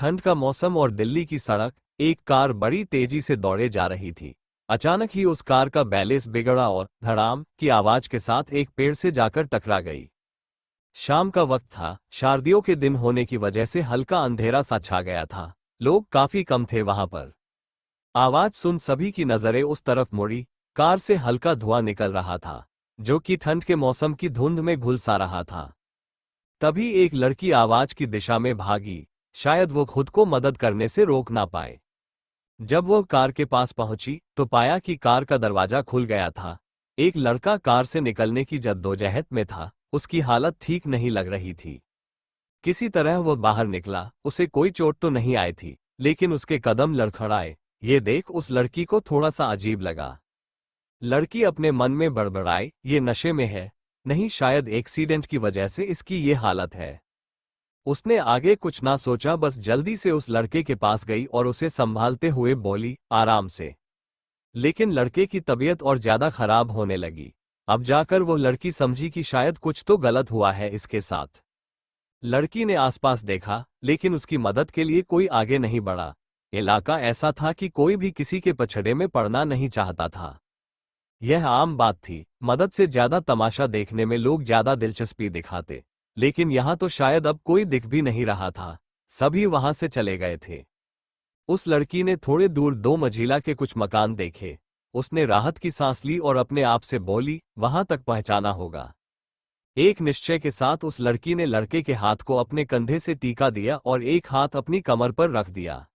ठंड का मौसम और दिल्ली की सड़क। एक कार बड़ी तेजी से दौड़े जा रही थी। अचानक ही उस कार का बैलेंस बिगड़ा और धड़ाम की आवाज के साथ एक पेड़ से जाकर टकरा गई। शाम का वक्त था, शारदियों के दिन होने की वजह से हल्का अंधेरा सा छा गया था। लोग काफी कम थे वहां पर। आवाज सुन सभी की नजरें उस तरफ मुड़ी। कार से हल्का धुआं निकल रहा था, जो कि ठंड के मौसम की धुंध में घुल सा रहा था। तभी एक लड़की आवाज की दिशा में भागी। शायद वो खुद को मदद करने से रोक ना पाए। जब वो कार के पास पहुंची तो पाया कि कार का दरवाजा खुल गया था। एक लड़का कार से निकलने की जद्दोजहद में था। उसकी हालत ठीक नहीं लग रही थी। किसी तरह वो बाहर निकला। उसे कोई चोट तो नहीं आई थी, लेकिन उसके कदम लड़खड़ाए। ये देख उस लड़की को थोड़ा सा अजीब लगा। लड़की अपने मन में बड़बड़ाई, ये नशे में है। नहीं, शायद एक्सीडेंट की वजह से इसकी ये हालत है। उसने आगे कुछ ना सोचा, बस जल्दी से उस लड़के के पास गई और उसे संभालते हुए बोली, आराम से। लेकिन लड़के की तबीयत और ज्यादा खराब होने लगी। अब जाकर वो लड़की समझी कि शायद कुछ तो गलत हुआ है इसके साथ। लड़की ने आसपास देखा, लेकिन उसकी मदद के लिए कोई आगे नहीं बढ़ा। इलाका ऐसा था कि कोई भी किसी के पछड़े में पड़ना नहीं चाहता था। यह आम बात थी, मदद से ज्यादा तमाशा देखने में लोग ज्यादा दिलचस्पी दिखाते। लेकिन यहां तो शायद अब कोई दिख भी नहीं रहा था। सभी वहां से चले गए थे। उस लड़की ने थोड़े दूर दो मंजिला के कुछ मकान देखे। उसने राहत की सांस ली और अपने आप से बोली, वहां तक पहुंचाना होगा। एक निश्चय के साथ उस लड़की ने लड़के के हाथ को अपने कंधे से टीका दिया और एक हाथ अपनी कमर पर रख दिया।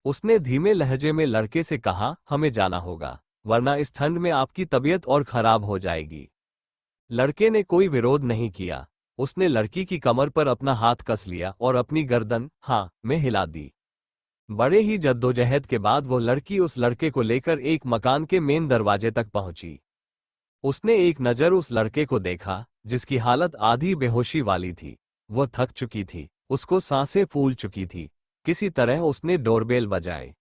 उसने धीमे लहजे में लड़के से कहा, हमें जाना होगा, वरना इस ठंड में आपकी तबीयत और खराब हो जाएगी। लड़के ने कोई विरोध नहीं किया। उसने लड़की की कमर पर अपना हाथ कस लिया और अपनी गर्दन हाँ में हिला दी। बड़े ही जद्दोजहद के बाद वो लड़की उस लड़के को लेकर एक मकान के मेन दरवाजे तक पहुंची। उसने एक नज़र उस लड़के को देखा, जिसकी हालत आधी बेहोशी वाली थी। वो थक चुकी थी, उसको सांसें फूल चुकी थी। किसी तरह उसने डोरबेल बजाए।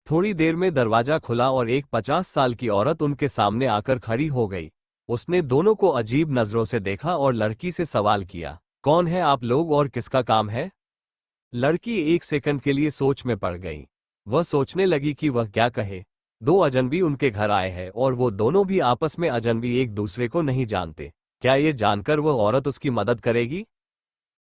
थोड़ी देर में दरवाजा खुला और एक 50 साल की औरत उनके सामने आकर खड़ी हो गई। उसने दोनों को अजीब नजरों से देखा और लड़की से सवाल किया, कौन है आप लोग और किसका काम है? लड़की एक सेकंड के लिए सोच में पड़ गई। वह सोचने लगी कि वह क्या कहे। दो अजनबी उनके घर आए हैं और वो दोनों भी आपस में अजनबी, एक दूसरे को नहीं जानते। क्या ये जानकर वह औरत उसकी मदद करेगी?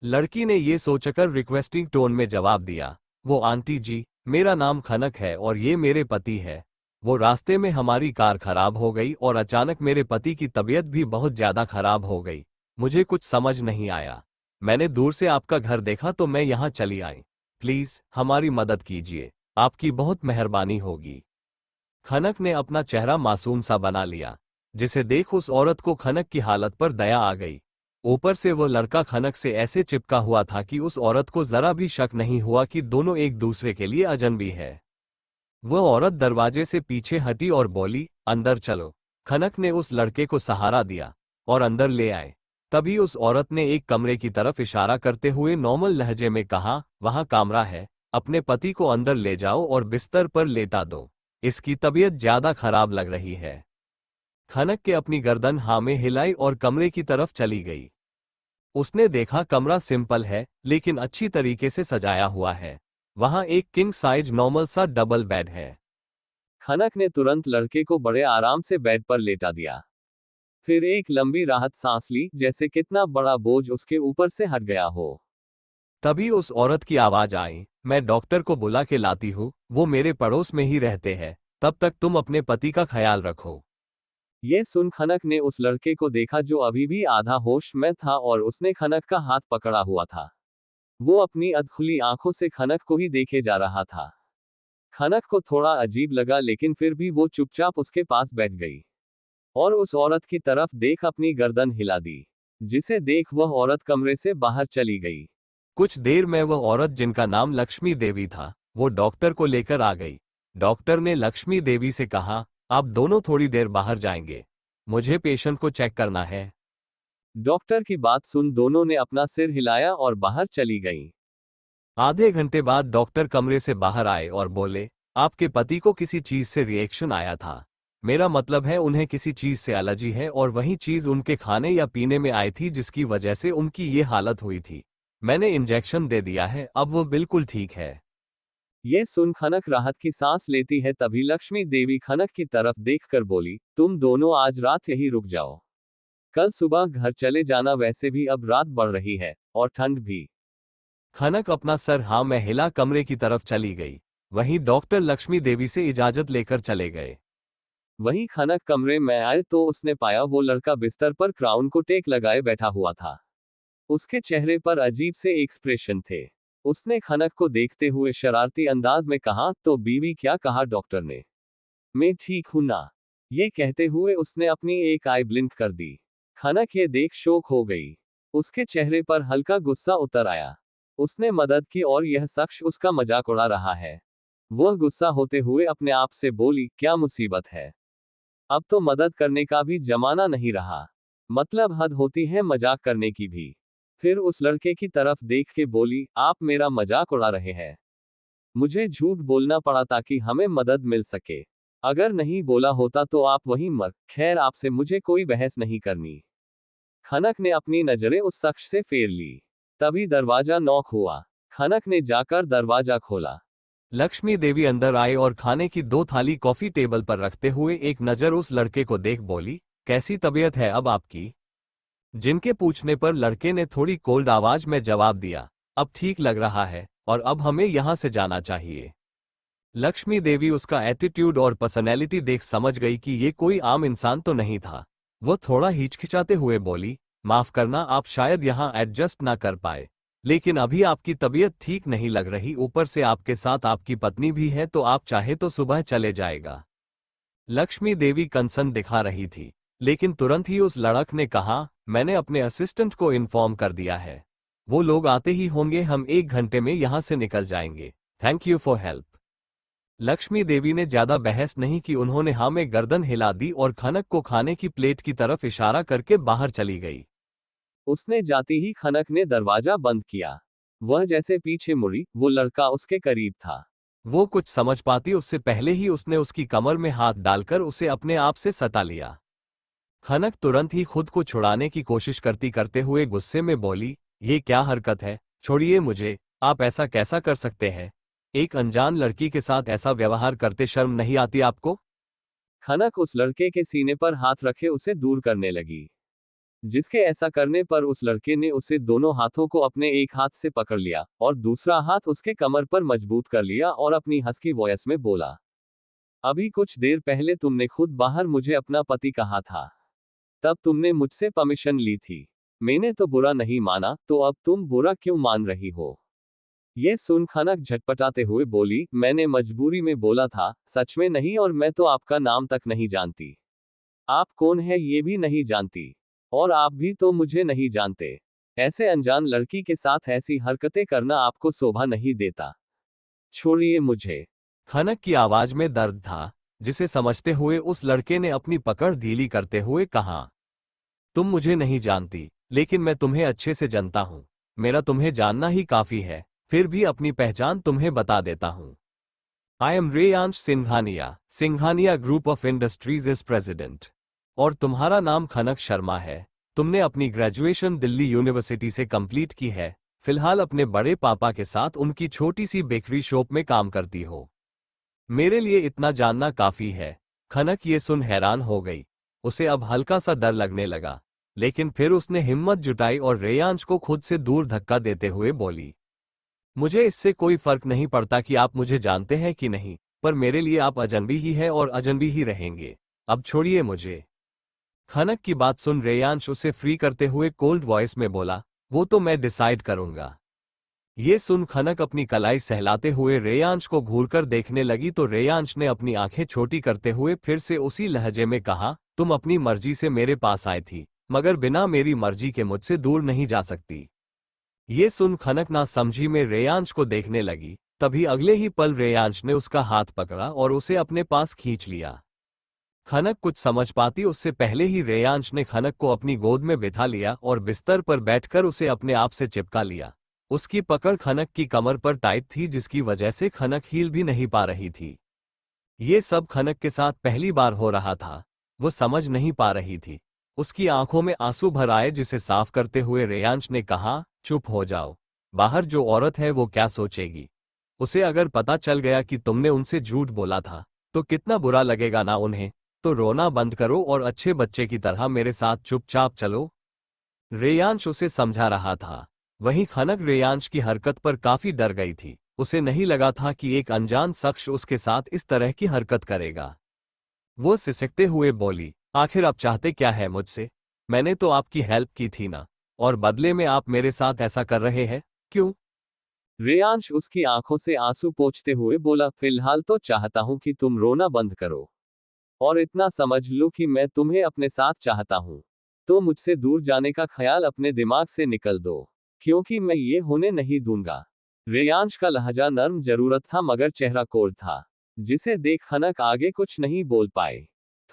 लड़की ने ये सोचकर रिक्वेस्टिंग टोन में जवाब दिया, वो आंटी जी, मेरा नाम खनक है और ये मेरे पति है। वो रास्ते में हमारी कार खराब हो गई और अचानक मेरे पति की तबीयत भी बहुत ज्यादा खराब हो गई। मुझे कुछ समझ नहीं आया। मैंने दूर से आपका घर देखा तो मैं यहाँ चली आई। प्लीज हमारी मदद कीजिए, आपकी बहुत मेहरबानी होगी। खनक ने अपना चेहरा मासूम सा बना लिया, जिसे देख उस औरत को खनक की हालत पर दया आ गई। ऊपर से वो लड़का खनक से ऐसे चिपका हुआ था कि उस औरत को जरा भी शक नहीं हुआ कि दोनों एक दूसरे के लिए अजनबी है। वह औरत दरवाजे से पीछे हटी और बोली, अंदर चलो। खनक ने उस लड़के को सहारा दिया और अंदर ले आए। तभी उस औरत ने एक कमरे की तरफ इशारा करते हुए नॉर्मल लहजे में कहा, वहां कमरा है, अपने पति को अंदर ले जाओ और बिस्तर पर लेटा दो। इसकी तबीयत ज्यादा खराब लग रही है। खनक के अपनी गर्दन हाँ में हिलाई और कमरे की तरफ चली गई। उसने देखा कमरा सिंपल है, लेकिन अच्छी तरीके से सजाया हुआ है। वहां एक किंग साइज नॉर्मल सा डबल बेड है। खनक ने तुरंत लड़के को बड़े आराम से बेड पर लेटा दिया। फिर एक लंबी राहत सांस ली, जैसे कितना बड़ा बोझ उसके ऊपर से हट गया हो। तभी उस औरत की आवाज आई, मैं डॉक्टर को बुला के लाती हूँ, वो मेरे पड़ोस में ही रहते हैं। तब तक तुम अपने पति का ख्याल रखो। यह सुन खनक ने उस लड़के को देखा जो अभी भी आधा होश में था और उसने खनक का हाथ पकड़ा हुआ था। वो अपनी अधखुली आंखों से खनक को ही देखे जा रहा था। खनक को थोड़ा अजीब लगा, लेकिन फिर भी वो चुपचाप उसके पास बैठ गई और उस औरत की तरफ देख अपनी गर्दन हिला दी, जिसे देख वह औरत कमरे से बाहर चली गई। कुछ देर में वह औरत, जिनका नाम लक्ष्मी देवी था, वो डॉक्टर को लेकर आ गई। डॉक्टर ने लक्ष्मी देवी से कहा, आप दोनों थोड़ी देर बाहर जाएंगे, मुझे पेशेंट को चेक करना है। डॉक्टर की बात सुन दोनों ने अपना सिर हिलाया और बाहर चली गईं। आधे घंटे बाद डॉक्टर कमरे से बाहर आए और बोले, आपके पति को किसी चीज से रिएक्शन आया था। मेरा मतलब है उन्हें किसी चीज से एलर्जी है और वही चीज उनके खाने या पीने में आई थी, जिसकी वजह से उनकी ये हालत हुई थी। मैंने इंजेक्शन दे दिया है, अब वो बिल्कुल ठीक है। ये सुन खनक राहत की सांस लेती है। तभी लक्ष्मी देवी खनक की तरफ देखकर बोली, तुम दोनों आज रात यहीं रुक जाओ, कल सुबह घर चले जाना। वैसे भी अब रात बढ़ रही है और ठंड भी। खनक अपना सर हाँ में हिला कमरे की तरफ चली गई। वहीं डॉक्टर लक्ष्मी देवी से इजाजत लेकर चले गए। वहीं खनक कमरे में आए तो उसने पाया वो लड़का बिस्तर पर क्राउन को टेक लगाए बैठा हुआ था। उसके चेहरे पर अजीब से एक्सप्रेशन थे। उसने खनक को देखते हुए शरारती अंदाज में कहा, तो बीवी क्या कहा डॉक्टर ने? मैं ठीक हूं ना? ये कहते हुए उसने अपनी एक आई ब्लिंक कर दी। खनक ये देख शौक हो गई। उसके चेहरे पर हल्का गुस्सा उतर आया। उसने मदद की और यह शख्स उसका मजाक उड़ा रहा है। वह गुस्सा होते हुए अपने आप से बोली, क्या मुसीबत है? अब तो मदद करने का भी जमाना नहीं रहा। मतलब हद होती है मजाक करने की भी। फिर उस लड़के की तरफ देख के बोली, आप मेरा मजाक उड़ा रहे हैं? मुझे झूठ बोलना पड़ा ताकि हमें मदद मिल सके। अगर नहीं बोला होता तो आप वहीं मर। खैर, आपसे मुझे कोई बहस नहीं करनी। खनक ने अपनी नजरें उस शख्स से फेर ली। तभी दरवाजा नॉक हुआ। खनक ने जाकर दरवाजा खोला। लक्ष्मी देवी अंदर आए और खाने की 2 थाली कॉफी टेबल पर रखते हुए एक नजर उस लड़के को देख बोली, कैसी तबीयत है अब आपकी? जिनके पूछने पर लड़के ने थोड़ी कोल्ड आवाज में जवाब दिया, अब ठीक लग रहा है और अब हमें यहां से जाना चाहिए। लक्ष्मी देवी उसका एटीट्यूड और पर्सनैलिटी देख समझ गई कि ये कोई आम इंसान तो नहीं था। वो थोड़ा हिचकिचाते हुए बोली, माफ करना, आप शायद यहाँ एडजस्ट ना कर पाए, लेकिन अभी आपकी तबीयत ठीक नहीं लग रही, ऊपर से आपके साथ आपकी पत्नी भी है, तो आप चाहे तो सुबह चले जाएगा। लक्ष्मी देवी कंसर्न दिखा रही थी, लेकिन तुरंत ही उस लड़क ने कहा, मैंने अपने असिस्टेंट को इन्फॉर्म कर दिया है। वो लोग आते ही होंगे, हम 1 घंटे में यहां से निकल जाएंगे। Thank you for help. Lakshmi Devi ने ज्यादा बहस नहीं की, उन्होंने हाँ में गर्दन हिला दी और खनक को खाने की प्लेट की तरफ इशारा करके बाहर चली गई। उसने जाते ही खनक ने दरवाजा बंद किया। वह जैसे पीछे मुड़ी, वो लड़का उसके करीब था। वो कुछ समझ पाती उससे पहले ही उसने उसकी कमर में हाथ डालकर उसे अपने आप से सटा लिया। खनक तुरंत ही खुद को छुड़ाने की कोशिश करते हुए गुस्से में बोली, ये क्या हरकत है? छोड़िए मुझे, आप ऐसा कैसा कर सकते हैं? एक अनजान लड़की के साथ ऐसा व्यवहार करते शर्म नहीं आती आपको? खनक उस लड़के के सीने पर हाथ रखे उसे दूर करने लगी, जिसके ऐसा करने पर उस लड़के ने उसे दोनों हाथों को अपने एक हाथ से पकड़ लिया और दूसरा हाथ उसके कमर पर मजबूत कर लिया और अपनी हस्की वॉयस में बोला, अभी कुछ देर पहले तुमने खुद बाहर मुझे अपना पति कहा था। तब तुमने मुझसे परमिशन ली थी। मैंने तो बुरा नहीं माना, तो अब तुम बुरा क्यों मान रही हो? ये सुन खनक झटपटाते हुए बोली, मैंने मजबूरी में बोला था, सच में नहीं, और मैं तो आपका नाम तक नहीं जानती। आप कौन है ये भी नहीं जानती, और आप भी तो मुझे नहीं जानते। ऐसे अनजान लड़की के साथ ऐसी हरकतें करना आपको शोभा नहीं देता। छोड़िए मुझे। खनक की आवाज में दर्द था, जिसे समझते हुए उस लड़के ने अपनी पकड़ ढीली करते हुए कहा, तुम मुझे नहीं जानती, लेकिन मैं तुम्हें अच्छे से जानता हूं। मेरा तुम्हें जानना ही काफी है, फिर भी अपनी पहचान तुम्हें बता देता हूं। I am Reyansh Singhania, Singhania group of industries is president. और तुम्हारा नाम खनक शर्मा है। तुमने अपनी ग्रेजुएशन दिल्ली यूनिवर्सिटी से कंप्लीट की है। फिलहाल अपने बड़े पापा के साथ उनकी छोटी सी बेकरी शॉप में काम करती हो। मेरे लिए इतना जानना काफी है। खनक ये सुन हैरान हो गई। उसे अब हल्का सा डर लगने लगा, लेकिन फिर उसने हिम्मत जुटाई और रेयांश को खुद से दूर धक्का देते हुए बोली, मुझे इससे कोई फर्क नहीं पड़ता कि आप मुझे जानते हैं कि नहीं, पर मेरे लिए आप अजनबी ही हैं और अजनबी ही रहेंगे। अब छोड़िए मुझे। खनक की बात सुन रेयांश उसे फ्री करते हुए कोल्ड वॉइस में बोला, वो तो मैं डिसाइड करूंगा। ये सुन खनक अपनी कलाई सहलाते हुए रेयांश को घूरकर देखने लगी, तो रेयांश ने अपनी आंखें छोटी करते हुए फिर से उसी लहजे में कहा, तुम अपनी मर्जी से मेरे पास आई थी, मगर बिना मेरी मर्जी के मुझसे दूर नहीं जा सकती। ये सुन खनक ना समझी में रेयांश को देखने लगी। तभी अगले ही पल रेयांश ने उसका हाथ पकड़ा और उसे अपने पास खींच लिया। खनक कुछ समझ पाती उससे पहले ही रेयांश ने खनक को अपनी गोद में बिठा लिया और बिस्तर पर बैठकर उसे अपने आप से चिपका लिया। उसकी पकड़ खनक की कमर पर टाइट थी, जिसकी वजह से खनक हिल भी नहीं पा रही थी। ये सब खनक के साथ पहली बार हो रहा था। वो समझ नहीं पा रही थी। उसकी आंखों में आंसू भर आए, जिसे साफ करते हुए रेयांश ने कहा, चुप हो जाओ, बाहर जो औरत है वो क्या सोचेगी? उसे अगर पता चल गया कि तुमने उनसे झूठ बोला था तो कितना बुरा लगेगा ना उन्हें। तो रोना बंद करो और अच्छे बच्चे की तरह मेरे साथ चुपचाप चलो। रेयांश उसे समझा रहा था। वहीं खनक रेयांश की हरकत पर काफी डर गई थी। उसे नहीं लगा था कि एक अनजान शख्स उसके साथ इस तरह की हरकत करेगा। वो सिसकते हुए बोली, आखिर आप चाहते क्या है मुझसे? मैंने तो आपकी हेल्प की थी ना, और बदले में आप मेरे साथ ऐसा कर रहे हैं, क्यों? रेयांश उसकी आंखों से आंसू पोंछते हुए बोला, फिलहाल तो चाहता हूं कि तुम रोना बंद करो। और इतना समझ लो कि मैं तुम्हें अपने साथ चाहता हूं। तो मुझसे दूर जाने का ख्याल अपने दिमाग से निकल दो, क्योंकि मैं ये होने नहीं दूंगा। रेयांश का लहजा नर्म जरूरत था मगर चेहरा कोर था, जिसे देख खनक आगे कुछ नहीं बोल पाए।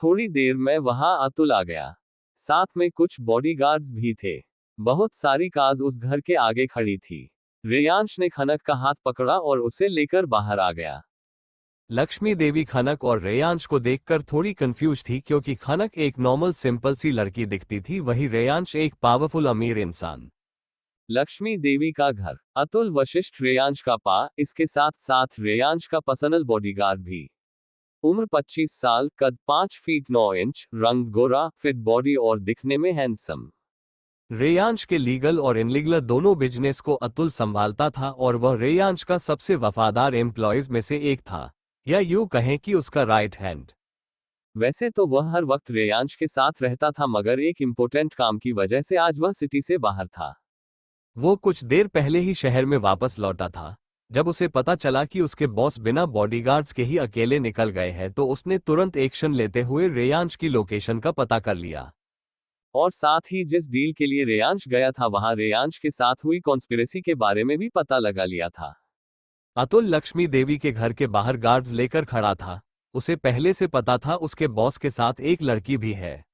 थोड़ी देर में वहां अतुल आ गया। साथ में कुछ बॉडीगार्ड्स भी थे। बहुत सारी कार्स उस घर के आगे खड़ी थी। रेयांश ने खनक का हाथ पकड़ा और उसे लेकर बाहर आ गया। लक्ष्मी देवी खनक और रेयांश को देखकर थोड़ी कंफ्यूज थी, क्योंकि खनक एक नॉर्मल सिंपल सी लड़की दिखती थी, वही रेयांश एक पावरफुल अमीर इंसान। लक्ष्मी देवी का घर, अतुल वशिष्ठ रेयांश का इसके साथ साथ रेयांश का पर्सनल बॉडीगार्ड भी। उम्र 25 साल, कद 5 फीट 9 इंच, रंग गोरा, फिट बॉडी और दिखने में हैंडसम। रेयांश के लीगल और इनलीगल दोनों बिजनेस को अतुल संभालता था और वह रेयांश का सबसे वफादार एम्प्लॉयज में से एक था, या यूं कहें कि उसका राइट हैंड। वैसे तो वह हर वक्त रेयांश के साथ रहता था मगर एक इम्पोर्टेंट काम की वजह से आज वह सिटी से बाहर था। वो कुछ देर पहले ही शहर में वापस लौटा था। जब उसे पता चला कि उसके बॉस बिना बॉडीगार्ड्स के ही अकेले निकल गए हैं तो उसने तुरंत एक्शन लेते हुए रेयांश की लोकेशन का पता कर लिया। और साथ ही जिस डील के लिए रेयांश गया था वहां रेयांश के साथ हुई कॉन्स्पिरेसी के बारे में भी पता लगा लिया था। अतुल लक्ष्मी देवी के घर के बाहर गार्ड्स लेकर खड़ा था। उसे पहले से पता था उसके बॉस के साथ एक लड़की भी है।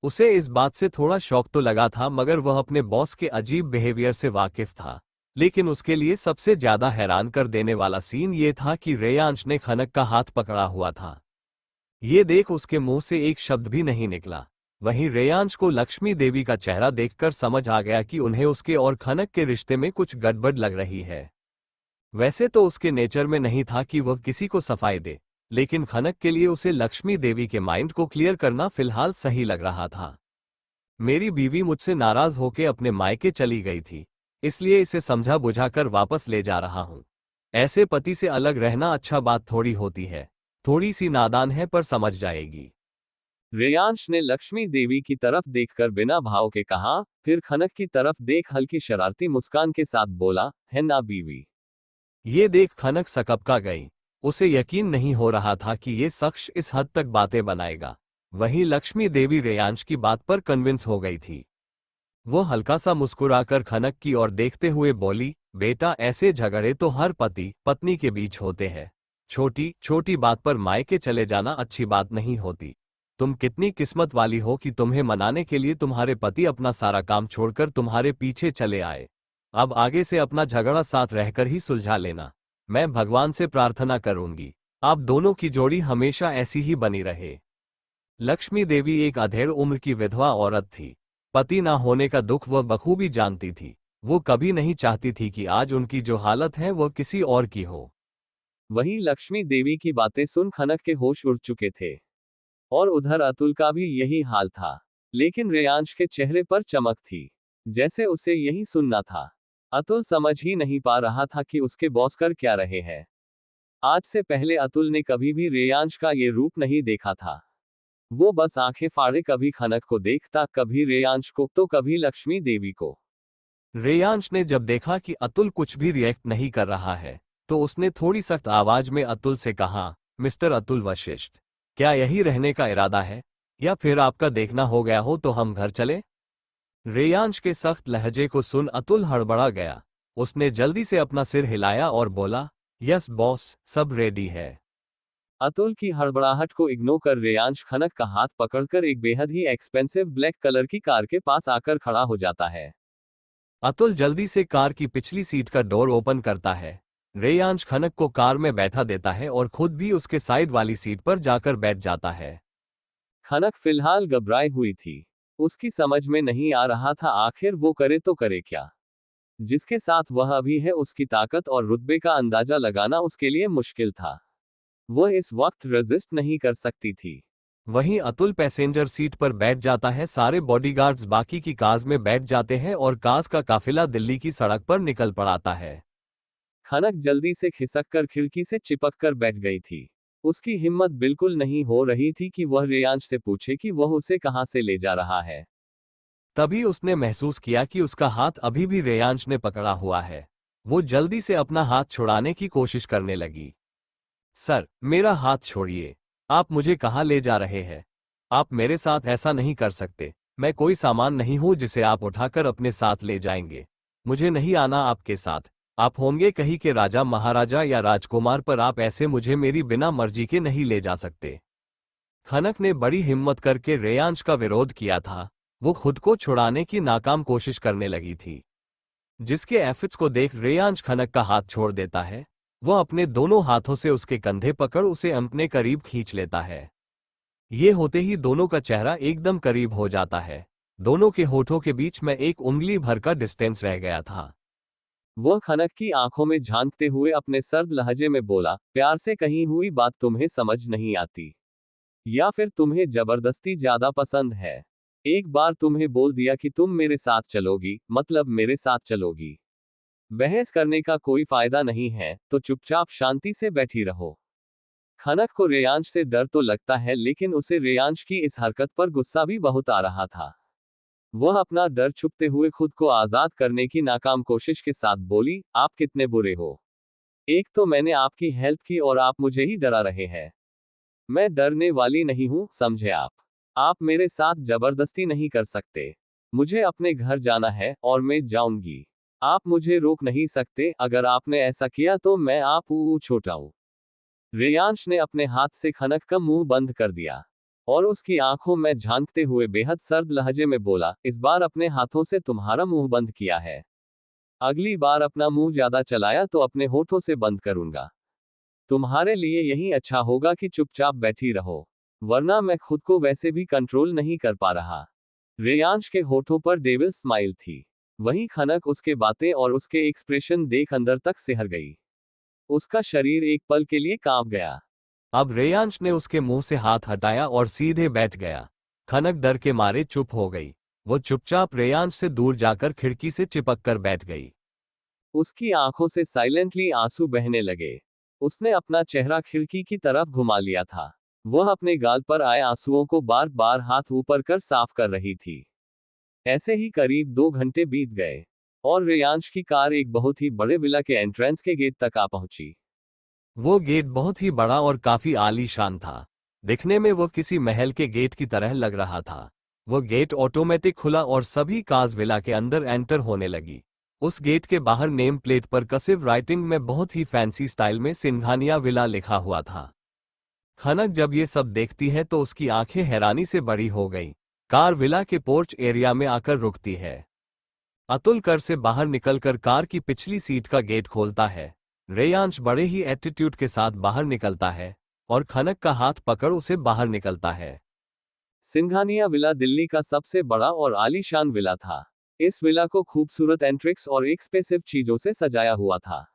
उसे इस बात से थोड़ा शौक तो लगा था, मगर वह अपने बॉस के अजीब बिहेवियर से वाकिफ था। लेकिन उसके लिए सबसे ज्यादा हैरान कर देने वाला सीन ये था कि रेयांश ने खनक का हाथ पकड़ा हुआ था। ये देख उसके मुंह से एक शब्द भी नहीं निकला। वहीं रेयांश को लक्ष्मी देवी का चेहरा देखकर समझ आ गया कि उन्हें उसके और खनक के रिश्ते में कुछ गड़बड़ लग रही है। वैसे तो उसके नेचर में नहीं था कि वह किसी को सफाई दे, लेकिन खनक के लिए उसे लक्ष्मी देवी के माइंड को क्लियर करना फिलहाल सही लग रहा था। मेरी बीवी मुझसे नाराज होकर अपने मायके चली गई थी, इसलिए इसे समझा बुझाकर वापस ले जा रहा हूं। ऐसे पति से अलग रहना अच्छा बात थोड़ी होती है। थोड़ी सी नादान है पर समझ जाएगी। रेयांश ने लक्ष्मी देवी की तरफ देखकर बिना भाव के कहा, फिर खनक की तरफ देख हल्की शरारती मुस्कान के साथ बोला, है ना बीवी? ये देख खनक सकपका गई। उसे यकीन नहीं हो रहा था कि ये शख्स इस हद तक बातें बनाएगा। वहीं लक्ष्मी देवी रेयांश की बात पर कन्विंस हो गई थी। वो हल्का सा मुस्कुराकर खनक की ओर देखते हुए बोली, बेटा ऐसे झगड़े तो हर पति पत्नी के बीच होते हैं। छोटी छोटी बात पर मायके चले जाना अच्छी बात नहीं होती। तुम कितनी किस्मत वाली हो कि तुम्हें मनाने के लिए तुम्हारे पति अपना सारा काम छोड़कर तुम्हारे पीछे चले आए। अब आगे से अपना झगड़ा साथ रहकर ही सुलझा लेना। मैं भगवान से प्रार्थना करूंगी आप दोनों की जोड़ी हमेशा ऐसी ही बनी रहे। लक्ष्मी देवी एक अधेड़ उम्र की विधवा औरत थी। पति ना होने का दुख वह बखूबी जानती थी। वो कभी नहीं चाहती थी कि आज उनकी जो हालत है वह किसी और की हो। वहीं लक्ष्मी देवी की बातें सुन खनक के होश उड़ चुके थे। और उधर अतुल का भी यही हाल था। लेकिन रेयांश के चेहरे पर चमक थी, जैसे उसे यही सुनना था। अतुल समझ ही नहीं पा रहा था कि उसके बॉस कर क्या रहे हैं। आज से पहले अतुल ने कभी भी रेयांश का ये रूप नहीं देखा था। वो बस आंखें फाड़े कभी खनक को देखता, कभी रेयांश को, तो कभी लक्ष्मी देवी को। रेयांश ने जब देखा कि अतुल कुछ भी रिएक्ट नहीं कर रहा है तो उसने थोड़ी सख्त आवाज में अतुल से कहा, मिस्टर अतुल वशिष्ठ, क्या यही रहने का इरादा है, या फिर आपका देखना हो गया हो तो हम घर चले? रेयांश के सख्त लहजे को सुन अतुल हड़बड़ा गया। उसने जल्दी से अपना सिर हिलाया और बोला, यस बॉस, सब रेडी है। अतुल की हड़बड़ाहट को इग्नोर कर रेयांश खनक का हाथ पकड़कर एक बेहद ही एक्सपेंसिव ब्लैक कलर की कार के पास आकर खड़ा हो जाता है। अतुल जल्दी से कार की पिछली सीट का डोर ओपन करता है। रेयांश खनक को कार में बैठा देता है और खुद भी उसके साइड वाली सीट पर जाकर बैठ जाता है। खनक फिलहाल घबराई हुई थी। उसकी समझ में नहीं आ रहा था आखिर वो करे तो करे क्या। जिसके साथ वह अभी है, उसकी ताकत और रुतबे का अंदाजा लगाना उसके लिए मुश्किल था। वह इस वक्त रेजिस्ट नहीं कर सकती थी। वहीं अतुल पैसेंजर सीट पर बैठ जाता है, सारे बॉडीगार्ड्स बाकी की कार्स में बैठ जाते हैं और कार्स का काफिला दिल्ली की सड़क पर निकल पड़ाता है। खनक जल्दी से खिसक कर खिड़की से चिपक कर बैठ गई थी। उसकी हिम्मत बिल्कुल नहीं हो रही थी कि वह रेयांश से पूछे कि वह उसे कहां से ले जा रहा है। तभी उसने महसूस किया कि उसका हाथ अभी भी रेयांश ने पकड़ा हुआ है। वो जल्दी से अपना हाथ छुड़ाने की कोशिश करने लगी। सर, मेरा हाथ छोड़िए। आप मुझे कहाँ ले जा रहे हैं? आप मेरे साथ ऐसा नहीं कर सकते। मैं कोई सामान नहीं हूं जिसे आप उठाकर अपने साथ ले जाएंगे। मुझे नहीं आना आपके साथ। आप होंगे कहीं के राजा महाराजा या राजकुमार, पर आप ऐसे मुझे मेरी बिना मर्जी के नहीं ले जा सकते। खनक ने बड़ी हिम्मत करके रेयांश का विरोध किया था। वो खुद को छुड़ाने की नाकाम कोशिश करने लगी थी। जिसके एफर्ट्स को देख रेयांश खनक का हाथ छोड़ देता है। वह अपने दोनों हाथों से उसके कंधे पकड़ उसे अपने करीब खींच लेता है। ये होते ही दोनों का चेहरा एकदम करीब हो जाता है। दोनों के होठों के बीच में एक उंगली भर का डिस्टेंस रह गया था। वह खनक की आंखों में झांकते हुए अपने सर्द लहजे में बोला, प्यार से कही हुई बात तुम्हें समझ नहीं आती, या फिर तुम्हें जबरदस्ती ज्यादा पसंद है। एक बार तुम्हें बोल दिया कि तुम मेरे साथ चलोगी, मतलब मेरे साथ चलोगी। बहस करने का कोई फायदा नहीं है, तो चुपचाप शांति से बैठी रहो। खनक को रेयांश से डर तो लगता है, लेकिन उसे रेयांश की इस हरकत पर गुस्सा भी बहुत आ रहा था। वह अपना डर छुपते हुए खुद को आजाद करने की नाकाम कोशिश के साथ बोली, आप कितने बुरे हो। एक तो मैंने आपकी हेल्प की और आप मुझे ही डरा रहे हैं। मैं डरने वाली नहीं हूं, समझे आप। आप मेरे साथ जबरदस्ती नहीं कर सकते। मुझे अपने घर जाना है और मैं जाऊंगी। आप मुझे रोक नहीं सकते। अगर आपने ऐसा किया तो मैं आप छोटाऊं। रेयांश ने अपने हाथ से खनक का मुंह बंद कर दिया और उसकी आंखों में झांकते हुए बेहद सर्द लहजे में बोला, इस बार अपने हाथों से तुम्हारा मुंह बंद किया है। अगली बार अपना मुंह ज्यादा चलाया तो अपने होठों से बंद करूंगा। तुम्हारे लिए यही अच्छा होगा कि चुपचाप बैठी रहो, वरना मैं खुद को वैसे भी कंट्रोल नहीं कर पा रहा। रेयांश के होठों पर डेविल स्माइल थी। वहीं खनक उसके बातें और उसके एक्सप्रेशन देख अंदर तक सिहर गई। उसका शरीर एक पल के लिए कांप गया। अब रेयांश ने उसके मुंह से हाथ हटाया और सीधे बैठ गया। खनक डर के मारे चुप हो गई। वो चुपचाप रेयांश से दूर जाकर खिड़की से चिपक कर बैठ गई। उसकी आंखों से साइलेंटली आंसू बहने लगे। उसने अपना चेहरा खिड़की की तरफ घुमा लिया था। वह अपने गाल पर आए आंसुओं को बार बार हाथ ऊपर कर साफ कर रही थी। ऐसे ही करीब 2 घंटे बीत गए और रेयांश की कार एक बहुत ही बड़े विला के एंट्रेंस के गेट तक आ पहुंची। वो गेट बहुत ही बड़ा और काफी आलीशान था। दिखने में वो किसी महल के गेट की तरह लग रहा था। वो गेट ऑटोमेटिक खुला और सभी कार्स विला के अंदर एंटर होने लगी। उस गेट के बाहर नेम प्लेट पर कर्सिव राइटिंग में बहुत ही फैंसी स्टाइल में सिंघानिया विला लिखा हुआ था। खनक जब ये सब देखती है तो उसकी आंखें हैरानी से बड़ी हो गई। कार विला के पोर्च एरिया में आकर रुकती है। अतुल कर से बाहर निकलकर कार की पिछली सीट का गेट खोलता है। रेयांश बड़े ही एटीट्यूड के साथ बाहर निकलता है और खनक का हाथ पकड़ उसे बाहर निकलता है। सिंघानिया विला दिल्ली का सबसे बड़ा और आलीशान विला था। इस विला को खूबसूरत एंट्रिक्स और एक्सपेंसिव चीजों से सजाया हुआ था।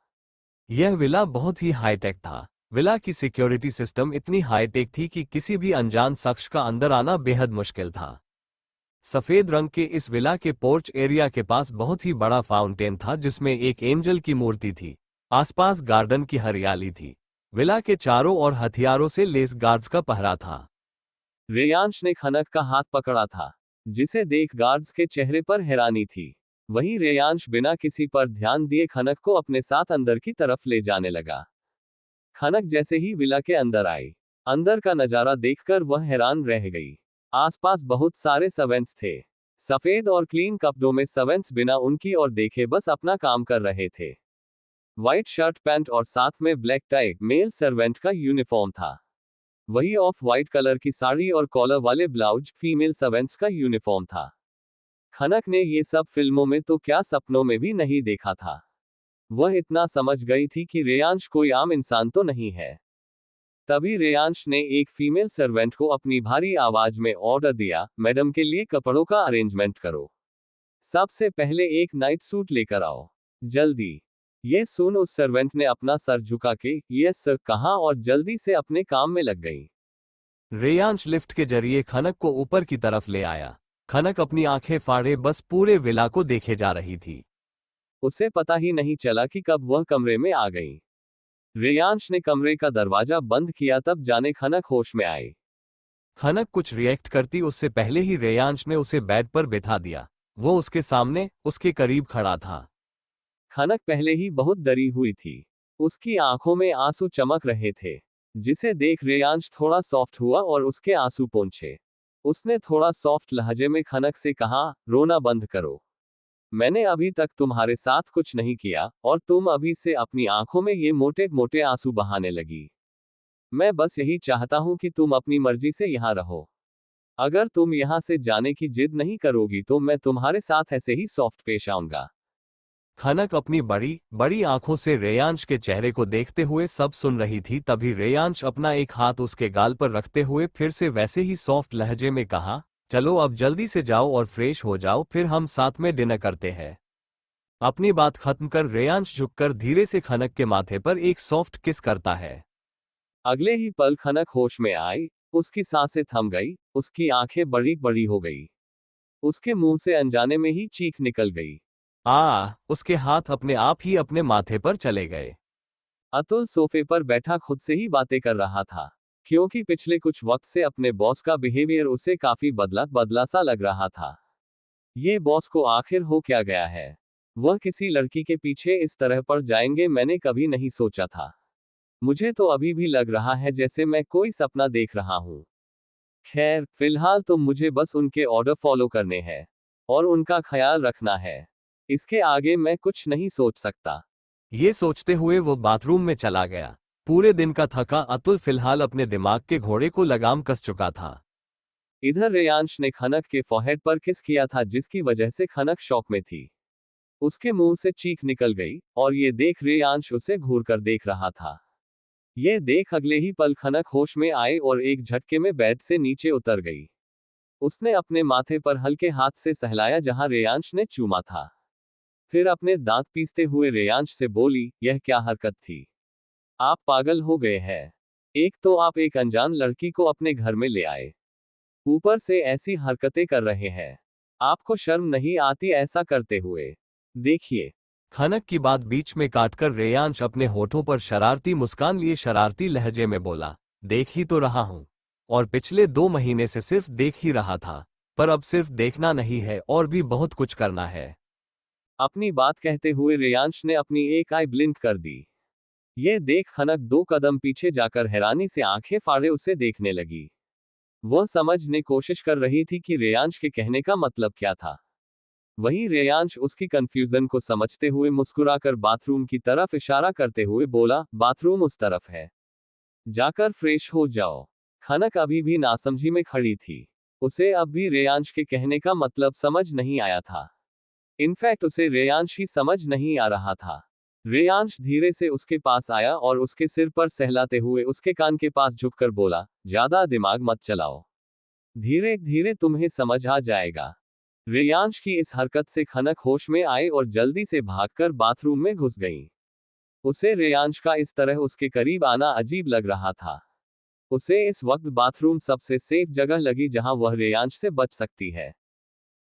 यह विला बहुत ही हाईटेक था। विला की सिक्योरिटी सिस्टम इतनी हाईटेक थी कि किसी भी अनजान शख्स का अंदर आना बेहद मुश्किल था। सफेद रंग के इस विला के पोर्च एरिया के पास बहुत ही बड़ा फाउंटेन था, जिसमें एक एंजल की मूर्ति थी। आसपास गार्डन की हरियाली थी। विला के चारों ओर हथियारों से लेस गार्ड्स का पहरा था। रेयांश ने खनक का हाथ पकड़ा था, जिसे देख गार्ड्स के चेहरे पर हैरानी थी। वहीं रेयांश बिना किसी पर ध्यान दिए खनक को अपने साथ अंदर की तरफ ले जाने लगा। खनक जैसे ही विला के अंदर आई, अंदर का नजारा देखकर वह हैरान रह गई। आसपास बहुत सारे सर्वेंट्स थे। सफेद और क्लीन कपड़ों में सर्वेंट्स बिना उनकी और देखे बस अपना काम कर रहे थे। व्हाइट शर्ट पैंट और साथ में ब्लैक टाई मेल सर्वेंट का यूनिफॉर्म था। वही ऑफ व्हाइट कलर की साड़ी और कॉलर वाले ब्लाउज फीमेल सर्वेंट्स का यूनिफॉर्म था। खनक ने ये सब फिल्मों में तो क्या सपनों में भी नहीं देखा था। वह इतना समझ गई थी कि रेयांश कोई आम इंसान तो नहीं है। तभी रेयांश ने एक फीमेल सर्वेंट को अपनी भारी आवाज में ऑर्डर दिया, मैडम के लिए कपड़ों का अरेंजमेंट करो। सबसे पहले एक नाइट सूट लेकर आओ। जल्दी। ये सुन उस सर्वेंट ने अपना सर झुका के यस सर कहा और जल्दी से अपने काम में लग गई। रेयांश लिफ्ट के जरिए खनक को ऊपर की तरफ ले आया। खनक अपनी आंखें फाड़े बस पूरे विला को देखे जा रही थी। उसे पता ही नहीं चला कि कब वह कमरे में आ गई। रेयांश ने कमरे का दरवाजा बंद किया तब जाने खनक होश में आई। खनक कुछ रिएक्ट करती उससे पहले ही रेयांश ने उसे बेड पर बिठा दिया। वो उसके सामने उसके करीब खड़ा था। खनक पहले ही बहुत डरी हुई थी। उसकी आंखों में आंसू चमक रहे थे, जिसे देख रेयांश थोड़ा सॉफ्ट हुआ और उसके आंसू पोंछे। उसने थोड़ा सॉफ्ट लहजे में खनक से कहा, रोना बंद करो। मैंने अभी तक तुम्हारे साथ कुछ नहीं किया और तुम अभी से अपनी आंखों में ये मोटे मोटे आंसू बहाने लगी। मैं बस यही चाहता हूं कि तुम अपनी मर्जी से यहां रहो। अगर तुम यहां से जाने की जिद नहीं करोगी तो मैं तुम्हारे साथ ऐसे ही सॉफ्ट पेश आऊंगा। खनक अपनी बड़ी बड़ी आंखों से रेयांश के चेहरे को देखते हुए सब सुन रही थी। तभी रेयांश अपना एक हाथ उसके गाल पर रखते हुए फिर से वैसे ही सॉफ्ट लहजे में कहा, चलो अब जल्दी से जाओ और फ्रेश हो जाओ, फिर हम साथ में डिनर करते हैं। अपनी बात खत्म कर रेयांश झुककर धीरे से खनक के माथे पर एक सॉफ्ट किस करता है। अगले ही पल खनक होश में आई। उसकी सांसें थम गई, उसकी आंखें बड़ी बड़ी हो गई। उसके मुंह से अनजाने में ही चीख निकल गई। उसके हाथ अपने आप ही अपने माथे पर चले गए। अतुल सोफे पर बैठा खुद से ही बातें कर रहा था, क्योंकि पिछले कुछ वक्त से अपने बॉस का बिहेवियर उसे काफी बदला बदला सा लग रहा था। ये बॉस को आखिर हो क्या गया है? वह किसी लड़की के पीछे इस तरह पड़ जाएंगे मैंने कभी नहीं सोचा था। मुझे तो अभी भी लग रहा है जैसे मैं कोई सपना देख रहा हूँ। खैर, फिलहाल तो मुझे बस उनके ऑर्डर फॉलो करने हैं और उनका ख्याल रखना है। इसके आगे मैं कुछ नहीं सोच सकता। ये सोचते हुए वो बाथरूम में चला गया। पूरे दिन का थका अतुल फिलहाल अपने दिमाग के घोड़े को लगाम कस चुका था। इधर रेयांश ने खनक के फोरहेड पर किस किया था, जिसकी वजह से खनक शॉक में थी। उसके मुंह से चीख निकल गई और ये देख रेयांश उसे घूर कर देख रहा था। ये देख अगले ही पल खनक होश में आए और एक झटके में बेड से नीचे उतर गई। उसने अपने माथे पर हल्के हाथ से सहलाया जहां रेयांश ने चूमा था। फिर अपने दांत पीसते हुए रेयांश से बोली, यह क्या हरकत थी? आप पागल हो गए हैं। एक तो आप एक अनजान लड़की को अपने घर में ले आए, ऊपर से ऐसी हरकतें कर रहे हैं। आपको शर्म नहीं आती ऐसा करते हुए? देखिए। खनक की बात बीच में काटकर रेयांश अपने होठों पर शरारती मुस्कान लिए शरारती लहजे में बोला, देख ही तो रहा हूं, और पिछले 2 महीने से सिर्फ देख ही रहा था, पर अब सिर्फ देखना नहीं है और भी बहुत कुछ करना है। अपनी बात कहते हुए रेयांश ने अपनी एक आई ब्लिंक कर दी। ये देख खनक 2 कदम पीछे जाकर हैरानी से आंखें फाड़े उसे देखने लगी। वह समझने कोशिश कर रही थी कि रेयांश के कहने का मतलब क्या था। वहीं रेयांश उसकी कंफ्यूजन को समझते हुए मुस्कुराकर बाथरूम की तरफ इशारा करते हुए बोला, बाथरूम उस तरफ है, जाकर फ्रेश हो जाओ। खनक अभी भी नासमझी में खड़ी थी। उसे अब भी रेयांश के कहने का मतलब समझ नहीं आया था। इनफैक्ट उसे रेयांश ही समझ नहीं आ रहा था। रेयांश धीरे से उसके पास आया और उसके सिर पर सहलाते हुए उसके कान के पास झुककर बोला, ज्यादा दिमाग मत चलाओ, धीरे धीरे तुम्हें समझ आ जाएगा। रेयांश की इस हरकत से खनक होश में आए और जल्दी से भागकर बाथरूम में घुस गई। उसे रेयांश का इस तरह उसके करीब आना अजीब लग रहा था। उसे इस वक्त बाथरूम सबसे सेफ जगह लगी जहां वह रेयांश से बच सकती है।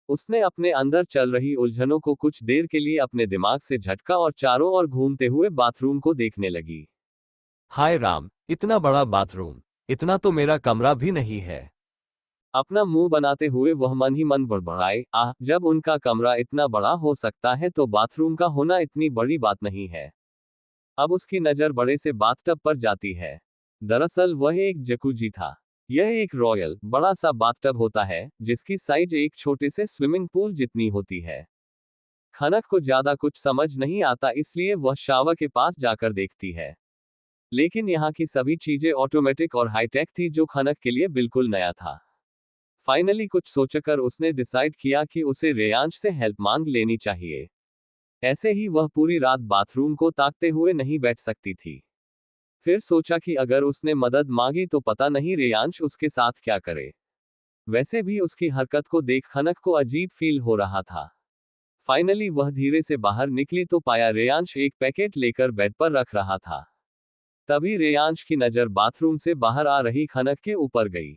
उसने अपने अंदर चल रही उलझनों को कुछ देर के लिए अपने दिमाग से झटका और चारों ओर घूमते हुए बाथरूम को देखने लगी। हाय राम, इतना बड़ा बाथरूम, इतना तो मेरा कमरा भी नहीं है। अपना मुंह बनाते हुए वह मन ही मन बड़बड़ाए, जब उनका कमरा इतना बड़ा हो सकता है तो बाथरूम का होना इतनी बड़ी बात नहीं है। अब उसकी नजर बड़े से बाथटब पर जाती है। दरअसल वह एक जकूजी था। यह एक रॉयल बड़ा सा बाथटब होता है जिसकी साइज एक छोटे से स्विमिंग पूल जितनी होती है। खनक को ज्यादा कुछ समझ नहीं आता इसलिए वह शावर के पास जाकर देखती है। लेकिन यहाँ की सभी चीजें ऑटोमेटिक और हाईटेक थी जो खनक के लिए बिल्कुल नया था। फाइनली कुछ सोचकर उसने डिसाइड किया कि उसे रेयांश से हेल्प मांग लेनी चाहिए। ऐसे ही वह पूरी रात बाथरूम को ताकते हुए नहीं बैठ सकती थी। फिर सोचा कि अगर उसने मदद मांगी तो पता नहीं रेयांश उसके साथ क्या करे। वैसे भी उसकी हरकत को देख खनक को अजीब फील हो रहा था। फाइनली वह धीरे से बाहर निकली तो पाया रेयांश एक पैकेट लेकर बेड पर रख रहा था। तभी रेयांश की नजर बाथरूम से बाहर आ रही खनक के ऊपर गई।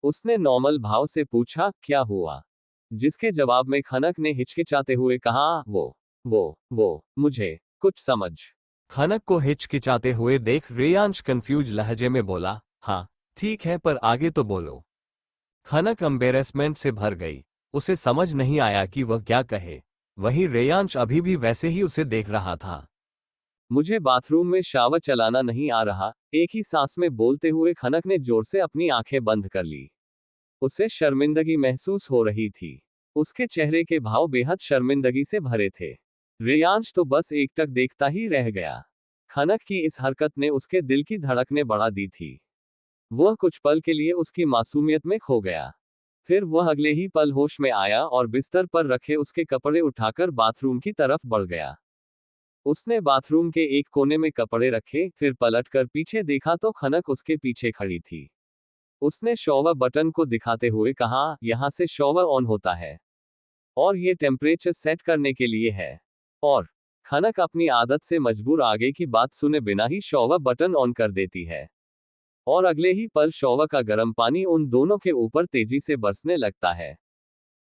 उसने नॉर्मल भाव से पूछा, क्या हुआ? जिसके जवाब में खनक ने हिचकिचाते हुए कहा, वो मुझे कुछ समझ। खनक को हिचकिचाते हुए देख रेयांश कंफ्यूज लहजे में बोला, हाँ ठीक है, पर आगे तो बोलो। खनक एम्बेरसमेंट से भर गई। उसे समझ नहीं आया कि वह क्या कहे। वहीं रेयांश अभी भी वैसे ही उसे देख रहा था। मुझे बाथरूम में शावर चलाना नहीं आ रहा, एक ही सांस में बोलते हुए खनक ने जोर से अपनी आंखें बंद कर ली। उसे शर्मिंदगी महसूस हो रही थी। उसके चेहरे के भाव बेहद शर्मिंदगी से भरे थे। रेयांश तो बस एकटक देखता ही रह गया। खनक की इस हरकत ने उसके दिल की धड़कनें बढ़ा दी थी। वह कुछ पल के लिए उसकी मासूमियत में खो गया। फिर वह अगले ही पल होश में आया और बिस्तर पर रखे उसके कपड़े उठाकर बाथरूम की तरफ बढ़ गया। उसने बाथरूम के एक कोने में कपड़े रखे, फिर पलटकर पीछे देखा तो खनक उसके पीछे खड़ी थी। उसने शॉवर बटन को दिखाते हुए कहा, यहां से शॉवर ऑन होता है और ये टेम्परेचर सेट करने के लिए है। और खनक अपनी आदत से मजबूर आगे की बात सुने बिना ही शॉवर बटन ऑन कर देती है और अगले ही पल शॉवर का गर्म पानी उन दोनों के ऊपर तेजी से बरसने लगता है।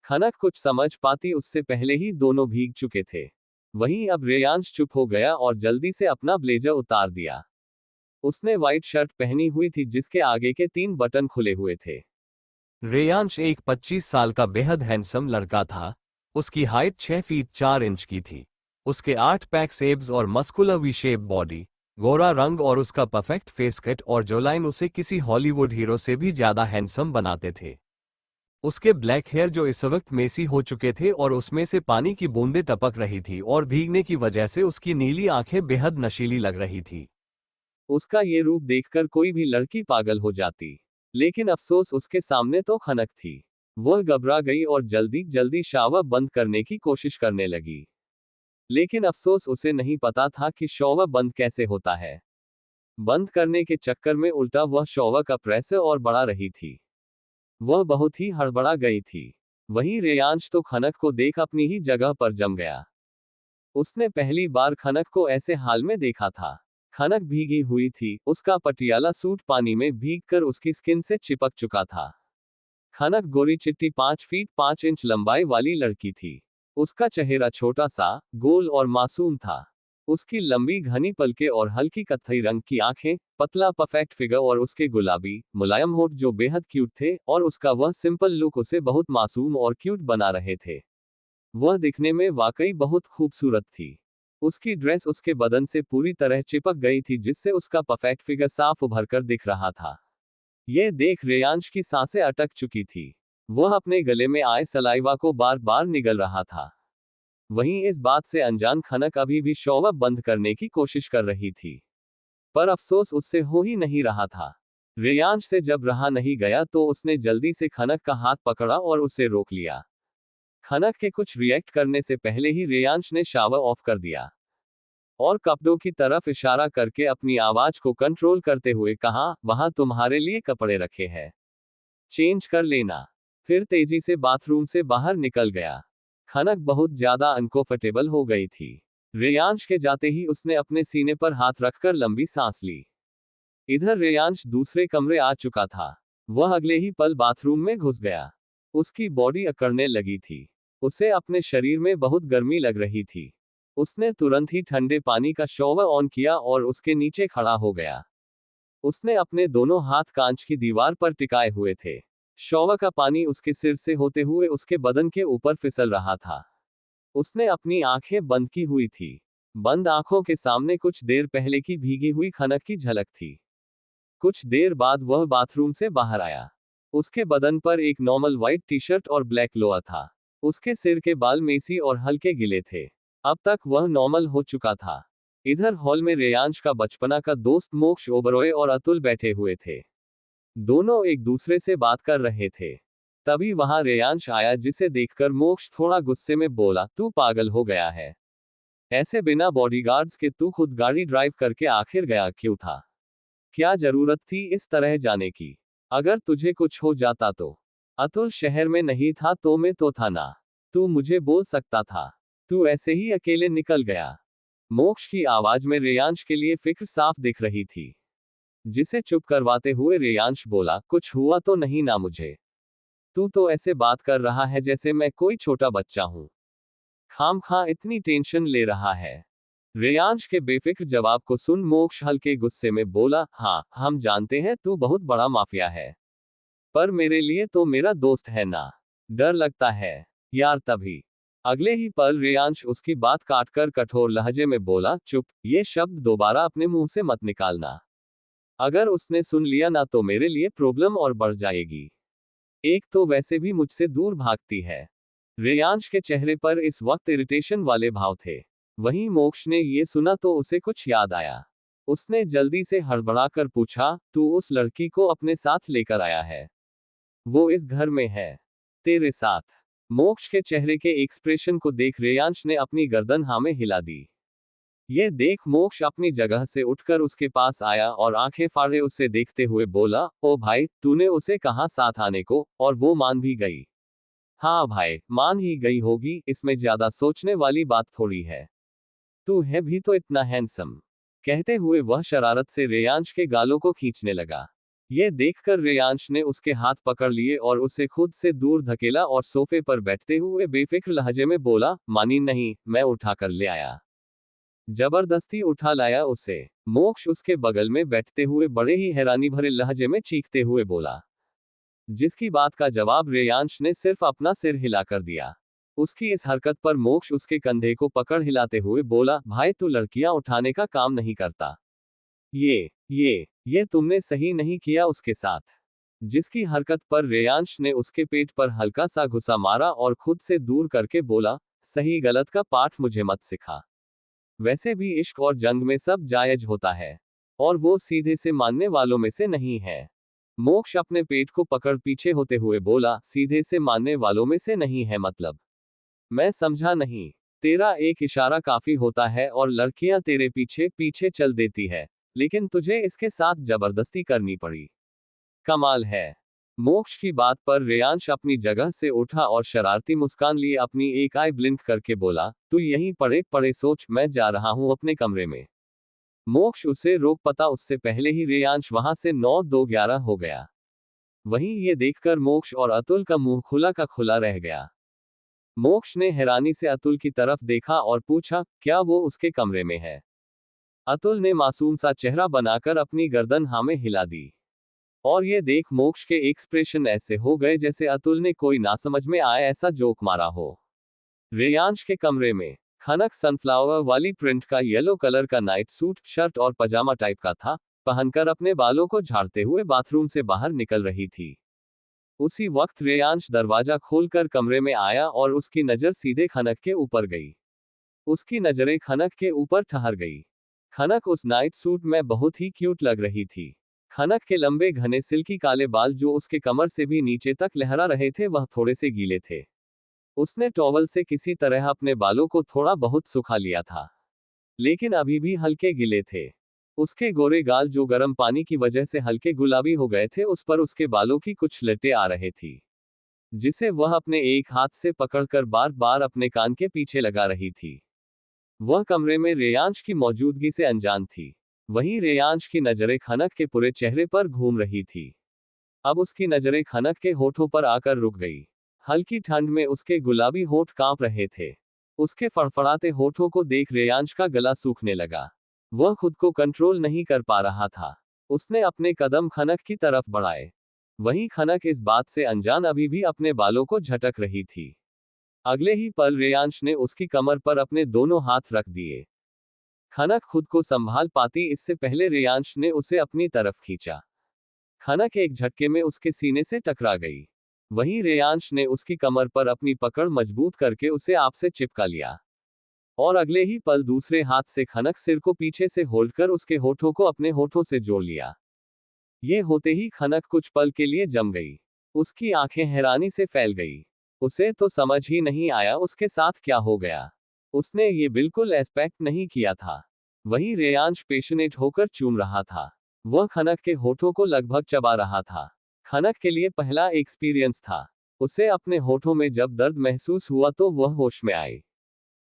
खनक कुछ समझ पाती उससे पहले ही दोनों भीग चुके थे। वहीं अब रेयांश चुप हो गया और जल्दी से अपना ब्लेजर उतार दिया। उसने व्हाइट शर्ट पहनी हुई थी जिसके आगे के 3 बटन खुले हुए थे। रेयांश एक 25 साल का बेहद हैंडसम लड़का था। उसकी हाइट 6 फीट 4 इंच की थी। उसके 8 पैक एब्स और मस्कुलर वी शेप बॉडी, गोरा रंग और उसका परफेक्ट फेस कट और जोलाइन उसे किसी हॉलीवुड हीरो से भी ज्यादा हैंडसम बनाते थे। उसके ब्लैक हेयर जो इस वक्त मेसी हो चुके थे और उसमें से पानी की बूंदें टपक रही थी और भीगने की वजह से उसकी नीली आंखें बेहद नशीली लग रही थी। उसका ये रूप देखकर कोई भी लड़की पागल हो जाती। लेकिन अफसोस उसके सामने तो खनक थी। वह घबरा गई और जल्दी जल्दी शावर बंद करने की कोशिश करने लगी। लेकिन अफसोस उसे नहीं पता था कि शॉवर बंद कैसे होता है। बंद करने के चक्कर में उल्टा वह शॉवर का प्रेशर और बढ़ा रही थी। वह बहुत ही हड़बड़ा गई थी। वहीं रेयांश तो खनक को देख अपनी ही जगह पर जम गया। उसने पहली बार खनक को ऐसे हाल में देखा था। खनक भीगी हुई थी, उसका पटियाला सूट पानी में भीगकर उसकी स्किन से चिपक चुका था। खनक गोरी चिट्टी 5 फीट 5 इंच लंबाई वाली लड़की थी। उसका चेहरा छोटा सा, गोल और मासूम था। उसकी लंबी घनी पलकें और हल्की कत्थई रंग की आंखें, पतला परफेक्ट फिगर और उसके गुलाबी, मुलायम होठ जो बेहद क्यूट थे और उसका वह सिंपल लुक उसे बहुत मासूम और क्यूट बना रहे थे। वह दिखने में वाकई बहुत खूबसूरत थी। उसकी ड्रेस उसके बदन से पूरी तरह चिपक गई थी जिससे उसका परफेक्ट फिगर साफ उभर कर दिख रहा था। यह देख रेयांश की सांसें अटक चुकी थी। वह अपने गले में आए सलाइवा को बार बार निगल रहा था। वहीं इस बात से अनजान खनक अभी भी शॉवर बंद करने की कोशिश कर रही थी। पर अफसोस उससे हो ही नहीं रहा था। रेयांश से जब रहा नहीं गया तो उसने जल्दी से खनक का हाथ पकड़ा और उसे रोक लिया। खनक के कुछ रिएक्ट करने से पहले ही रेयांश ने शावर ऑफ कर दिया और कपड़ों की तरफ इशारा करके अपनी आवाज को कंट्रोल करते हुए कहा, वहां तुम्हारे लिए कपड़े रखे हैं, चेंज कर लेना। फिर तेजी से बाथरूम से बाहर निकल गया। खनक बहुत ज्यादा अनकंफर्टेबल हो गई थी। रेयांश के जाते ही उसने अपने सीने पर हाथ रखकर लंबी सांस ली। इधर रेयांश दूसरे कमरे आ चुका था। वह अगले ही पल बाथरूम में घुस गया। उसकी बॉडी अकड़ने लगी थी। उसे अपने शरीर में बहुत गर्मी लग रही थी। उसने तुरंत ही ठंडे पानी का शॉवर ऑन किया और उसके नीचे खड़ा हो गया। उसने अपने दोनों हाथ कांच की दीवार पर टिकाए हुए थे। शॉवर का पानी उसके सिर से होते हुए उसके बदन के ऊपर फिसल रहा था। उसने अपनी आंखें बंद की हुई थी। बंद आंखों के सामने कुछ देर पहले की भीगी हुई खनक की झलक थी। कुछ देर बाद वह बाथरूम से बाहर आया। उसके बदन पर एक नॉर्मल व्हाइट टी शर्ट और ब्लैक लोअर था। उसके सिर के बाल मेसी और हल्के गिले थे। अब तक वह नॉर्मल हो चुका था। इधर हॉल में रेयांश का बचपना का दोस्त मोक्ष ओबरॉय और अतुल बैठे हुए थे। दोनों एक दूसरे से बात कर रहे थे। तभी वहां रेयांश आया जिसे देखकर मोक्ष थोड़ा गुस्से में बोला, तू पागल हो गया है? ऐसे बिना बॉडीगार्ड्स के तू खुद गाड़ी ड्राइव करके आखिर गया क्यों था? क्या जरूरत थी इस तरह जाने की? अगर तुझे कुछ हो जाता तो? अतुल शहर में नहीं था तो मैं तो था ना। तू मुझे बोल सकता था, तू ऐसे ही अकेले निकल गया। मोक्ष की आवाज में रेयांश के लिए फिक्र साफ दिख रही थी, जिसे चुप करवाते हुए रेयांश बोला, कुछ हुआ तो नहीं ना मुझे? तू तो ऐसे बात कर रहा है जैसे मैं कोई छोटा बच्चा हूं। खामखा इतनी टेंशन ले रहा है। रेयांश के बेफिक्र जवाब को सुन मोक्ष हल्के गुस्से में बोला, हाँ हम जानते हैं तू बहुत बड़ा माफिया है, पर मेरे लिए तो मेरा दोस्त है ना, डर लगता है यार। तभी अगले ही पल रेयांश उसकी बात काटकर कठोर लहजे में बोला, चुप, ये शब्द दोबारा अपने मुंह से मत निकालना। अगर उसने सुन लिया ना तो मेरे लिए प्रॉब्लम और बढ़ जाएगी। एक तो वैसे भी मुझसे दूर भागती है। रेयांश के चेहरे पर इस वक्त इरिटेशन वाले भाव थे। वहीं मोक्ष ने ये सुना तो उसे कुछ याद आया। उसने जल्दी से हड़बड़ाकर पूछा, तू उस लड़की को अपने साथ लेकर आया है? वो इस घर में है तेरे साथ? मोक्ष के चेहरे के एक्सप्रेशन को देख रेयांश ने अपनी गर्दन हाँ में हिला दी। ये देख मोक्ष अपनी जगह से उठकर उसके पास आया और आंखें फाड़े उसे देखते हुए बोला, ओ भाई, तूने उसे कहा साथ आने को, और वो मान भी गई? हाँ भाई, मान ही गई होगी, इसमें ज्यादा सोचने वाली बात थोड़ी है। तू है भी तो इतना हैंडसम। कहते हुए वह शरारत से रेयांश के गालों को खींचने लगा। यह देखकर रेयांश ने उसके हाथ पकड़ लिए और उसे खुद से दूर धकेला और सोफे पर बैठते हुए बेफिक्र लहजे में बोला, मानी नहीं, मैं उठा कर ले आया। जबरदस्ती उठा लाया उसे? मोक्ष उसके बगल में बैठते हुए बड़े ही हैरानी भरे लहजे में चीखते हुए बोला, जिसकी बात का जवाब रेयांश ने सिर्फ अपना सिर हिलाकर दिया। उसकी इस हरकत पर मोक्ष उसके कंधे को पकड़ हिलाते हुए बोला, भाई तू लड़कियां उठाने का काम नहीं करता। ये तुमने सही नहीं किया उसके साथ। जिसकी हरकत पर रेयांश ने उसके पेट पर हल्का सा घुसा मारा और खुद से दूर करके बोला, सही गलत का पाठ मुझे मत सिखा। वैसे भी इश्क और जंग में सब जायज होता है, और वो सीधे से मानने वालों में से नहीं है। मोक्ष अपने पेट को पकड़ पीछे होते हुए बोला, सीधे से मानने वालों में से नहीं है मतलब? मैं समझा नहीं। तेरा एक इशारा काफी होता है और लड़कियां तेरे पीछे पीछे चल देती है, लेकिन तुझे इसके साथ जबरदस्ती करनी पड़ी। कमाल है। मोक्ष की बात पर रेयांश अपनी जगह से उठा और शरारती मुस्कान लिए अपनी एक आई ब्लिंक करके बोला, तू यहीं पड़े पड़े सोच, मैं जा रहा हूं अपने कमरे में। मोक्ष उसे रोक पता उससे पहले ही रेयांश वहां से 9-2-11 हो गया। वहीं ये देखकर मोक्ष और अतुल का मुंह खुला का खुला रह गया। मोक्ष ने हैरानी से अतुल की तरफ देखा और पूछा, क्या वो उसके कमरे में है? अतुल ने मासूम सा चेहरा बनाकर अपनी गर्दन हाँ में हिला दी। और ये देख मोक्ष के एक्सप्रेशन ऐसे हो गए जैसे अतुल ने कोई ना समझ में आए ऐसा जोक मारा हो। रेयांश के कमरे में खनक सनफ्लावर वाली प्रिंट का येलो कलर का नाइट सूट, शर्ट और पजामा टाइप का था, पहनकर अपने बालों को झाड़ते हुए बाथरूम से बाहर निकल रही थी। उसी वक्त रेयांश दरवाजा खोलकर कमरे में आया और उसकी नजर सीधे खनक के ऊपर गई। उसकी नजरें खनक के ऊपर ठहर गई। खनक उस नाइट सूट में बहुत ही क्यूट लग रही थी। खनक के लंबे घने सिल्की काले बाल जो उसके कमर से भी नीचे तक लहरा रहे थे वह थोड़े से गीले थे। उसने टॉवल से किसी तरह अपने बालों को थोड़ा बहुत सुखा लिया था, लेकिन अभी भी हल्के गीले थे। उसके गोरे गाल जो गर्म पानी की वजह से हल्के गुलाबी हो गए थे, उस पर उसके बालों की कुछ लटें आ रही थी, जिसे वह अपने एक हाथ से पकड़कर बार बार अपने कान के पीछे लगा रही थी। वह कमरे में रेयांश की मौजूदगी से अनजान थी। वहीं रेयांश की नजरें खनक के पूरे चेहरे पर घूम रही थी। अब उसकी नजरें खनक के होठों पर आकर रुक गई। हल्की ठंड में उसके गुलाबी होठ कांप रहे थे। उसके फड़फड़ाते होठों को देख रेयांश का गला सूखने लगा। वह खुद को कंट्रोल नहीं कर पा रहा था। उसने अपने कदम खनक की तरफ बढ़ाए। वहीं खनक इस बात से अनजान अभी भी अपने बालों को झटक रही थी। अगले ही पल रेयांश ने उसकी कमर पर अपने दोनों हाथ रख दिए। खनक खुद को संभाल पाती इससे पहले रेयांश ने उसे अपनी तरफ खींचा। खनक एक झटके में उसके सीने से टकरा गई। वहीं रेयांश ने उसकी कमर पर अपनी पकड़ मजबूत करके उसे आपसे चिपका लिया, और अगले ही पल दूसरे हाथ से खनक सिर को पीछे से होल्ड कर उसके होठों को अपने होठों से जोड़ लिया। ये होते ही खनक कुछ पल के लिए जम गई। उसकी आंखें हैरानी से फैल गई। उसे तो समझ ही नहीं आया उसके साथ क्या हो गया। उसने ये बिल्कुल एक्सपेक्ट नहीं किया था। वहीं रेयांश पैशनेट होकर चूम रहा था। वह खनक के होठों को लगभग चबा रहा था। खनक के लिए पहला एक्सपीरियंस था। उसे अपने होठों में जब दर्द महसूस हुआ तो वह होश में आई।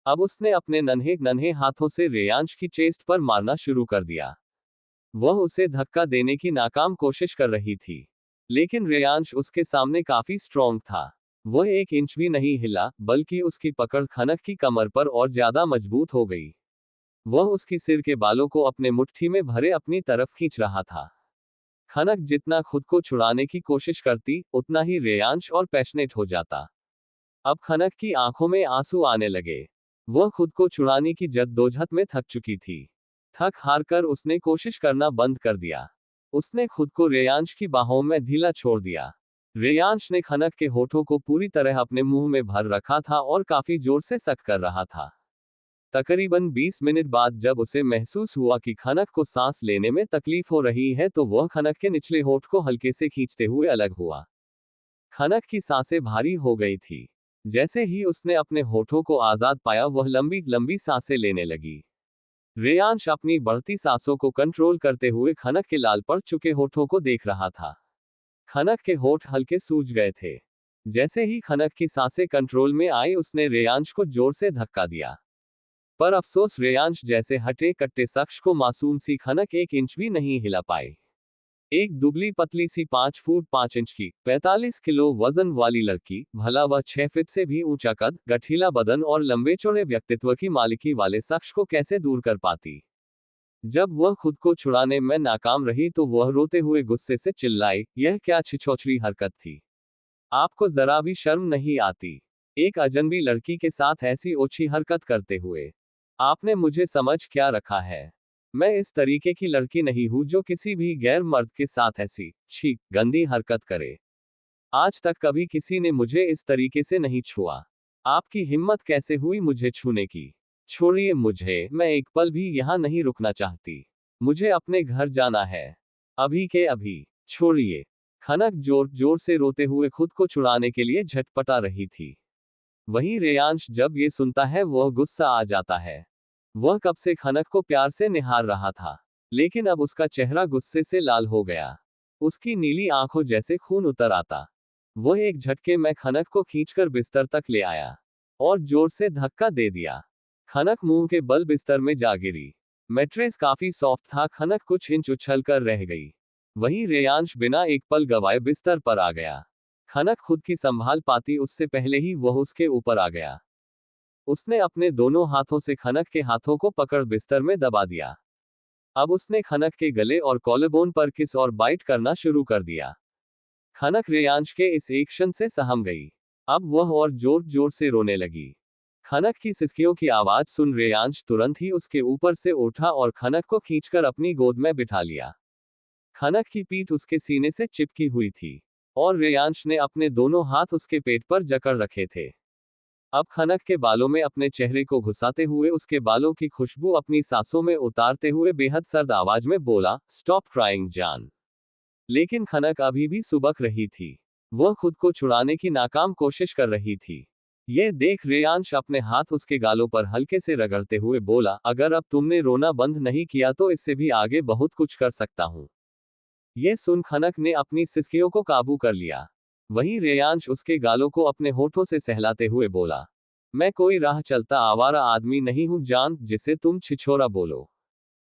अब उसने अपने नन्हे नन्हे हाथों से रेयांश की चेस्ट पर मारना शुरू कर दिया। वह उसे धक्का देने की नाकाम कोशिश कर रही थी, लेकिन रेयांश उसके सामने काफी स्ट्रॉन्ग था। वह 1 इंच भी नहीं हिला, बल्कि उसकी पकड़ खनक की कमर पर और ज्यादा मजबूत हो गई। वह उसकी सिर के बालों को अपने मुट्ठी में भरे अपनी तरफ खींच रहा था। खनक जितना खुद को छुड़ाने की कोशिश करती, उतना ही रेयांश और पैशनेट हो जाता। अब खनक की आंखों में आंसू आने लगे। वह खुद को छुड़ाने की जद्दोजहद में थक चुकी थी। थक हार कर उसने कोशिश करना बंद कर दिया। उसने खुद को रेयांश की बाहों में ढीला छोड़ दिया। रेयांश ने खनक के होठों को पूरी तरह अपने मुंह में भर रखा था और काफी जोर से सक कर रहा था। तकरीबन 20 मिनट बाद जब उसे महसूस हुआ कि खनक को सांस लेने में तकलीफ हो रही है तो वह खनक के निचले होठ को हल्के से खींचते हुए अलग हुआ। खनक की सांसें भारी हो गई थी। जैसे ही उसने अपने होठों को आजाद पाया वह लंबी लंबी सांसें लेने लगी। रेयांश अपनी बढ़ती सांसों को कंट्रोल करते हुए खनक के लाल पड़ चुके होठों को देख रहा था। खनक के होठ हल्के सूज गए थे। जैसे ही खनक की सांसें कंट्रोल में आई उसने रेयांश को जोर से धक्का दिया। पर अफसोस रेयांश जैसे हटे कट्टे शख्स को मासूम सी खनक 1 इंच भी नहीं हिला पाई। एक दुबली पतली सी 5 फुट 5 इंच की 45 किलो वजन वाली लड़की, भला वह 6 फीट से भी ऊंचा कद, गठीला बदन और लंबे चौड़े व्यक्तित्व की मालिकी वाले शख्स को कैसे दूर कर पाती। जब वह खुद को छुड़ाने में नाकाम रही तो वह रोते हुए गुस्से से चिल्लाई, यह क्या छिछोछरी हरकत थी। आपको जरा भी शर्म नहीं आती, एक अजनबी लड़की के साथ ऐसी ओछी हरकत करते हुए। आपने मुझे समझ क्या रखा है। मैं इस तरीके की लड़की नहीं हूं जो किसी भी गैर मर्द के साथ ऐसी छी गंदी हरकत करे। आज तक कभी किसी ने मुझे इस तरीके से नहीं छुआ। आपकी हिम्मत कैसे हुई मुझे छूने की। छोड़िए मुझे, मैं एक पल भी यहाँ नहीं रुकना चाहती। मुझे अपने घर जाना है, अभी के अभी। छोड़िए। खनक जोर जोर से रोते हुए खुद को छुड़ाने के लिए झटपटा रही थी। वहीं रेयांश जब ये सुनता है वह गुस्सा आ जाता है। वह कब से खनक को प्यार से निहार रहा था, लेकिन अब उसका चेहरा गुस्से से लाल हो गया। उसकी नीली आंखों जैसे खून उतर आता। वह एक झटके में खनक को खींचकर बिस्तर तक ले आया और जोर से धक्का दे दिया। खनक मुंह के बल बिस्तर में जा गिरी। मैट्रेस काफी सॉफ्ट था, खनक कुछ इंच उछल कर रह गई। वहीं रेयांश बिना एक पल गवाए बिस्तर पर आ गया। खनक खुद की संभाल पाती उससे पहले ही वह उसके ऊपर आ गया। उसने अपने दोनों हाथों से खनक के हाथों को पकड़ बिस्तर में दबा दिया। अब उसने खनक के गले और कॉलरबोन पर किस और बाइट करना शुरू कर दिया। खनक रेयांश के इस एक्शन से सहम गई। अब वह और जोर जोर से रोने लगी। खनक की सिसकियों की आवाज सुन रेयांश तुरंत ही उसके ऊपर से उठा और खनक को खींचकर अपनी गोद में बिठा लिया। खनक की पीठ उसके सीने से चिपकी हुई थी और रेयांश ने अपने दोनों हाथ उसके पेट पर जकड़ रखे थे। अब खनक के बालों में अपने चेहरे को घुसाते हुए उसके बालों की खुशबू अपनी सांसों में उतारते हुए बेहद सर्द आवाज में बोला, स्टॉप क्राइंग जान। लेकिन खनक अभी भी सुबक रही थी। वह खुद को छुड़ाने की नाकाम कोशिश कर रही थी। यह देख रेयांश अपने हाथ उसके गालों पर हल्के से रगड़ते हुए बोला, अगर अब तुमने रोना बंद नहीं किया तो इससे भी आगे बहुत कुछ कर सकता हूं। यह सुन खनक ने अपनी सिसकियों को काबू कर लिया। वहीं रेयांश उसके गालों को अपने होठों से सहलाते हुए बोला, मैं कोई राह चलता आवारा आदमी नहीं हूं जान, जिसे तुम छिछोरा बोलो।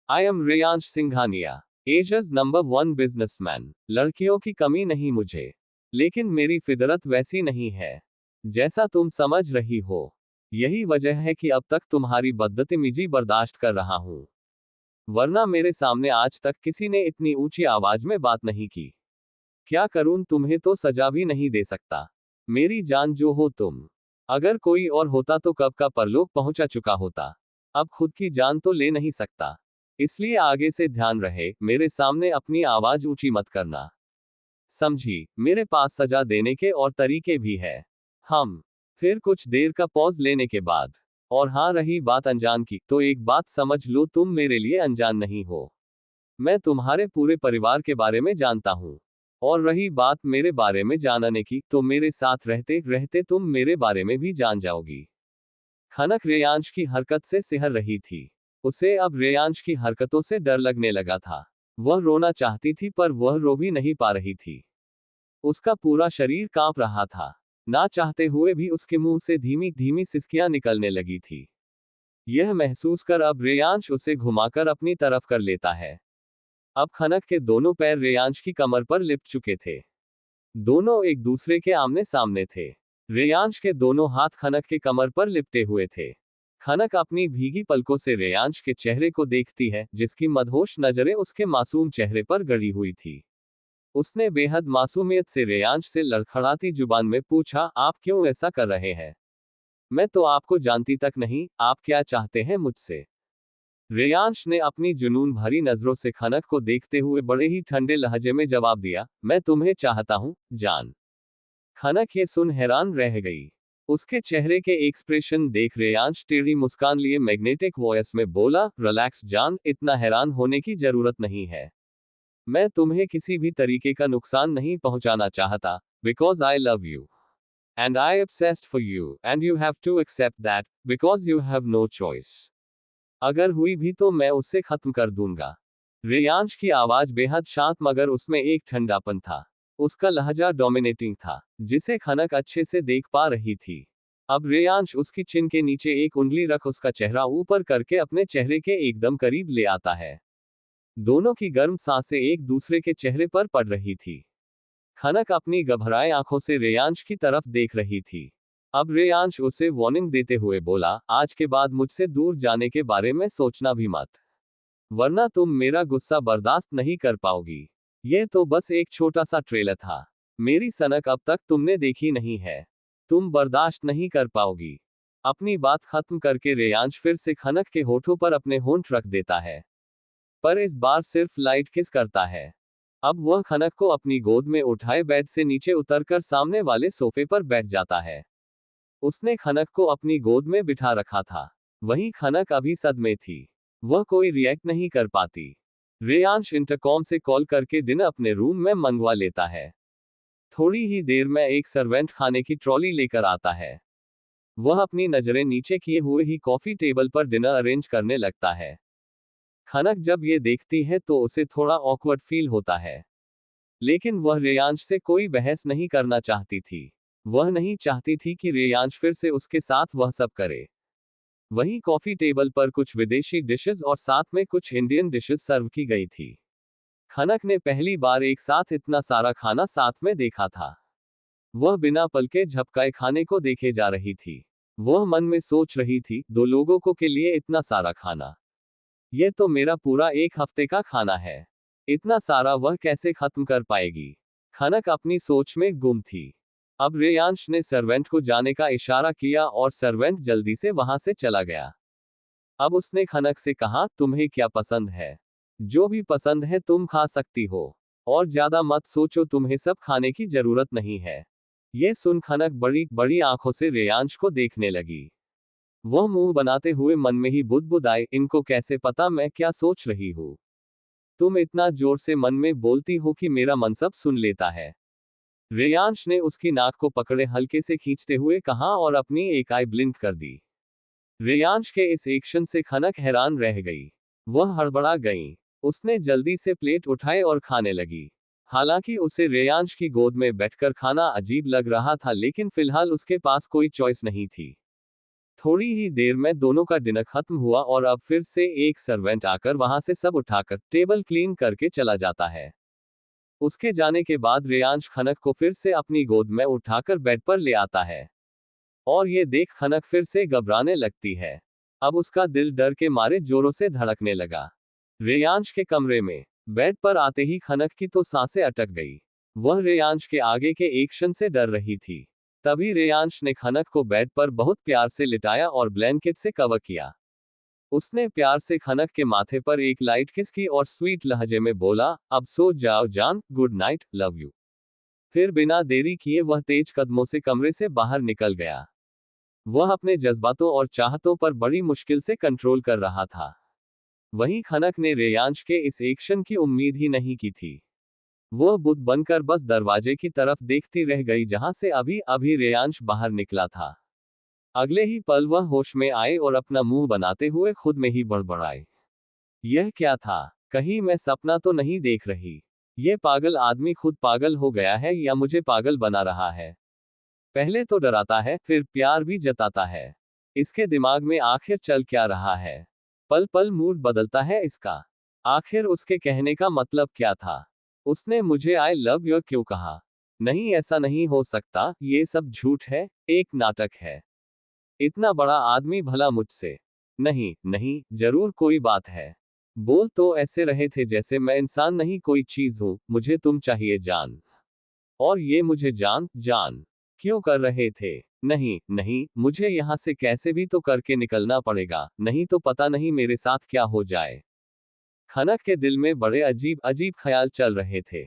I am Reyansh Singhania, Asia's number 1 businessman. लड़कियों की कमी नहीं मुझे, लेकिन मेरी फितरत वैसी नहीं है जैसा तुम समझ रही हो। यही वजह है कि अब तक तुम्हारी बदतमीजी बर्दाश्त कर रहा हूं, वरना मेरे सामने आज तक किसी ने इतनी ऊंची आवाज में बात नहीं की। क्या करूं, तुम्हें तो सजा भी नहीं दे सकता। मेरी जान जो हो तुम। अगर कोई और होता तो कब का परलोक पहुंचा चुका होता। अब खुद की जान तो ले नहीं सकता, इसलिए आगे से ध्यान रहे, मेरे सामने अपनी आवाज ऊंची मत करना, समझी। मेरे पास सजा देने के और तरीके भी है। हम फिर कुछ देर का पॉज लेने के बाद, और हाँ, रही बात अनजान की, तो एक बात समझ लो, तुम मेरे लिए अनजान नहीं हो। मैं तुम्हारे पूरे परिवार के बारे में जानता हूं। और रही बात मेरे बारे में जानने की, तो मेरे साथ रहते रहते तुम मेरे बारे में भी जान जाओगी। खनक रेयांश की हरकत से सिहर रही थी। उसे अब रेयांश की हरकतों से डर लगने लगा था। वह रोना चाहती थी पर वह रो भी नहीं पा रही थी। उसका पूरा शरीर कांप रहा था। ना चाहते हुए भी उसके मुंह से धीमी धीमी सिसकियां निकलने लगी थी। यह महसूस कर अब रेयांश उसे घुमाकर अपनी तरफ कर लेता है। अब खनक के दोनों पैर रेयांश की कमर पर लिपट चुके थे। दोनों एक दूसरे के आमने सामने थे। रेयांश के दोनों हाथ खनक के कमर पर लिपटे हुए थे। खनक अपनी भीगी पलकों से रेयांश के चेहरे को देखती है, जिसकी मदहोश नजरें उसके मासूम चेहरे पर गड़ी हुई थी। उसने बेहद मासूमियत से रेयांश से लड़खड़ाती जुबान में पूछा, आप क्यों ऐसा कर रहे हैं? मैं तो आपको जानती तक नहीं, आप क्या चाहते हैं मुझसे? रेयांश ने अपनी जुनून भरी नजरों से खनक को देखते हुए बड़े ही ठंडे लहजे में जवाब दिया, मैं तुम्हें चाहता हूं, जान। खनक ये सुन हैरान रह गई। उसके चेहरे के एक्सप्रेशन देख रेयांश टेढ़ी मुस्कान लिए मैग्नेटिक वॉइस में बोला, रिलैक्स जान, इतना हैरान होने की जरूरत नहीं है। मैं तुम्हें किसी भी तरीके का नुकसान नहीं पहुंचाना चाहता, because I love you and I obsessed for you and you have to accept that because you have no choice। अगर हुई भी तो मैं उससे खत्म कर दूंगा। रेयांश की आवाज बेहद शांत मगर उसमें एक ठंडापन था। उसका लहजा डोमिनेटिंग था, जिसे खनक अच्छे से देख पा रही थी। अब रेयांश उसकी चिन के नीचे एक उंगली रख उसका चेहरा ऊपर करके अपने चेहरे के एकदम करीब ले आता है। दोनों की गर्म सांसें एक दूसरे के चेहरे पर पड़ रही थी। खनक अपनी घबराए आंखों से रेयांश की तरफ देख रही थी। अब रेयांश उसे वार्निंग देते हुए बोला, आज के बाद मुझसे दूर जाने के बारे में सोचना भी मत, वरना तुम मेरा गुस्सा बर्दाश्त नहीं कर पाओगी। यह तो बस एक छोटा सा ट्रेलर था। मेरी सनक अब तक तुमने देखी नहीं है। तुम बर्दाश्त नहीं कर पाओगी। अपनी बात खत्म करके रेयांश फिर से खनक के होठों पर अपने होंठ रख देता है, पर इस बार सिर्फ लाइट किस करता है। अब वह खनक को अपनी गोद में उठाए बेड से नीचे उतरकर सामने वाले सोफे पर बैठ जाता है। उसने खनक को अपनी गोद में बिठा रखा था। वहीं खनक अभी सदमे थी। वह कोई रिएक्ट नहीं कर पाती। रेयांश इंटरकॉम से कॉल करके डिनर अपने रूम में मंगवा लेता है। थोड़ी ही देर में एक सर्वेंट खाने की ट्रॉली लेकर आता है। वह अपनी नजरें नीचे किए हुए ही कॉफी टेबल पर डिनर अरेंज करने लगता है। खनक जब ये देखती है तो उसे थोड़ा ऑकवर्ड फील होता है, लेकिन वह रेयांश से कोई बहस नहीं करना चाहती थी। वह नहीं चाहती थी कि रेयांश फिर से उसके साथ वह सब करे। वहीं कॉफी टेबल पर कुछ विदेशी डिशेस और साथ में कुछ इंडियन डिशेस सर्व की गई थी। खनक ने पहली बार एक साथ इतना सारा खाना साथ में देखा था। वह बिना पलके झपकाए खाने को देखे जा रही थी। वह मन में सोच रही थी, दो लोगों को के लिए इतना सारा खाना, यह तो मेरा पूरा एक हफ्ते का खाना है। इतना सारा वह कैसे खत्म कर पाएगी? खनक अपनी सोच में गुम थी। अब रेयांश ने सर्वेंट को जाने का इशारा किया और सर्वेंट जल्दी से वहां से चला गया। अब उसने खनक से कहा, तुम्हें क्या पसंद है? जो भी पसंद है तुम खा सकती हो, और ज्यादा मत सोचो, तुम्हें सब खाने की जरूरत नहीं है। यह सुन खनक बड़ी बड़ी आंखों से रेयांश को देखने लगी। वह मुंह बनाते हुए मन में ही बुदबुदाए, इनको कैसे पता मैं क्या सोच रही हूं? तुम इतना जोर से मन में बोलती हो कि मेरा मन सब सुन लेता है। रेयांश ने उसकी नाक को पकड़े हल्के से खींचते हुए कहा और अपनी एक आई ब्लिंक कर दी। रेयांश के इस एक्शन से खनक हैरान रह गई। वह हड़बड़ा गई। उसने जल्दी से प्लेट उठाए और खाने लगी। हालांकि उसे रेयांश की गोद में बैठकर खाना अजीब लग रहा था, लेकिन फिलहाल उसके पास कोई चॉइस नहीं थी। थोड़ी ही देर में दोनों का डिनर खत्म हुआ और अब फिर से एक सर्वेंट आकर वहां से सब उठाकर टेबल क्लीन करके चला जाता है। उसके जाने के बाद रेयांश खनक को फिर से अपनी गोद में उठाकर बेड पर ले आता है, और ये देख खनक फिर से घबराने लगती है। अब उसका दिल डर के मारे जोरों से धड़कने लगा। रेयांश के कमरे में बेड पर आते ही खनक की तो सांसें अटक गई। वह रेयांश के आगे के एक्शन से डर रही थी। तभी रेयांश ने खनक को बेड पर बहुत प्यार से लिटाया और ब्लैंकेट से कवर किया। उसने प्यार से खनक के माथे पर एक लाइट किस की और स्वीट लहजे में बोला, अब सो जाओ जान, गुड नाइट, लव यू। फिर बिना देरी किए वह तेज कदमों से कमरे से बाहर निकल गया। वह अपने जज्बातों और चाहतों पर बड़ी मुश्किल से कंट्रोल कर रहा था। वहीं खनक ने रेयांश के इस एक्शन की उम्मीद ही नहीं की थी। वह बुत बनकर बस दरवाजे की तरफ देखती रह गई, जहां से अभी अभी रेयांश बाहर निकला था। अगले ही पल वह होश में आए और अपना मुंह बनाते हुए खुद में ही बड़बड़ाए, यह क्या था? कहीं मैं सपना तो नहीं देख रही? यह पागल आदमी खुद पागल हो गया है या मुझे पागल बना रहा है? पहले तो डराता है, फिर प्यार भी जताता है। इसके दिमाग में आखिर चल क्या रहा है? पल पल मूड बदलता है इसका। आखिर उसके कहने का मतलब क्या था? उसने मुझे आई लव यू क्यों कहा? नहीं, ऐसा नहीं हो सकता, ये सब झूठ है, एक नाटक है। इतना बड़ा आदमी भला मुझसे? नहीं नहीं, जरूर कोई बात है। बोल तो ऐसे रहे थे जैसे मैं इंसान नहीं कोई चीज हूं, मुझे तुम चाहिए जान। और ये मुझे जान जान क्यों कर रहे थे? नहीं नहीं, मुझे यहां से कैसे भी तो करके निकलना पड़ेगा, नहीं तो पता नहीं मेरे साथ क्या हो जाए। खनक के दिल में बड़े अजीब अजीब ख्याल चल रहे थे।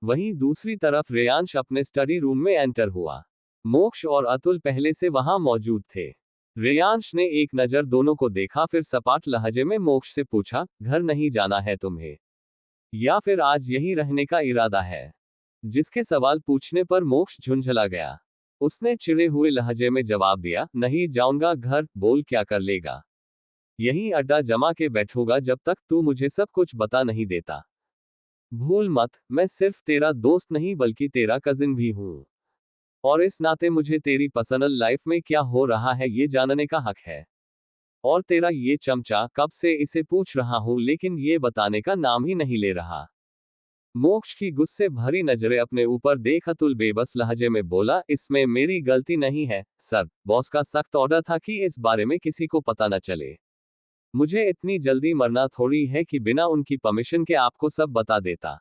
वहीं दूसरी तरफ रेयांश अपने स्टडी रूम में एंटर हुआ। मोक्ष और अतुल पहले से वहां मौजूद थे। रेयांश ने एक नजर दोनों को देखा, फिर सपाट लहजे में मोक्ष से पूछा, घर नहीं जाना है तुम्हें? या फिर आज यहीं रहने का इरादा है? जिसके सवाल पूछने पर मोक्ष झुंझला गया। उसने चिढ़े हुए लहजे में जवाब दिया, नहीं जाऊंगा घर, बोल क्या कर लेगा? यहीं अड्डा जमा के बैठूंगा जब तक तू मुझे सब कुछ बता नहीं देता। भूल मत, मैं सिर्फ तेरा दोस्त नहीं बल्कि तेरा कजिन भी हूं। और इस नाते मुझे तेरी पर्सनल लाइफ में क्या हो रहा है ये जानने का हक है। और तेरा ये चमचा कब से इसे पूछ रहा हूं लेकिन ये बताने का नाम ही नहीं ले रहा। मोक्ष की गुस्से भरी नजरें अपने ऊपर देख अतुल बेबस लहजे में बोला, इसमें मेरी गलती नहीं है सर, बॉस का सख्त ऑर्डर था कि इस बारे में किसी को पता न चले। मुझे इतनी जल्दी मरना थोड़ी है कि बिना उनकी परमिशन के आपको सब बता देता।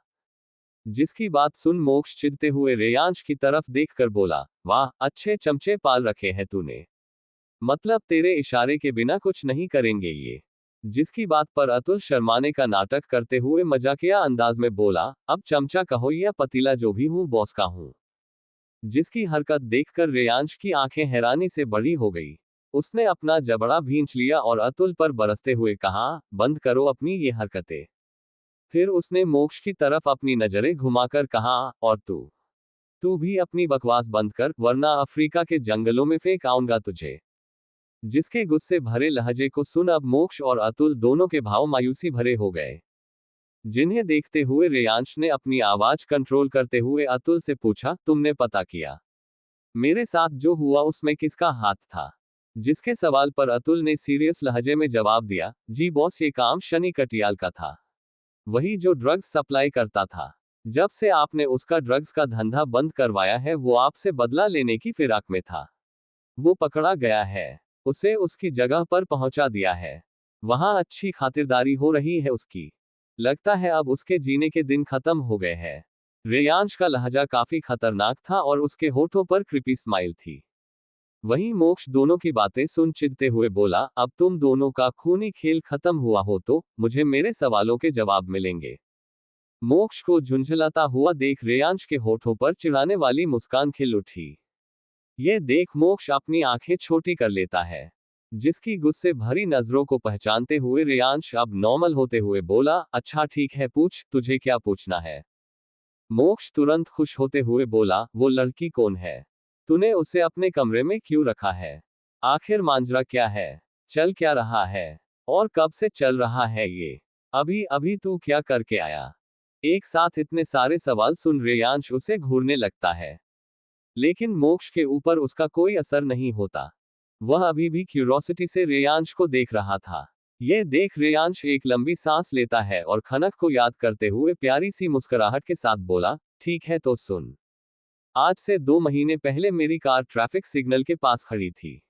जिसकी बात सुन मोक्ष चिढ़ते हुए रेयांश की तरफ देखकर बोला, वाह, अच्छे चमचे पाल रखे हैं तूने। मतलब तेरे इशारे के बिना कुछ नहीं करेंगे ये? जिसकी बात पर अतुल शर्माने का नाटक करते हुए मजाकिया अंदाज में बोला, अब चमचा कहो या पतीला, जो भी हूं बॉस का हूं। जिसकी हरकत देखकर रेयांश की आंखें हैरानी से बड़ी हो गई। उसने अपना जबड़ा भींच लिया और अतुल पर बरसते हुए कहा, बंद करो अपनी ये हरकतें। फिर उसने मोक्ष की तरफ अपनी नजरें घुमाकर कहा, और तू तू भी अपनी बकवास बंद कर, वरना अफ्रीका के जंगलों में फेंक आऊंगा तुझे। जिसके गुस्से भरे लहजे को सुन अब मोक्ष और अतुल दोनों के भाव मायूसी भरे हो गए। जिन्हें देखते हुए रेयांश ने अपनी आवाज कंट्रोल करते हुए अतुल से पूछा, तुमने पता किया मेरे साथ जो हुआ उसमें किसका हाथ था? जिसके सवाल पर अतुल ने सीरियस लहजे में जवाब दिया, जी बॉस, ये काम शनि कटियाल का था। वही जो ड्रग्स सप्लाई करता था। जब से आपने उसका ड्रग्स का धंधा बंद करवाया है वो आपसे बदला लेने की फिराक में था। वो पकड़ा गया है। उसे उसकी जगह पर पहुंचा दिया है। वहां अच्छी खातिरदारी हो रही है उसकी। लगता है अब उसके जीने के दिन खत्म हो गए हैं। रेयांश का लहजा काफी खतरनाक था और उसके होठों पर क्रिपी स्माइल थी। वहीं मोक्ष दोनों की बातें सुन चिढ़ते हुए बोला, अब तुम दोनों का खूनी खेल खत्म हुआ हो तो मुझे मेरे सवालों के जवाब मिलेंगे। मोक्ष को झुंझलाता हुआ देख रेयांश के होठों पर चिढ़ाने वाली मुस्कान खिल उठी। ये देख मोक्ष अपनी आंखें छोटी कर लेता है। जिसकी गुस्से भरी नजरों को पहचानते हुए रेयांश अब नॉर्मल होते हुए बोला, अच्छा ठीक है, पूछ, तुझे क्या पूछना है? मोक्ष तुरंत खुश होते हुए बोला, वो लड़की कौन है? तूने उसे अपने कमरे में क्यों रखा है? आखिर मांजरा क्या है? चल क्या रहा है? और कब से चल रहा है ये? अभी अभी तू क्या करके आया? एक साथ इतने सारे सवाल सुन रेयांश उसे घूरने लगता है। लेकिन मोक्ष के ऊपर उसका कोई असर नहीं होता। वह अभी भी क्यूरोसिटी से रेयांश को देख रहा था। यह देख रेयांश एक लंबी सांस लेता है और खनक को याद करते हुए प्यारी सी मुस्कुराहट के साथ बोला, ठीक है तो सुन। आज से 2 महीने पहले मेरी कार ट्रैफिक सिग्नल के पास खड़ी थी।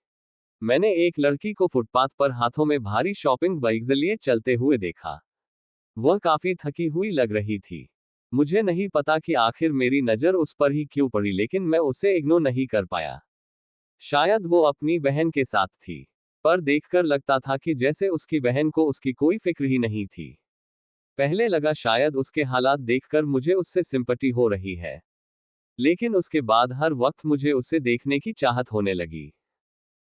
मैंने एक लड़की को फुटपाथ पर हाथों में भारी शॉपिंग बैग्स लिए चलते हुए देखा। वह काफी थकी हुई लग रही थी। मुझे नहीं पता कि आखिर मेरी नजर उस पर ही क्यों पड़ी, लेकिन मैं उसे इग्नोर नहीं कर पाया। शायद वो अपनी बहन के साथ थी, पर देखकर लगता था कि जैसे उसकी बहन को उसकी कोई फिक्र ही नहीं थी। पहले लगा शायद उसके हालात देखकर मुझे उससे सिंपैथी हो रही है, लेकिन उसके बाद हर वक्त मुझे उसे देखने की चाहत होने लगी।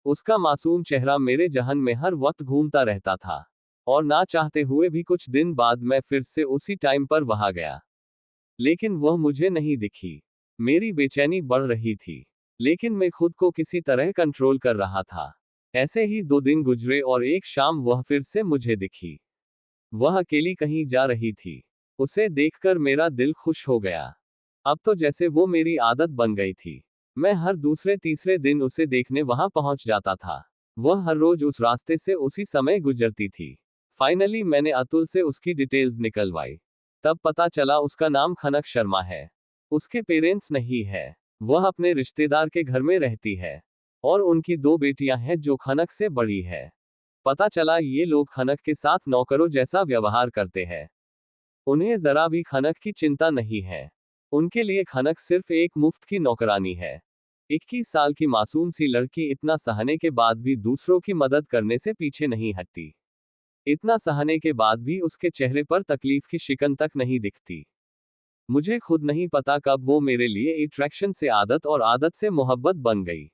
उसका मासूम चेहरा मेरे जहन में हर वक्त घूमता रहता था। और ना चाहते हुए भी कुछ दिन बाद मैं फिर से उसी टाइम पर वहां गया। लेकिन वह मुझे नहीं दिखी। मेरी बेचैनी बढ़ रही थी, लेकिन मैं खुद को किसी तरह कंट्रोल कर रहा था। ऐसे ही 2 दिन गुजरे और एक शाम वह फिर से मुझे दिखी। वह अकेली कहीं जा रही थी। उसे देखकर मेरा दिल खुश हो गया। अब तो जैसे वो मेरी आदत बन गई थी। मैं हर दूसरे तीसरे दिन उसे देखने वहां पहुंच जाता था। वह हर रोज उस रास्ते से उसी समय गुजरती थी। फाइनली मैंने अतुल से उसकी डिटेल्स निकलवाई। तब पता चला उसका नाम खनक शर्मा है। उसके पेरेंट्स नहीं है। वह अपने रिश्तेदार के घर में रहती है और उनकी 2 बेटियां हैं जो खनक से बड़ी है। पता चला ये लोग खनक के साथ नौकरों जैसा व्यवहार करते हैं। उन्हें जरा भी खनक की चिंता नहीं है। उनके लिए खनक सिर्फ एक मुफ्त की नौकरानी है। 21 साल की मासूम सी लड़की इतना सहने के बाद भी दूसरों की मदद करने से पीछे नहीं हटती। इतना सहने के बाद भी उसके चेहरे पर तकलीफ की शिकन तक नहीं दिखती। मुझे खुद नहीं पता कब वो मेरे लिए अट्रैक्शन से आदत और आदत से मोहब्बत बन गई।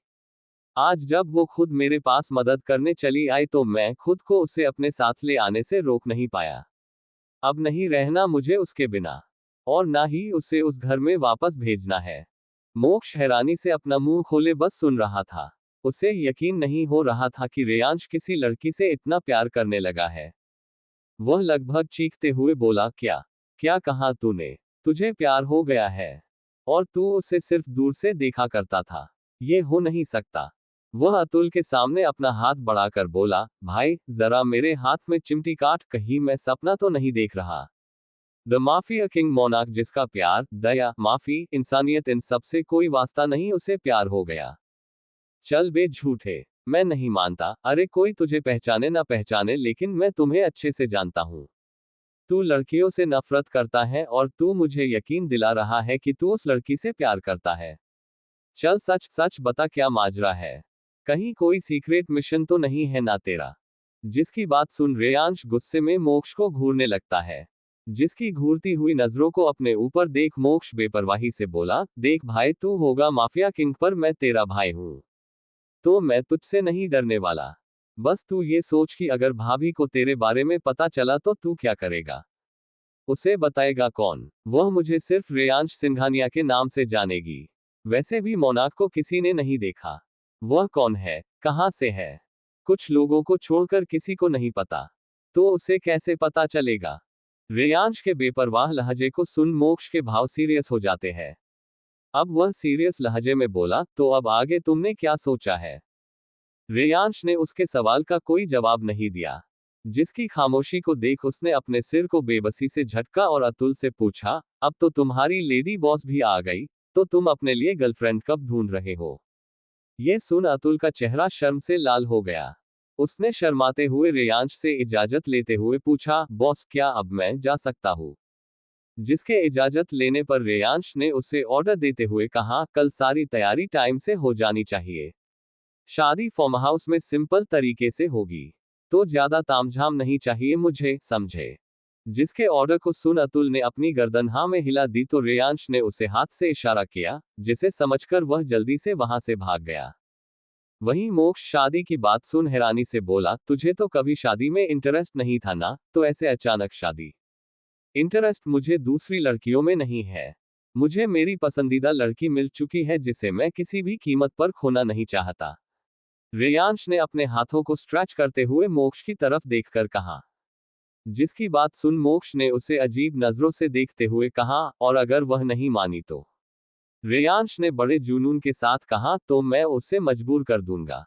आज जब वो खुद मेरे पास मदद करने चली आई तो मैं खुद को उसे अपने साथ ले आने से रोक नहीं पाया। अब नहीं रहना मुझे उसके बिना, और ना ही उसे उस घर में वापस भेजना है। मोक्ष हैरानी से अपना मुंह खोले बस सुन रहा था। उसे यकीन नहीं हो रहा था कि रेयांश किसी लड़की से इतना प्यार करने लगा है। वह लगभग चीखते हुए बोला, क्या क्या कहा तूने? तुझे प्यार हो गया है और तू उसे सिर्फ दूर से देखा करता था। ये हो नहीं सकता। वह अतुल के सामने अपना हाथ बढ़ाकर बोला, भाई जरा मेरे हाथ में चिमटी काट, कहीं मैं सपना तो नहीं देख रहा। द माफिया किंग मोनार्क जिसका प्यार, दया, माफी, इंसानियत इन सब से कोई वास्ता नहीं, उसे प्यार हो गया। चल बे झूठे, मैं नहीं मानता। अरे कोई तुझे पहचाने ना पहचाने लेकिन मैं तुम्हें अच्छे से जानता हूं। तू लड़कियों से नफरत करता है और तू मुझे यकीन दिला रहा है कि तू उस लड़की से प्यार करता है। चल सच सच बता, क्या माजरा है? कहीं कोई सीक्रेट मिशन तो नहीं है ना तेरा? जिसकी बात सुन रेयांश गुस्से में मोक्ष को घूरने लगता है। जिसकी घूरती हुई नजरों को अपने ऊपर देख मोक्ष बेपरवाही से बोला, देख भाई, तू होगा माफिया किंग पर मैं तेरा भाई हूं। तो मैं तुझसे नहीं डरने वाला। बस तू ये सोच कि अगर भाभी को तेरे बारे में पता चला तो तू क्या करेगा? उसे बताएगा कौन? वह मुझे सिर्फ रेयांश सिंघानिया के नाम से जानेगी। वैसे भी मोनाक को किसी ने नहीं देखा। वह कौन है, कहां से है, कुछ लोगों को छोड़कर किसी को नहीं पता। तो उसे कैसे पता चलेगा? रेयांश के बेपरवाह लहजे को सुन मोक्ष के भाव सीरियस हो जाते हैं। अब वह सीरियस लहजे में बोला, तो अब आगे तुमने क्या सोचा है? रेयांश ने उसके सवाल का कोई जवाब नहीं दिया। जिसकी खामोशी को देख उसने अपने सिर को बेबसी से झटका और अतुल से पूछा, अब तो तुम्हारी लेडी बॉस भी आ गई, तो तुम अपने लिए गर्लफ्रेंड कब ढूंढ रहे हो? ये सुन अतुल का चेहरा शर्म से लाल हो गया। उसने शर्माते हुए रेयांश से इजाजत लेते हुए पूछा, बॉस क्या अब मैं जा सकता हूँ? जिसके इजाजत लेने पर रेयांश ने उसे ऑर्डर देते हुए कहा, कल सारी तैयारी टाइम से हो जानी चाहिए। शादी फार्म हाउस में सिंपल तरीके से होगी, तो ज्यादा तामझाम नहीं चाहिए मुझे, समझे? जिसके ऑर्डर को सुन अतुल ने अपनी गर्दन हाँ में हिला दी तो रेयांश ने उसे हाथ से इशारा किया, जिसे समझकर वह जल्दी से वहां से भाग गया। वहीं मोक्ष शादी की बात सुन हैरानी से बोला, तुझे तो कभी शादी में इंटरेस्ट नहीं था ना, तो ऐसे अचानक शादी? इंटरेस्ट मुझे दूसरी लड़कियों में नहीं है। मुझे मेरी पसंदीदा लड़की मिल चुकी है जिसे मैं किसी भी कीमत पर खोना नहीं चाहता। रेयांश ने अपने हाथों को स्ट्रेच करते हुए मोक्ष की तरफ देखकर कहा। जिसकी बात सुन मोक्ष ने उसे अजीब नजरों से देखते हुए कहा, और अगर वह नहीं मानी तो? रेयांश ने बड़े जुनून के साथ कहा, तो मैं उसे मजबूर कर दूंगा।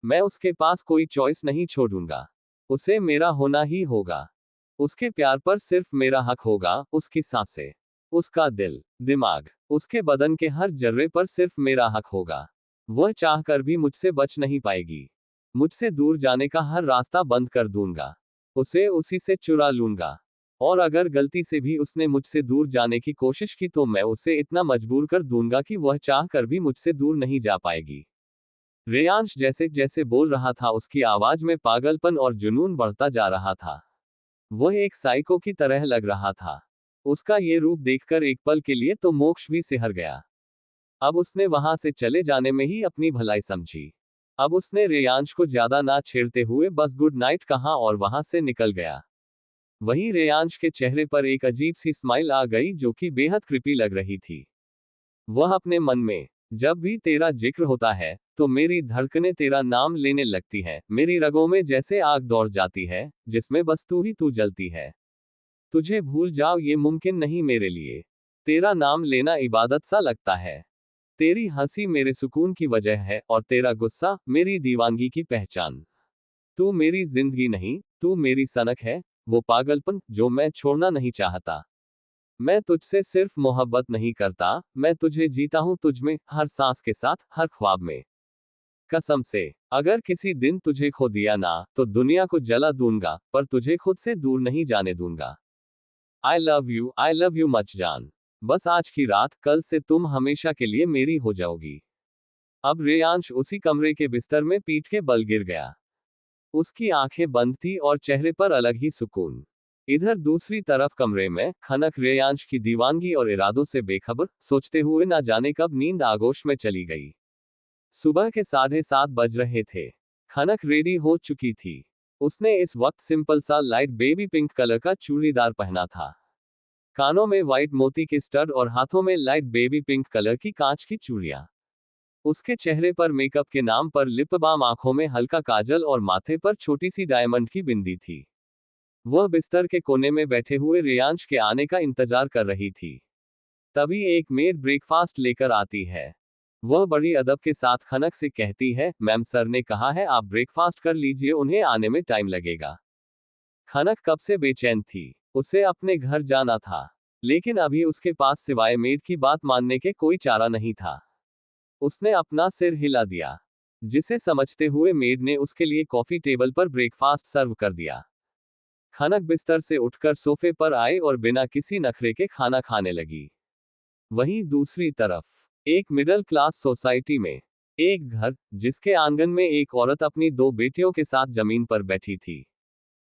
मैं उसके पास कोई चॉइस नहीं छोड़ूंगा। उसे मेरा होना ही होगा। उसके प्यार पर सिर्फ मेरा हक होगा, उसकी सांसें, उसका दिल, दिमाग, उसके बदन के हर जर्रे पर सिर्फ मेरा हक होगा। वह चाहकर भी मुझसे बच नहीं पाएगी। मुझसे दूर जाने का हर रास्ता बंद कर दूंगा। उसे उसी से चुरा लूंगा। और अगर गलती से भी उसने मुझसे दूर जाने की कोशिश की तो मैं उसे इतना मजबूर कर दूंगा कि वह चाहकर भी मुझसे दूर नहीं जा पाएगी। रेयांश जैसे जैसे बोल रहा था उसकी आवाज में पागलपन और जुनून बढ़ता जा रहा था। वह एक साइको की तरह लग रहा था। उसका ये रूप देखकर एक पल के लिए तो मोक्ष भी सिहर गया। अब उसने वहां से चले जाने में ही अपनी भलाई समझी। अब उसने रेयांश को ज्यादा ना छेड़ते हुए बस गुड नाइट कहा और वहां से निकल गया। वहीं रेयांश के चेहरे पर एक अजीब सी स्माइल आ गई जो कि बेहद क्रिपी लग रही थी। वह अपने मन में, जब भी तेरा जिक्र होता है तो मेरी धड़कनें तेरा नाम लेने लगती हैं, मेरी रगों में जैसे आग दौड़ जाती है, जिसमें बस तू ही तू जलती है। तुझे भूल जाओ ये मुमकिन नहीं मेरे लिए। तेरा नाम लेना इबादत सा लगता है। तेरी हंसी मेरे सुकून की वजह है और तेरा गुस्सा मेरी दीवानगी की पहचान। तू मेरी जिंदगी नहीं, तू मेरी सनक है, वो पागलपन जो मैं छोड़ना नहीं चाहता। मैं तुझसे सिर्फ मोहब्बत नहीं करता, मैं तुझे जीता हूं तुझ में, हर सांस के साथ, हर ख्वाब में। कसम से, अगर किसी दिन तुझे खो दिया ना, तो दुनिया को जला दूंगा, पर तुझे खुद से दूर नहीं जाने दूंगा। आई लव यू मच जान। बस आज की रात, कल से तुम हमेशा के लिए मेरी हो जाओगी। अब रेयांश उसी कमरे के बिस्तर में पीठ के बल गिर गया। उसकी आंखें बंद थी और चेहरे पर अलग ही सुकून। इधर दूसरी तरफ कमरे में खनक रेयांश की दीवानगी और इरादों से बेखबर, सोचते हुए ना जाने कब नींद आगोश में चली गई। सुबह के 7:30 बज रहे थे। खनक रेडी हो चुकी थी। उसने इस वक्त सिंपल सा लाइट बेबी पिंक कलर का चूड़ीदार पहना था। कानों में व्हाइट मोती के स्टड और हाथों में लाइट बेबी पिंक कलर की कांच की चूड़ियां। उसके चेहरे पर मेकअप के नाम पर लिप बाम, आंखों में हल्का काजल और माथे पर छोटी सी डायमंड की बिंदी थी। वह बिस्तर के कोने में बैठे हुए रेयांश के आने का इंतजार कर रही थी। तभी एक मेड ब्रेकफास्ट लेकर आती है। वह बड़ी अदब के साथ खनक से कहती है, मैम सर ने कहा है आप ब्रेकफास्ट कर लीजिए, उन्हें आने में टाइम लगेगा। खनक कब से बेचैन थी। उसे अपने घर जाना था, लेकिन अभी उसके पास सिवाय मेड की बात मानने के कोई चारा नहीं था। उसने अपना सिर हिला दिया, जिसे समझते हुए मेड ने उसके लिए कॉफी टेबल पर ब्रेकफास्ट सर्व कर दिया। खनक बिस्तर से उठकर सोफे पर आई और बिना किसी नखरे के खाना खाने लगी। वहीं दूसरी तरफ, एक मिडिल क्लास सोसाइटी में एक घर, जिसके आंगन में एक औरत अपनी 2 बेटियों के साथ जमीन पर बैठी थी।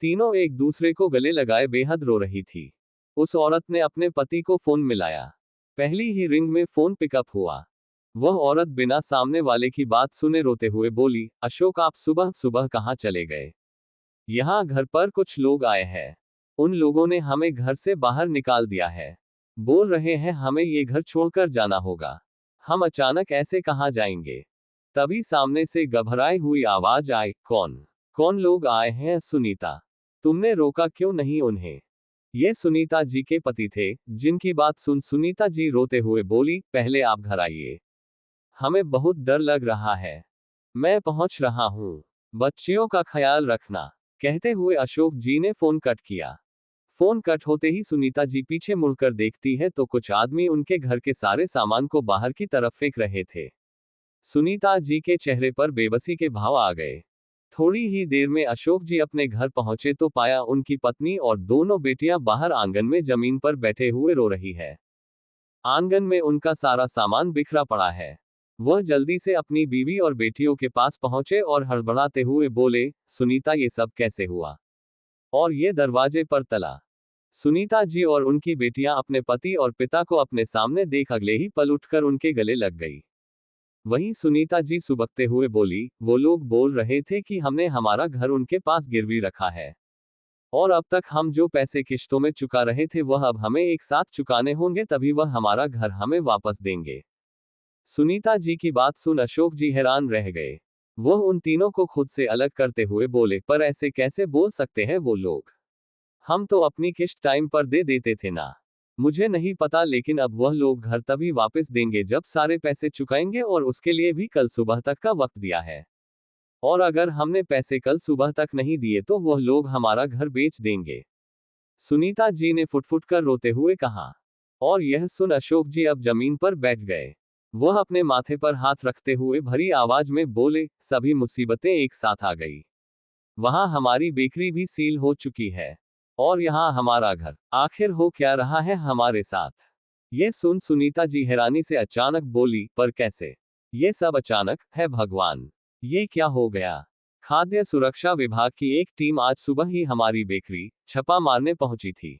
तीनों एक दूसरे को गले लगाए बेहद रो रही थी। उस औरत ने अपने पति को फोन मिलाया। पहली ही रिंग में फोन पिकअप हुआ। वह औरत बिना सामने वाले की बात सुने रोते हुए बोली, अशोक आप सुबह सुबह कहाँ चले गए? यहाँ घर पर कुछ लोग आए हैं। उन लोगों ने हमें घर से बाहर निकाल दिया है। बोल रहे हैं हमें ये घर छोड़कर जाना होगा। हम अचानक ऐसे कहाँ जाएंगे? तभी सामने से घबराई हुई आवाज आई, कौन कौन लोग आए हैं सुनीता? तुमने रोका क्यों नहीं उन्हें? ये सुनीता जी के पति थे, जिनकी बात सुन सुनीता जी रोते हुए बोली, पहले आप घर आइए। हमें बहुत डर लग रहा है। मैं पहुंच रहा हूं। बच्चियों का ख्याल रखना। कहते हुए अशोक जी ने फोन कट किया। फोन कट होते ही सुनीता जी पीछे मुड़कर देखती है तो कुछ आदमी उनके घर के सारे सामान को बाहर की तरफ फेंक रहे थे। सुनीता जी के चेहरे पर बेबसी के भाव आ गए। थोड़ी ही देर में अशोक जी अपने घर पहुंचे तो पाया उनकी पत्नी और दोनों बेटियां बाहर आंगन में जमीन पर बैठे हुए रो रही है। आंगन में उनका सारा सामान बिखरा पड़ा है। वह जल्दी से अपनी बीवी और बेटियों के पास पहुंचे और हड़बड़ाते हुए बोले, सुनीता ये सब कैसे हुआ? और ये दरवाजे पर तला। सुनीता जी और उनकी बेटियां अपने पति और पिता को अपने सामने देख अगले ही पल उठकर उनके गले लग गई। वहीं सुनीता जी सुबकते हुए बोली, वो लोग बोल रहे थे कि हमने हमारा घर उनके पास गिरवी रखा है, और अब तक हम जो पैसे किश्तों में चुका रहे थे वह अब हमें एक साथ चुकाने होंगे, तभी वह हमारा घर हमें वापस देंगे। सुनीता जी की बात सुन अशोक जी हैरान रह गए। वह उन तीनों को खुद से अलग करते हुए बोले, पर ऐसे कैसे बोल सकते हैं वो लोग? हम तो अपनी किश्त टाइम पर दे देते थे ना। मुझे नहीं पता, लेकिन अब वह लोग घर तभी वापस देंगे जब सारे पैसे चुकाएंगे, और उसके लिए भी कल सुबह तक का वक्त दिया है। और अगर हमने पैसे कल सुबह तक नहीं दिए तो वह लोग हमारा घर बेच देंगे। सुनीता जी ने फुटफुट कर रोते हुए कहा। और यह सुन अशोक जी अब जमीन पर बैठ गए। वह अपने माथे पर हाथ रखते हुए भरी आवाज में बोले, सभी मुसीबतें एक साथ आ गई। वहां हमारी बेकरी भी सील हो चुकी है, और यहाँ हमारा घर। आखिर हो क्या रहा है हमारे साथ? ये सुन सुनीता जी हैरानी से अचानक बोली, पर कैसे? ये सब अचानक है भगवान। ये क्या हो गया? खाद्य सुरक्षा विभाग की एक टीम आज सुबह ही हमारी बेकरी छापा मारने पहुंची थी,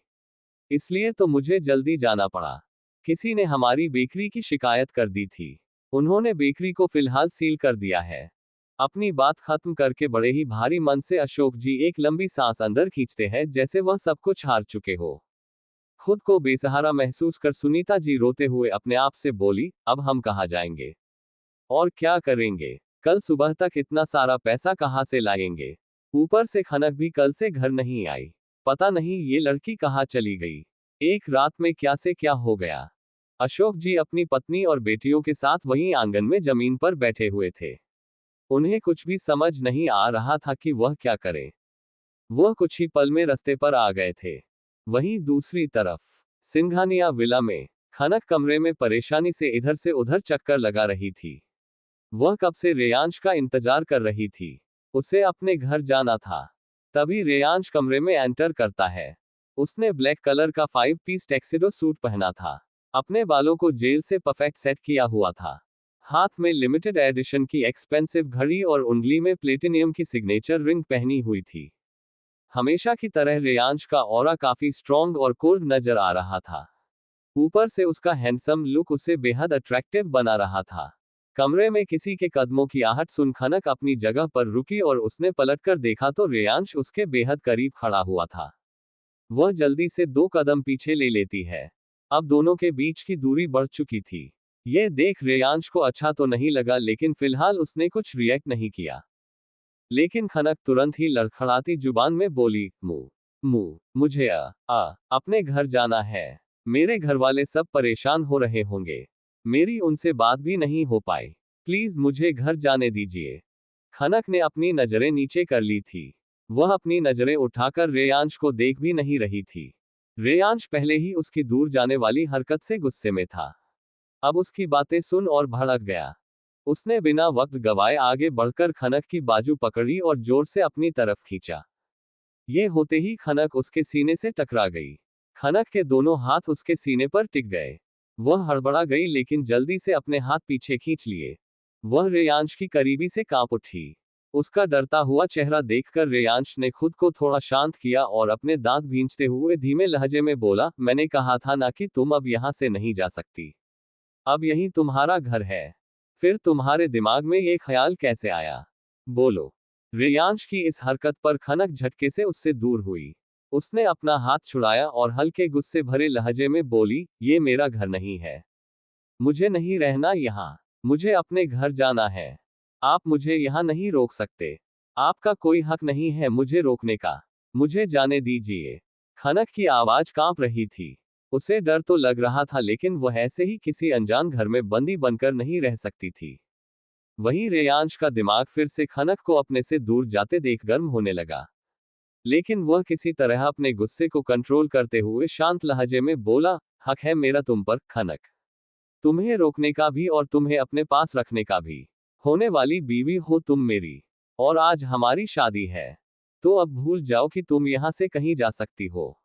इसलिए तो मुझे जल्दी जाना पड़ा। किसी ने हमारी बेकरी की शिकायत कर दी थी। उन्होंने बेकरी को फिलहाल सील कर दिया है। अपनी बात खत्म करके बड़े ही भारी मन से अशोक जी एक लंबी सांस अंदर खींचते हैं, जैसे वह सब कुछ हार चुके हो। खुद को बेसहारा महसूस कर सुनीता जी रोते हुए अपने आप से बोली, अब हम कहाँ जाएंगे और क्या करेंगे? कल सुबह तक इतना सारा पैसा कहाँ से लाएंगे? ऊपर से खनक भी कल से घर नहीं आई। पता नहीं ये लड़की कहाँ चली गई। एक रात में क्या से क्या हो गया। अशोक जी अपनी पत्नी और बेटियों के साथ वहीं आंगन में जमीन पर बैठे हुए थे। उन्हें कुछ भी समझ नहीं आ रहा था कि वह क्या करें। वह कुछ ही पल में रास्ते पर आ गए थे। वहीं दूसरी तरफ सिंघानिया विला में खनक कमरे में परेशानी से इधर से उधर चक्कर लगा रही थी। वह कब से रेयांश का इंतजार कर रही थी। उसे अपने घर जाना था। तभी रेयांश कमरे में एंटर करता है। उसने ब्लैक कलर का 5 पीस टैक्सिडो सूट पहना था। अपने बालों को जेल से परफेक्ट सेट किया हुआ था। हाथ में लिमिटेड एडिशन की एक्सपेंसिव घड़ी और उंगली में प्लेटिनियम की सिग्नेचर रिंग पहनी हुई थी। हमेशा की तरह रेयांश का ऑरा काफी स्ट्रॉन्ग और कोल्ड नजर आ रहा था। ऊपर से उसका हैंडसम लुक उसे बेहद अट्रैक्टिव बना रहा था। कमरे में किसी के कदमों की आहट सुन खनक अपनी जगह पर रुकी और उसने पलटकर देखा तो रेयांश उसके बेहद करीब खड़ा हुआ था। वह जल्दी से 2 कदम पीछे ले लेती है। अब दोनों के बीच की दूरी बढ़ चुकी थी। यह देख रेयांश को अच्छा तो नहीं लगा, लेकिन फिलहाल उसने कुछ रिएक्ट नहीं किया। लेकिन खनक तुरंत ही लड़खड़ाती जुबान में बोली, मुझे अपने घर जाना है। मेरे घर वाले सब परेशान हो रहे होंगे। मेरी उनसे बात भी नहीं हो पाई। प्लीज मुझे घर जाने दीजिए। खनक ने अपनी नजरें नीचे कर ली थी। वह अपनी नजरें उठाकर रेयांश को देख भी नहीं रही थी। रेयांश पहले ही उसकी दूर जाने वाली हरकत से गुस्से में था। अब उसकी बातें सुन और भड़क गया। उसने बिना वक्त गवाए आगे बढ़कर खनक की बाजू पकड़ी और जोर से अपनी तरफ खींचा। ये होते ही खनक उसके सीने से टकरा गई। खनक के दोनों हाथ उसके सीने पर टिक गए। वह हड़बड़ा गई, लेकिन जल्दी से अपने हाथ पीछे खींच लिए। वह रेयांश की करीबी से कांप उठी। उसका डरता हुआ चेहरा देखकर रेयांश ने खुद को थोड़ा शांत किया और अपने दांत भींचते हुए धीमे लहजे में बोला, मैंने कहा था ना कि तुम अब यहां से नहीं जा सकती। अब यही तुम्हारा घर है। फिर तुम्हारे दिमाग में ये ख्याल कैसे आया? बोलो। रेयांश की इस हरकत पर खनक झटके से उससे दूर हुई। उसने अपना हाथ छुड़ाया और हल्के गुस्से भरे लहजे में बोली, ये मेरा घर नहीं है। मुझे नहीं रहना यहाँ। मुझे अपने घर जाना है। आप मुझे यहाँ नहीं रोक सकते। आपका कोई हक नहीं है मुझे रोकने का। मुझे जाने दीजिए। खनक की आवाज कांप रही थी। उसे डर तो लग रहा था, लेकिन वह ऐसे ही किसी अनजान घर में बंदी बनकर नहीं रह सकती थी। वहीं रेयांश का दिमाग फिर से खनक को अपने से दूर जाते देख गर्म होने लगा। लेकिन वह किसी तरह अपने गुस्से को कंट्रोल करते हुए शांत लहजे में बोला, हक है मेरा तुम पर, खनक। तुम्हें रोकने का भी और तुम्हें अपने पास रखने का भी। होने वाली बीवी हो तुम मेरी। और आज हमारी शादी है। तो अब भूल जाओ कि तुम यहां से कहीं जा सकती हो।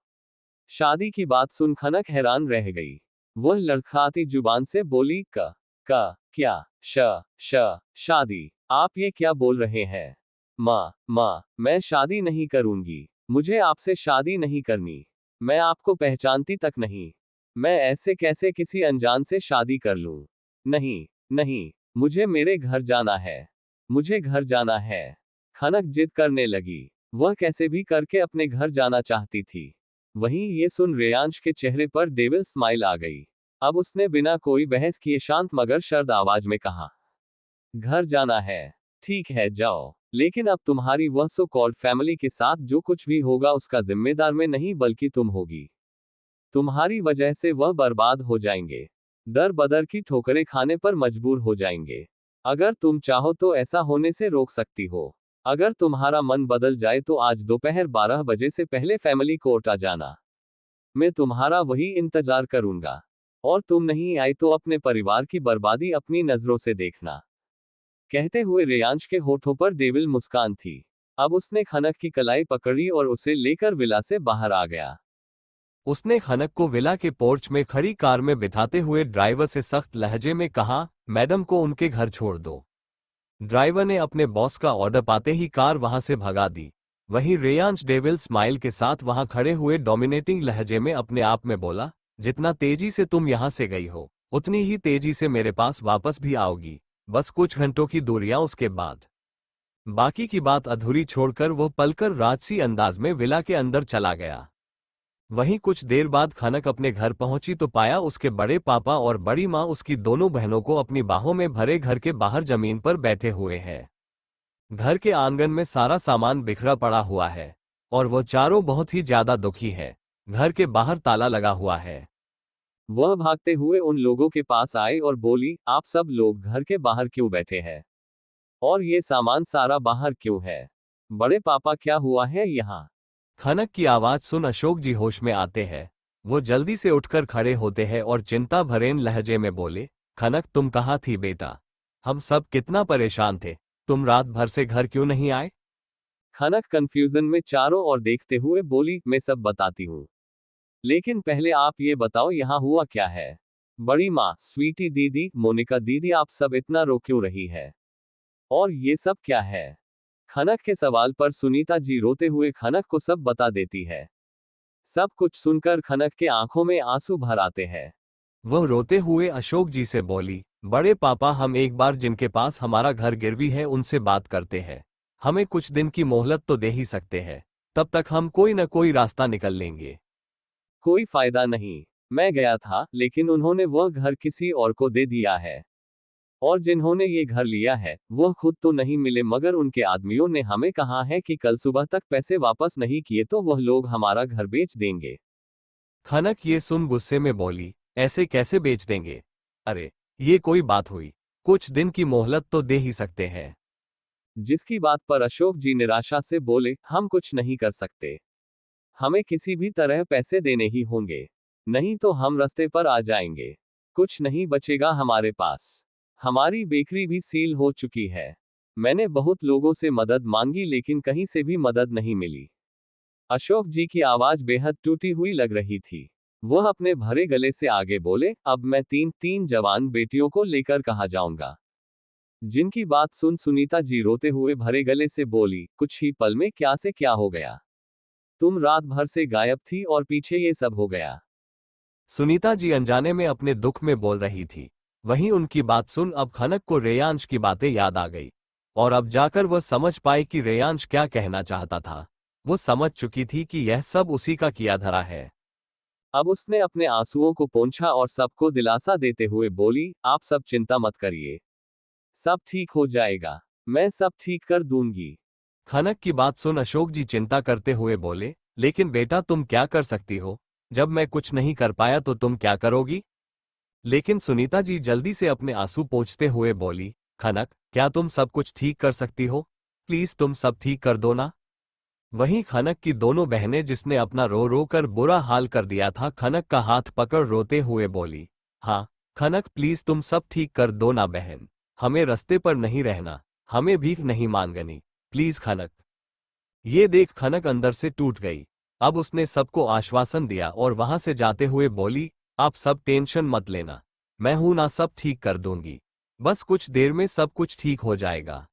शादी की बात सुन खनक हैरान रह गई। वह लड़खड़ाती जुबान से बोली, क्या शादी? आप ये क्या बोल रहे हैं? माँ, मैं शादी नहीं करूंगी। मुझे आपसे शादी नहीं करनी। मैं आपको पहचानती तक नहीं। मैं ऐसे कैसे किसी अनजान से शादी कर लूं? नहीं, मुझे मेरे घर जाना है। मुझे घर जाना है। खनक जिद करने लगी। वह कैसे भी करके अपने घर जाना चाहती थी। वहीं ये सुन रेयांश के चेहरे पर डेविल स्माइल आ गई। अब उसने बिना कोई बहस किए शांत मगर शर्द आवाज में कहा, घर जाना है। ठीक है जाओ, लेकिन अब तुम्हारी वह सो कॉल्ड फैमिली के साथ जो कुछ भी होगा उसका जिम्मेदार मैं नहीं बल्कि तुम होगी। तुम्हारी वजह से वह बर्बाद हो जाएंगे। दर बदर की ठोकरें खाने पर मजबूर हो जाएंगे। अगर तुम चाहो तो ऐसा होने से रोक सकती हो। अगर तुम्हारा मन बदल जाए तो आज दोपहर 12 बजे से पहले फैमिली कोर्ट आ जाना। मैं तुम्हारा वही इंतजार करूंगा। और तुम नहीं आई तो अपने परिवार की बर्बादी अपनी नजरों से देखना। कहते हुए रेयांश के होठों पर डेविल मुस्कान थी। अब उसने खनक की कलाई पकड़ी और उसे लेकर विला से बाहर आ गया। उसने खनक को विला के पोर्च में खड़ी कार में बिठाते हुए ड्राइवर से सख्त लहजे में कहा, मैडम को उनके घर छोड़ दो। ड्राइवर ने अपने बॉस का ऑर्डर पाते ही कार वहां से भगा दी। वहीं रेयांश डेविल स्माइल के साथ वहां खड़े हुए डोमिनेटिंग लहजे में अपने आप में बोला, जितना तेजी से तुम यहां से गई हो उतनी ही तेजी से मेरे पास वापस भी आओगी। बस कुछ घंटों की दूरियां उसके बाद। बाकी की बात अधूरी छोड़कर वो पलकर राजसी अंदाज में विला के अंदर चला गया। वहीं कुछ देर बाद खनक अपने घर पहुंची तो पाया उसके बड़े पापा और बड़ी मां उसकी दोनों बहनों को अपनी बाहों में भरे घर के बाहर जमीन पर बैठे हुए हैं। घर के आंगन में सारा सामान बिखरा पड़ा हुआ है और वो चारों बहुत ही ज्यादा दुखी है। घर के बाहर ताला लगा हुआ है। वह भागते हुए उन लोगों के पास आई और बोली, आप सब लोग घर के बाहर क्यों बैठे हैं? और ये सामान सारा बाहर क्यों है? बड़े पापा क्या हुआ है यहाँ? खनक की आवाज सुन अशोक जी होश में आते हैं। वो जल्दी से उठकर खड़े होते हैं और चिंता भरेन लहजे में बोले, खनक तुम कहाँ थी बेटा? हम सब कितना परेशान थे, तुम रात भर से घर क्यों नहीं आए? खनक कंफ्यूजन में चारों ओर देखते हुए बोली, मैं सब बताती हूँ। लेकिन पहले आप ये बताओ यहाँ हुआ क्या है? बड़ी माँ, स्वीटी दीदी, मोनिका दीदी, आप सब इतना रो क्यों रही है? और ये सब क्या है? खनक के सवाल पर सुनीता जी रोते हुए खनक को सब बता देती है। सब कुछ सुनकर खनक के आंखों में आंसू भर आते हैं। वह रोते हुए अशोक जी से बोली, बड़े पापा हम एक बार जिनके पास हमारा घर गिरवी है उनसे बात करते हैं। हमें कुछ दिन की मोहलत तो दे ही सकते हैं, तब तक हम कोई न कोई रास्ता निकल लेंगे। कोई फायदा नहीं। मैं गया था, लेकिन उन्होंने वह घर किसी और को दे दिया है। और जिन्होंने ये घर लिया है, वह खुद तो नहीं मिले, मगर उनके आदमियों ने हमें कहा है कि कल सुबह तक पैसे वापस नहीं किए तो वह लोग हमारा घर बेच देंगे। खनक ये सुन गुस्से में बोली, ऐसे कैसे बेच देंगे? अरे, ये कोई बात हुई? कुछ दिन की मोहलत तो दे ही सकते हैं। जिसकी बात पर अशोक जी निराशा से बोले, हम कुछ नहीं कर सकते। हमें किसी भी तरह पैसे देने ही होंगे, नहीं तो हम रास्ते पर आ जाएंगे। कुछ नहीं बचेगा हमारे पास। हमारी बेकरी भी सील हो चुकी है। मैंने बहुत लोगों से मदद मांगी, लेकिन कहीं से भी मदद नहीं मिली। अशोक जी की आवाज बेहद टूटी हुई लग रही थी। वह अपने भरे गले से आगे बोले, अब मैं तीन तीन जवान बेटियों को लेकर कहाँ जाऊंगा? जिनकी बात सुन सुनीता जी रोते हुए भरे गले से बोली, कुछ ही पल में क्या से क्या हो गया? तुम रात भर से गायब थी और पीछे ये सब हो गया। सुनीता जी अनजाने में अपने दुख में बोल रही थी। वहीं उनकी बात सुन अब खनक को रेयांश की बातें याद आ गई। और अब जाकर वह समझ पाई कि रेयांश क्या कहना चाहता था। वो समझ चुकी थी कि यह सब उसी का किया धरा है। अब उसने अपने आंसुओं को पोंछा और सबको दिलासा देते हुए बोली, आप सब चिंता मत करिए। सब ठीक हो जाएगा। मैं सब ठीक कर दूंगी। खनक की बात सुन अशोक जी चिंता करते हुए बोले, लेकिन बेटा तुम क्या कर सकती हो? जब मैं कुछ नहीं कर पाया तो तुम क्या करोगी? लेकिन सुनीता जी जल्दी से अपने आंसू पोंछते हुए बोली, खनक क्या तुम सब कुछ ठीक कर सकती हो? प्लीज तुम सब ठीक कर दो ना। वहीं खनक की दोनों बहनें जिसने अपना रो रो कर बुरा हाल कर दिया था खनक का हाथ पकड़ रोते हुए बोली, हाँ खनक प्लीज तुम सब ठीक कर दो ना बहन। हमें रास्ते पर नहीं रहना, हमें भीख नहीं मांगनी, प्लीज खनक। ये देख खनक अंदर से टूट गई। अब उसने सबको आश्वासन दिया और वहां से जाते हुए बोली, आप सब टेंशन मत लेना, मैं हूं ना, सब ठीक कर दूंगी। बस कुछ देर में सब कुछ ठीक हो जाएगा।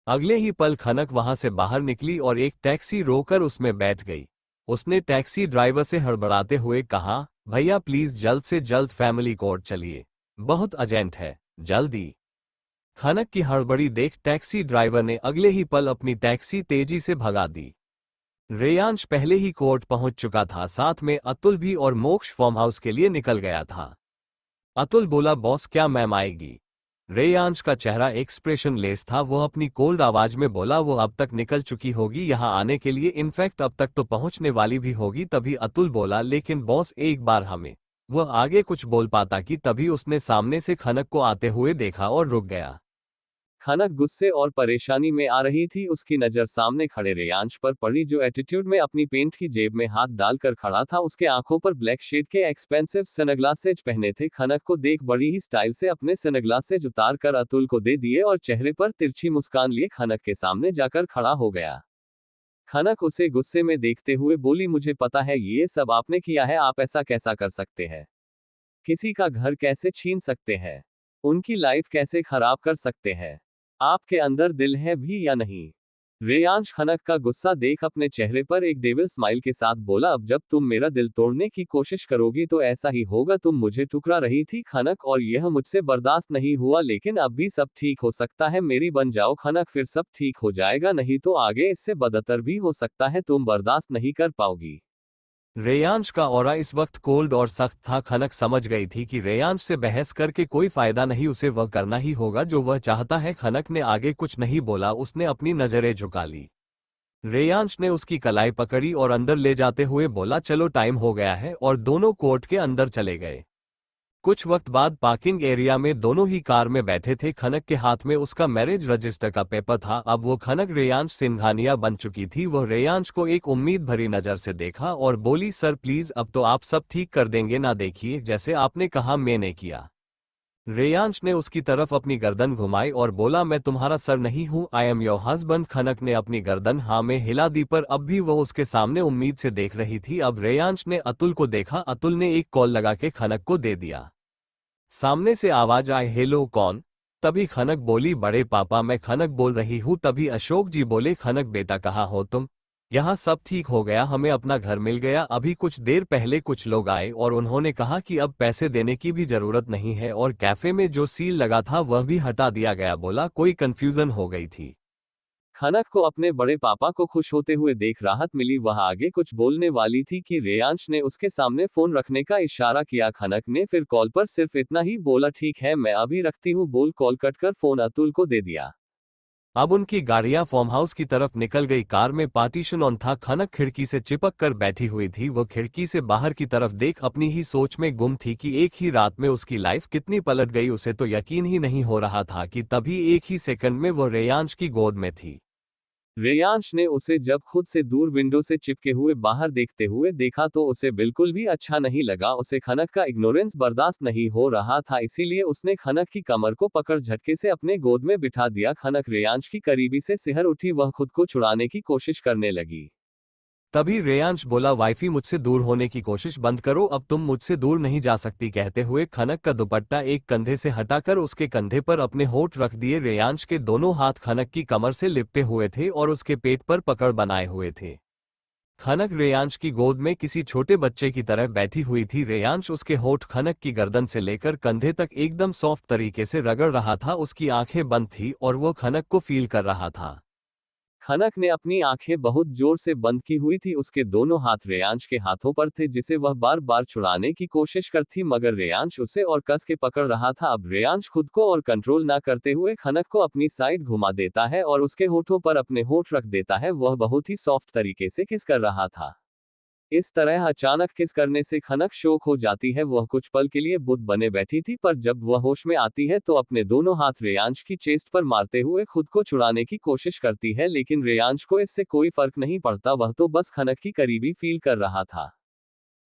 अगले ही पल खनक वहां से बाहर निकली और एक टैक्सी रोकर उसमें बैठ गई। उसने टैक्सी ड्राइवर से हड़बड़ाते हुए कहा, भैया प्लीज जल्द से जल्द फैमिली कोर्ट चलिए, बहुत अर्जेंट है, जल्दी। खनक की हड़बड़ी देख टैक्सी ड्राइवर ने अगले ही पल अपनी टैक्सी तेजी से भगा दी। रेयांश पहले ही कोर्ट पहुंच चुका था, साथ में अतुल भी, और मोक्ष फार्म हाउस के लिए निकल गया था। अतुल बोला, बॉस क्या मैम आएगी? रेयांश का चेहरा एक्सप्रेशन लेस था। वो अपनी कोल्ड आवाज में बोला, वो अब तक निकल चुकी होगी यहां आने के लिए, इनफैक्ट अब तक तो पहुंचने वाली भी होगी। तभी अतुल बोला, लेकिन बॉस एक बार हमें। वह आगे कुछ बोल पाता कि तभी उसने सामने से खनक को आते हुए देखा और रुक गया। खनक गुस्से और परेशानी में आ रही थी। उसकी नजर सामने खड़े रेयांश पर पड़ी, जो एटीट्यूड में अपनी पेंट की जेब में हाथ डालकर खड़ा था। उसके आंखों पर ब्लैक शेड के एक्सपेंसिव सनग्लासेज पहने थे। खनक को देख बड़ी ही स्टाइल से अपने सनग्लासेज उतार कर अतुल को दे दिए और चेहरे पर तिरछी मुस्कान लिए खनक के सामने जाकर खड़ा हो गया। खनक उसे गुस्से में देखते हुए बोली, मुझे पता है ये सब आपने किया है, आप ऐसा कैसा कर सकते हैं? किसी का घर कैसे छीन सकते हैं? उनकी लाइफ कैसे खराब कर सकते हैं? आपके अंदर दिल है भी या नहीं? रेयांश खनक का गुस्सा देख अपने चेहरे पर एक डेविल स्माइल के साथ बोला, अब जब तुम मेरा दिल तोड़ने की कोशिश करोगी तो ऐसा ही होगा। तुम मुझे ठुकरा रही थी खनक, और यह मुझसे बर्दाश्त नहीं हुआ, लेकिन अब भी सब ठीक हो सकता है। मेरी बन जाओ खनक, फिर सब ठीक हो जाएगा, नहीं तो आगे इससे बदतर भी हो सकता है, तुम बर्दाश्त नहीं कर पाओगी। रेयांश का ऑरा इस वक्त कोल्ड और सख्त था। खनक समझ गई थी कि रेयांश से बहस करके कोई फायदा नहीं, उसे वह करना ही होगा जो वह चाहता है। खनक ने आगे कुछ नहीं बोला, उसने अपनी नजरें झुका ली। रेयांश ने उसकी कलाई पकड़ी और अंदर ले जाते हुए बोला, चलो टाइम हो गया है, और दोनों कोर्ट के अंदर चले गए। कुछ वक्त बाद पार्किंग एरिया में दोनों ही कार में बैठे थे। खनक के हाथ में उसका मैरिज रजिस्टर का पेपर था। अब वो खनक रेयांश सिंघानिया बन चुकी थी। वह रेयांश को एक उम्मीद भरी नजर से देखा और बोली, सर प्लीज अब तो आप सब ठीक कर देंगे ना, देखिए जैसे आपने कहा मैंने किया। रेयांश ने उसकी तरफ अपनी गर्दन घुमाई और बोला, मैं तुम्हारा सर नहीं हूं, आई एम योर हस्बैंड। खनक ने अपनी गर्दन हाँ में हिला दी, पर अब भी वह उसके सामने उम्मीद से देख रही थी। अब रेयांश ने अतुल को देखा। अतुल ने एक कॉल लगा के खनक को दे दिया। सामने से आवाज आई, हेलो कौन? तभी खनक बोली, बड़े पापा मैं खनक बोल रही हूँ। तभी अशोक जी बोले, खनक बेटा कहाँ हो तुम? यहाँ सब ठीक हो गया, हमें अपना घर मिल गया। अभी कुछ देर पहले कुछ लोग आए और उन्होंने कहा कि अब पैसे देने की भी जरूरत नहीं है और कैफे में जो सील लगा था वह भी हटा दिया गया। बोला, कोई कंफ्यूजन हो गई थी। खनक को अपने बड़े पापा को खुश होते हुए देख राहत मिली। वह आगे कुछ बोलने वाली थी कि रेयांश ने उसके सामने फोन रखने का इशारा किया। खनक ने फिर कॉल पर सिर्फ इतना ही बोला, ठीक है मैं अभी रखती हूँ, बोल कॉल कट कर फोन अतुल को दे दिया। अब उनकी गाड़ियां फार्म हाउस की तरफ निकल गई। कार में पार्टीशन ऑन था। खनक खिड़की से चिपक कर बैठी हुई थी। वो खिड़की से बाहर की तरफ देख अपनी ही सोच में गुम थी कि एक ही रात में उसकी लाइफ कितनी पलट गई। उसे तो यकीन ही नहीं हो रहा था कि तभी एक ही सेकंड में वो रेयांश की गोद में थी। रेयांश ने उसे जब खुद से दूर विंडो से चिपके हुए बाहर देखते हुए देखा तो उसे बिल्कुल भी अच्छा नहीं लगा। उसे खनक का इग्नोरेंस बर्दाश्त नहीं हो रहा था, इसीलिए उसने खनक की कमर को पकड़ झटके से अपने गोद में बिठा दिया। खनक रेयांश की करीबी से सिहर उठी। वह खुद को छुड़ाने की कोशिश करने लगी। तभी रेयांश बोला, वाइफी मुझसे दूर होने की कोशिश बंद करो, अब तुम मुझसे दूर नहीं जा सकती। कहते हुए खनक का दुपट्टा एक कंधे से हटाकर उसके कंधे पर अपने होठ रख दिए। रेयांश के दोनों हाथ खनक की कमर से लिपटे हुए थे और उसके पेट पर पकड़ बनाए हुए थे। खनक रेयांश की गोद में किसी छोटे बच्चे की तरह बैठी हुई थी। रेयांश उसके होठ खनक की गर्दन से लेकर कंधे तक एकदम सॉफ्ट तरीके से रगड़ रहा था। उसकी आंखें बंद थी और वो खनक को फील कर रहा था। खनक ने अपनी आंखें बहुत जोर से बंद की हुई थी। उसके दोनों हाथ रेयांश के हाथों पर थे जिसे वह बार बार छुड़ाने की कोशिश करती, मगर रेयांश उसे और कस के पकड़ रहा था। अब रेयांश खुद को और कंट्रोल ना करते हुए खनक को अपनी साइड घुमा देता है और उसके होठों पर अपने होठ रख देता है। वह बहुत ही सॉफ्ट तरीके से किस कर रहा था। इस तरह अचानक किस करने से खनक शौक हो जाती है। वह कुछ पल के लिए बुद्ध बने बैठी थी, पर जब वह होश में आती है तो अपने दोनों हाथ रेयांश की चेस्ट पर मारते हुए खुद को छुड़ाने की कोशिश करती है, लेकिन रेयांश को इससे कोई फर्क नहीं पड़ता। वह तो बस खनक की करीबी फील कर रहा था।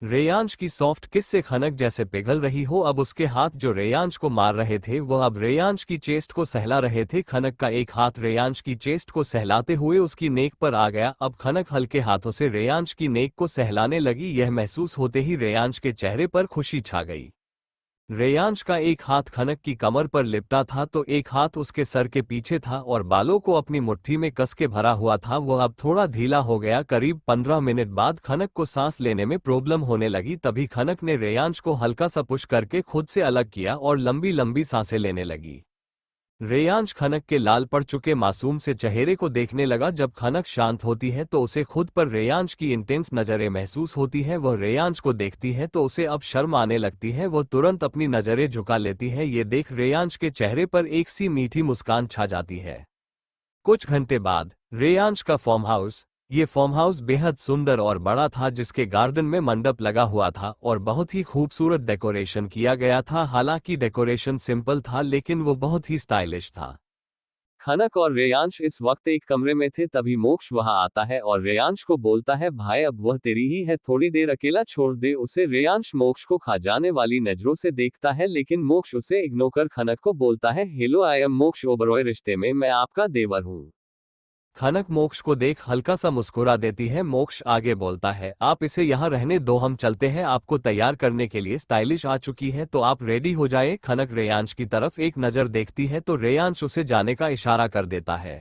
रेयांश की सॉफ्ट किस से खनक जैसे पिघल रही हो। अब उसके हाथ जो रेयांश को मार रहे थे वह अब रेयांश की चेस्ट को सहला रहे थे। खनक का एक हाथ रेयांश की चेस्ट को सहलाते हुए उसकी नेक पर आ गया। अब खनक हल्के हाथों से रेयांश की नेक को सहलाने लगी। यह महसूस होते ही रेयांश के चेहरे पर खुशी छा गई। रेयांश का एक हाथ खनक की कमर पर लिपटा था तो एक हाथ उसके सर के पीछे था और बालों को अपनी मुट्ठी में कस के भरा हुआ था। वह अब थोड़ा ढीला हो गया। करीब 15 मिनट बाद खनक को सांस लेने में प्रॉब्लम होने लगी। तभी खनक ने रेयांश को हल्का सा पुश करके खुद से अलग किया और लंबी लंबी सांसें लेने लगी। रेयांश खनक के लाल पड़ चुके मासूम से चेहरे को देखने लगा। जब खनक शांत होती है तो उसे खुद पर रेयांश की इंटेंस नजरें महसूस होती है। वह रेयांश को देखती है तो उसे अब शर्म आने लगती है। वह तुरंत अपनी नजरें झुका लेती है। ये देख रेयांश के चेहरे पर एक सी मीठी मुस्कान छा जाती है। कुछ घंटे बाद रेयांश का फार्म हाउस। ये फार्म हाउस बेहद सुंदर और बड़ा था, जिसके गार्डन में मंडप लगा हुआ था और बहुत ही खूबसूरत डेकोरेशन किया गया था। हालांकि डेकोरेशन सिंपल था लेकिन वो बहुत ही स्टाइलिश था। खनक और रेयांश इस वक्त एक कमरे में थे। तभी मोक्ष वहां आता है और रेयांश को बोलता है, भाई अब वह तेरी ही है, थोड़ी देर अकेला छोड़ दे उसे। रेयांश मोक्ष को खा जाने वाली नजरों से देखता है, लेकिन मोक्ष उसे इग्नोर कर खनक को बोलता है, हेलो आई एम मोक्ष ओबरॉय, रिश्ते में मैं आपका देवर हूँ। खनक मोक्ष को देख हल्का सा मुस्कुरा देती है। मोक्ष आगे बोलता है, आप इसे यहाँ रहने दो, हम चलते हैं, आपको तैयार करने के लिए स्टाइलिश आ चुकी है तो आप रेडी हो जाए। खनक रेयांश की तरफ एक नजर देखती है तो रेयांश उसे जाने का इशारा कर देता है।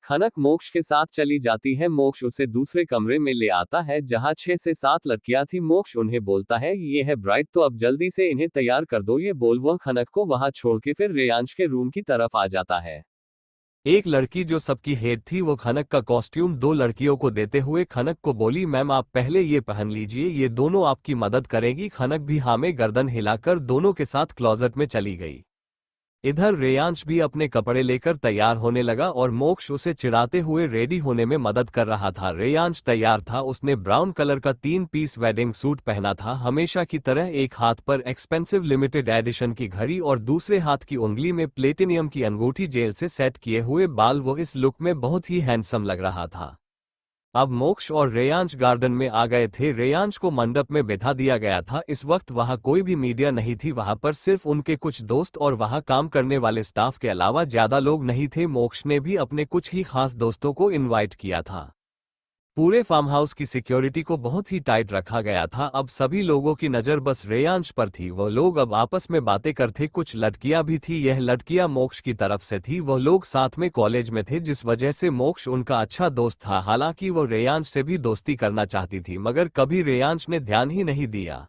खनक मोक्ष के साथ चली जाती है। मोक्ष उसे दूसरे कमरे में ले आता है जहां 6 से 7 लड़कियां थी। मोक्ष उन्हें बोलता है, ये है ब्राइड, तो अब जल्दी से इन्हें तैयार कर दो। ये बोल वह खनक को वहां छोड़ के फिर रेयांश के रूम की तरफ आ जाता है। एक लड़की जो सबकी हेड थी वो खनक का कॉस्ट्यूम 2 लड़कियों को देते हुए खनक को बोली, मैम आप पहले ये पहन लीजिए, ये दोनों आपकी मदद करेगी। खनक भी हाँ में गर्दन हिलाकर दोनों के साथ क्लोजेट में चली गई। इधर रेयांश भी अपने कपड़े लेकर तैयार होने लगा और मोक्ष उसे चिढ़ाते हुए रेडी होने में मदद कर रहा था। रेयांश तैयार था, उसने ब्राउन कलर का 3 पीस वेडिंग सूट पहना था, हमेशा की तरह एक हाथ पर एक्सपेंसिव लिमिटेड एडिशन की घड़ी और दूसरे हाथ की उंगली में प्लेटिनियम की अंगूठी, जेल से सेट किए हुए बाल। वो इस लुक में बहुत ही हैंडसम लग रहा था। अब मोक्ष और रेयांश गार्डन में आ गए थे। रेयांश को मंडप में बिठा दिया गया था। इस वक्त वहां कोई भी मीडिया नहीं थी, वहां पर सिर्फ उनके कुछ दोस्त और वहां काम करने वाले स्टाफ के अलावा ज्यादा लोग नहीं थे। मोक्ष ने भी अपने कुछ ही खास दोस्तों को इनवाइट किया था। पूरे फार्म हाउस की सिक्योरिटी को बहुत ही टाइट रखा गया था। अब सभी लोगों की नज़र बस रेयांश पर थी। वह लोग अब आपस में बातें करते, कुछ लड़कियां भी थी। यह लड़कियां मोक्ष की तरफ से थी। वह लोग साथ में कॉलेज में थे, जिस वजह से मोक्ष उनका अच्छा दोस्त था। हालांकि वो रेयांश से भी दोस्ती करना चाहती थी, मगर कभी रेयांश ने ध्यान ही नहीं दिया।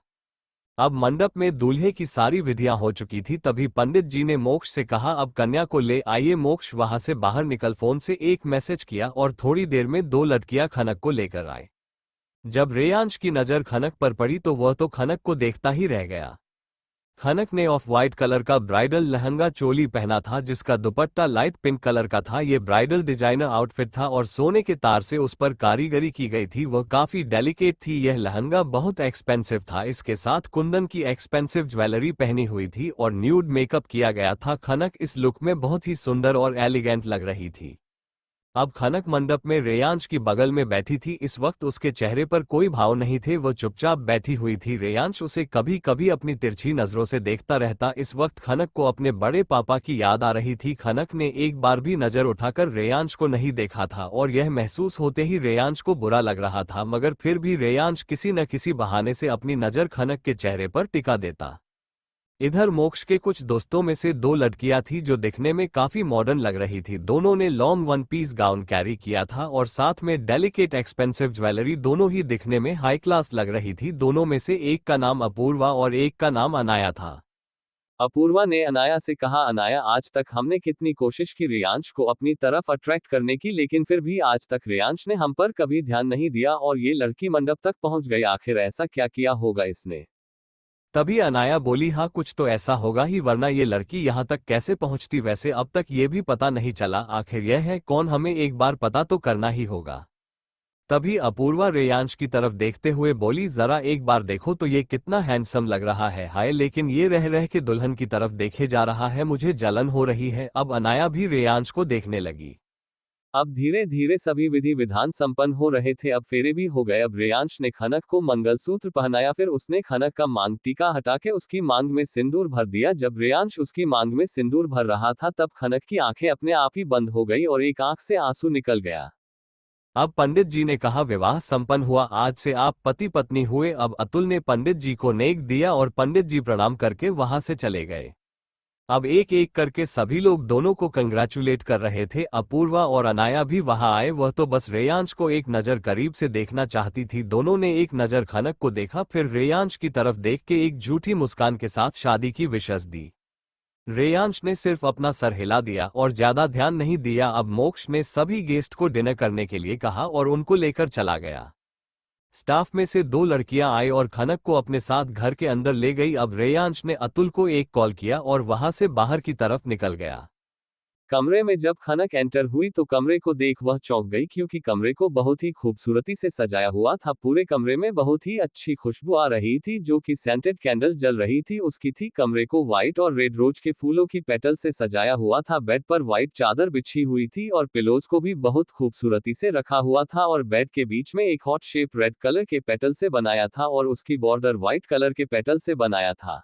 अब मंडप में दूल्हे की सारी विधियां हो चुकी थी। तभी पंडित जी ने मोक्ष से कहा, अब कन्या को ले आइए। मोक्ष वहां से बाहर निकल फोन से एक मैसेज किया और थोड़ी देर में 2 लड़कियां खनक को लेकर आए। जब रेयांश की नजर खनक पर पड़ी तो वह तो खनक को देखता ही रह गया। खनक ने ऑफ वाइट कलर का ब्राइडल लहंगा चोली पहना था, जिसका दुपट्टा लाइट पिंक कलर का था। ये ब्राइडल डिजाइनर आउटफिट था और सोने के तार से उस पर कारीगरी की गई थी। वह काफी डेलिकेट थी। यह लहंगा बहुत एक्सपेंसिव था। इसके साथ कुंदन की एक्सपेंसिव ज्वेलरी पहनी हुई थी और न्यूड मेकअप किया गया था। खनक इस लुक में बहुत ही सुंदर और एलिगेंट लग रही थी। अब खनक मंडप में रेयांश की बगल में बैठी थी। इस वक्त उसके चेहरे पर कोई भाव नहीं थे, वो चुपचाप बैठी हुई थी। रेयांश उसे कभी कभी अपनी तिरछी नजरों से देखता रहता। इस वक्त खनक को अपने बड़े पापा की याद आ रही थी। खनक ने एक बार भी नजर उठाकर रेयांश को नहीं देखा था और यह महसूस होते ही रेयांश को बुरा लग रहा था, मगर फिर भी रेयांश किसी न किसी बहाने से अपनी नजर खनक के चेहरे पर टिका देता। इधर मोक्ष के कुछ दोस्तों में से 2 लड़कियां थी जो दिखने में काफी मॉडर्न लग रही थी। दोनों ने लॉन्ग 1 पीस गाउन कैरी किया था और साथ में डेलिकेट एक्सपेंसिव ज्वेलरी। दोनों ही दिखने में हाई क्लास लग रही थी। दोनों में से एक का नाम अपूर्वा और एक का नाम अनाया था। अपूर्वा ने अनाया से कहा, अनाया, आज तक हमने कितनी कोशिश की रेयांश को अपनी तरफ अट्रैक्ट करने की, लेकिन फिर भी आज तक रेयांश ने हम पर कभी ध्यान नहीं दिया और ये लड़की मंडप तक पहुंच गई। आखिर ऐसा क्या किया होगा इसने? तभी अनाया बोली, हाँ कुछ तो ऐसा होगा ही, वरना ये लड़की यहाँ तक कैसे पहुंचती। वैसे अब तक ये भी पता नहीं चला आखिर यह है कौन, हमें एक बार पता तो करना ही होगा। तभी अपूर्वा रेयांश की तरफ देखते हुए बोली, जरा एक बार देखो तो ये कितना हैंडसम लग रहा है। हाय, लेकिन ये रह रह के दुल्हन की तरफ देखे जा रहा है, मुझे जलन हो रही है। अब अनाया भी रेयांश को देखने लगी। अब धीरे धीरे सभी विधि विधान संपन्न हो रहे थे। अब फेरे भी हो गए। अब रेयांश ने खनक को मंगलसूत्र पहनाया, फिर उसने खनक का मांग टीका हटा के उसकी मांग में सिंदूर भर दिया। जब रेयांश उसकी मांग में सिंदूर भर रहा था तब खनक की आंखें अपने आप ही बंद हो गई और एक आंख से आंसू निकल गया। अब पंडित जी ने कहा, विवाह संपन्न हुआ, आज से आप पति पत्नी हुए। अब अतुल ने पंडित जी को नेक दिया और पंडित जी प्रणाम करके वहां से चले गए। अब एक एक करके सभी लोग दोनों को कंग्रेचुलेट कर रहे थे। अपूर्वा और अनाया भी वहां आए। वह तो बस रेयांश को एक नजर करीब से देखना चाहती थी। दोनों ने एक नजर खनक को देखा, फिर रेयांश की तरफ देख के एक झूठी मुस्कान के साथ शादी की विशेष दी। रेयांश ने सिर्फ अपना सर हिला दिया और ज्यादा ध्यान नहीं दिया। अब मोक्ष ने सभी गेस्ट को डिनर करने के लिए कहा और उनको लेकर चला गया। स्टाफ में से 2 लड़कियां आई और खनक को अपने साथ घर के अंदर ले गई। अब रेयांश ने अतुल को एक कॉल किया और वहां से बाहर की तरफ निकल गया। कमरे में जब खनक एंटर हुई तो कमरे को देख वह चौंक गई, क्योंकि कमरे को बहुत ही खूबसूरती से सजाया हुआ था। पूरे कमरे में बहुत ही अच्छी खुशबू आ रही थी, जो कि सेंटेड कैंडल जल रही थी उसकी थी। कमरे को व्हाइट और रेड रोज के फूलों की पेटल से सजाया हुआ था। बेड पर व्हाइट चादर बिछी हुई थी और पिलोज को भी बहुत खूबसूरती से रखा हुआ था और बेड के बीच में एक हॉट शेप रेड कलर के पेटल से बनाया था और उसकी बॉर्डर व्हाइट कलर के पेटल से बनाया था।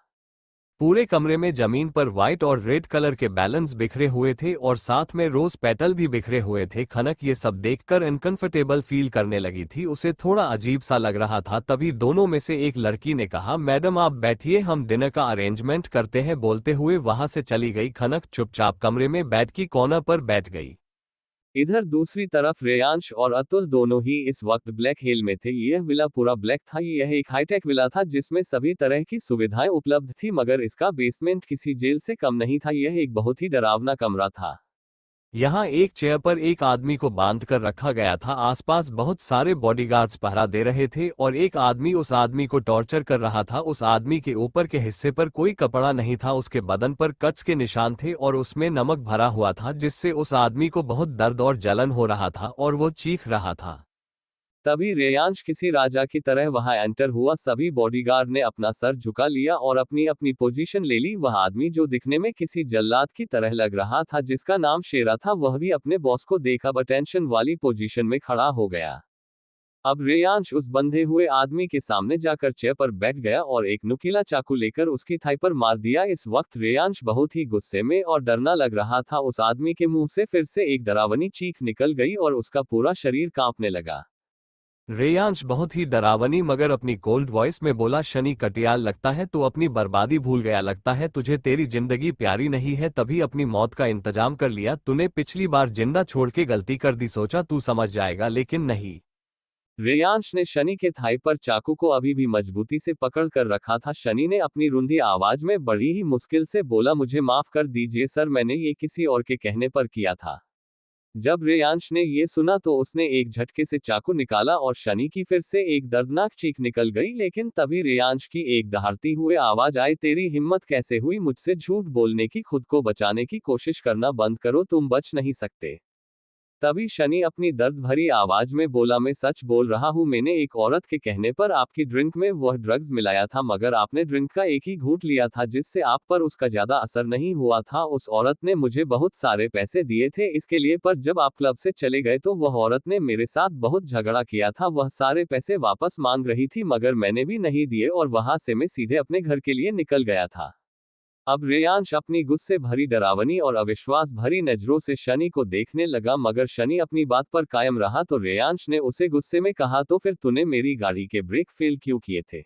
पूरे कमरे में जमीन पर व्हाइट और रेड कलर के बैलेंस बिखरे हुए थे और साथ में रोज पेटल भी बिखरे हुए थे। खनक ये सब देखकर अनकंफर्टेबल फील करने लगी थी, उसे थोड़ा अजीब सा लग रहा था। तभी दोनों में से एक लड़की ने कहा, मैडम आप बैठिए, हम डिनर का अरेंजमेंट करते हैं। बोलते हुए वहां से चली गई। खनक चुपचाप कमरे में बेड की कॉर्नर पर बैठ गई। इधर दूसरी तरफ रेयांश और अतुल दोनों ही इस वक्त ब्लैक हिल में थे। यह विला पूरा ब्लैक था। यह एक हाईटेक विला था जिसमें सभी तरह की सुविधाएं उपलब्ध थी, मगर इसका बेसमेंट किसी जेल से कम नहीं था। यह एक बहुत ही डरावना कमरा था। यहाँ एक चेयर पर एक आदमी को बांध कर रखा गया था। आसपास बहुत सारे बॉडीगार्ड्स पहरा दे रहे थे और एक आदमी उस आदमी को टॉर्चर कर रहा था। उस आदमी के ऊपर के हिस्से पर कोई कपड़ा नहीं था, उसके बदन पर कट्स के निशान थे और उसमें नमक भरा हुआ था, जिससे उस आदमी को बहुत दर्द और जलन हो रहा था और वो चीख रहा था। तभी रेयांश किसी राजा की तरह वहां एंटर हुआ। सभी बॉडीगार्ड ने अपना सर झुका लिया और अपनी अपनी पोजीशन ले ली। वह आदमी जो दिखने में किसी जल्लाद की तरह लग रहा था, जिसका नाम शेरा था, वह भी अपने बॉस को देख अब अटेंशन वाली पोजीशन में खड़ा हो गया। अब रेयांश उस बंधे हुए आदमी के सामने जाकर चेयर पर बैठ गया और एक नुकीला चाकू लेकर उसकी थाई पर मार दिया। इस वक्त रेयांश बहुत ही गुस्से में और डरना लग रहा था। उस आदमी के मुंह से फिर से एक डरावनी चीख निकल गई और उसका पूरा शरीर कांपने लगा। रेयांश बहुत ही डरावनी मगर अपनी कोल्ड वॉइस में बोला, शनि कटियाल, लगता है तू अपनी बर्बादी भूल गया, लगता है तुझे तेरी जिंदगी प्यारी नहीं है, तभी अपनी मौत का इंतजाम कर लिया। तूने पिछली बार जिंदा छोड़ के गलती कर दी, सोचा तू समझ जाएगा लेकिन नहीं। रेयांश ने शनि के थाई पर चाकू को अभी भी मजबूती से पकड़ कर रखा था। शनि ने अपनी रुंधी आवाज में बड़ी ही मुश्किल से बोला, मुझे माफ कर दीजिए सर, मैंने ये किसी और के कहने पर किया था। जब रेयांश ने ये सुना तो उसने एक झटके से चाकू निकाला और शनि की फिर से एक दर्दनाक चीख निकल गई। लेकिन तभी रेयांश की एक दहाड़ती हुए आवाज आई, तेरी हिम्मत कैसे हुई मुझसे झूठ बोलने की? खुद को बचाने की कोशिश करना बंद करो, तुम बच नहीं सकते। तभी शनि अपनी दर्द भरी आवाज में बोला, मैं सच बोल रहा हूं, मैंने एक औरत के कहने पर आपकी ड्रिंक में वह ड्रग्स मिलाया था, मगर आपने ड्रिंक का एक ही घूंट लिया था जिससे आप पर उसका ज्यादा असर नहीं हुआ था। उस औरत ने मुझे बहुत सारे पैसे दिए थे इसके लिए, पर जब आप क्लब से चले गए तो वह औरत ने मेरे साथ बहुत झगड़ा किया था। वह सारे पैसे वापस मांग रही थी मगर मैंने भी नहीं दिए और वहां से मैं सीधे अपने घर के लिए निकल गया था। अब रेयांश अपनी गुस्से भरी, डरावनी और अविश्वास भरी नजरों से शनि को देखने लगा, मगर शनि अपनी बात पर कायम रहा। तो रेयांश ने उसे गुस्से में कहा, तो फिर तूने मेरी गाड़ी के ब्रेक फेल क्यों किए थे?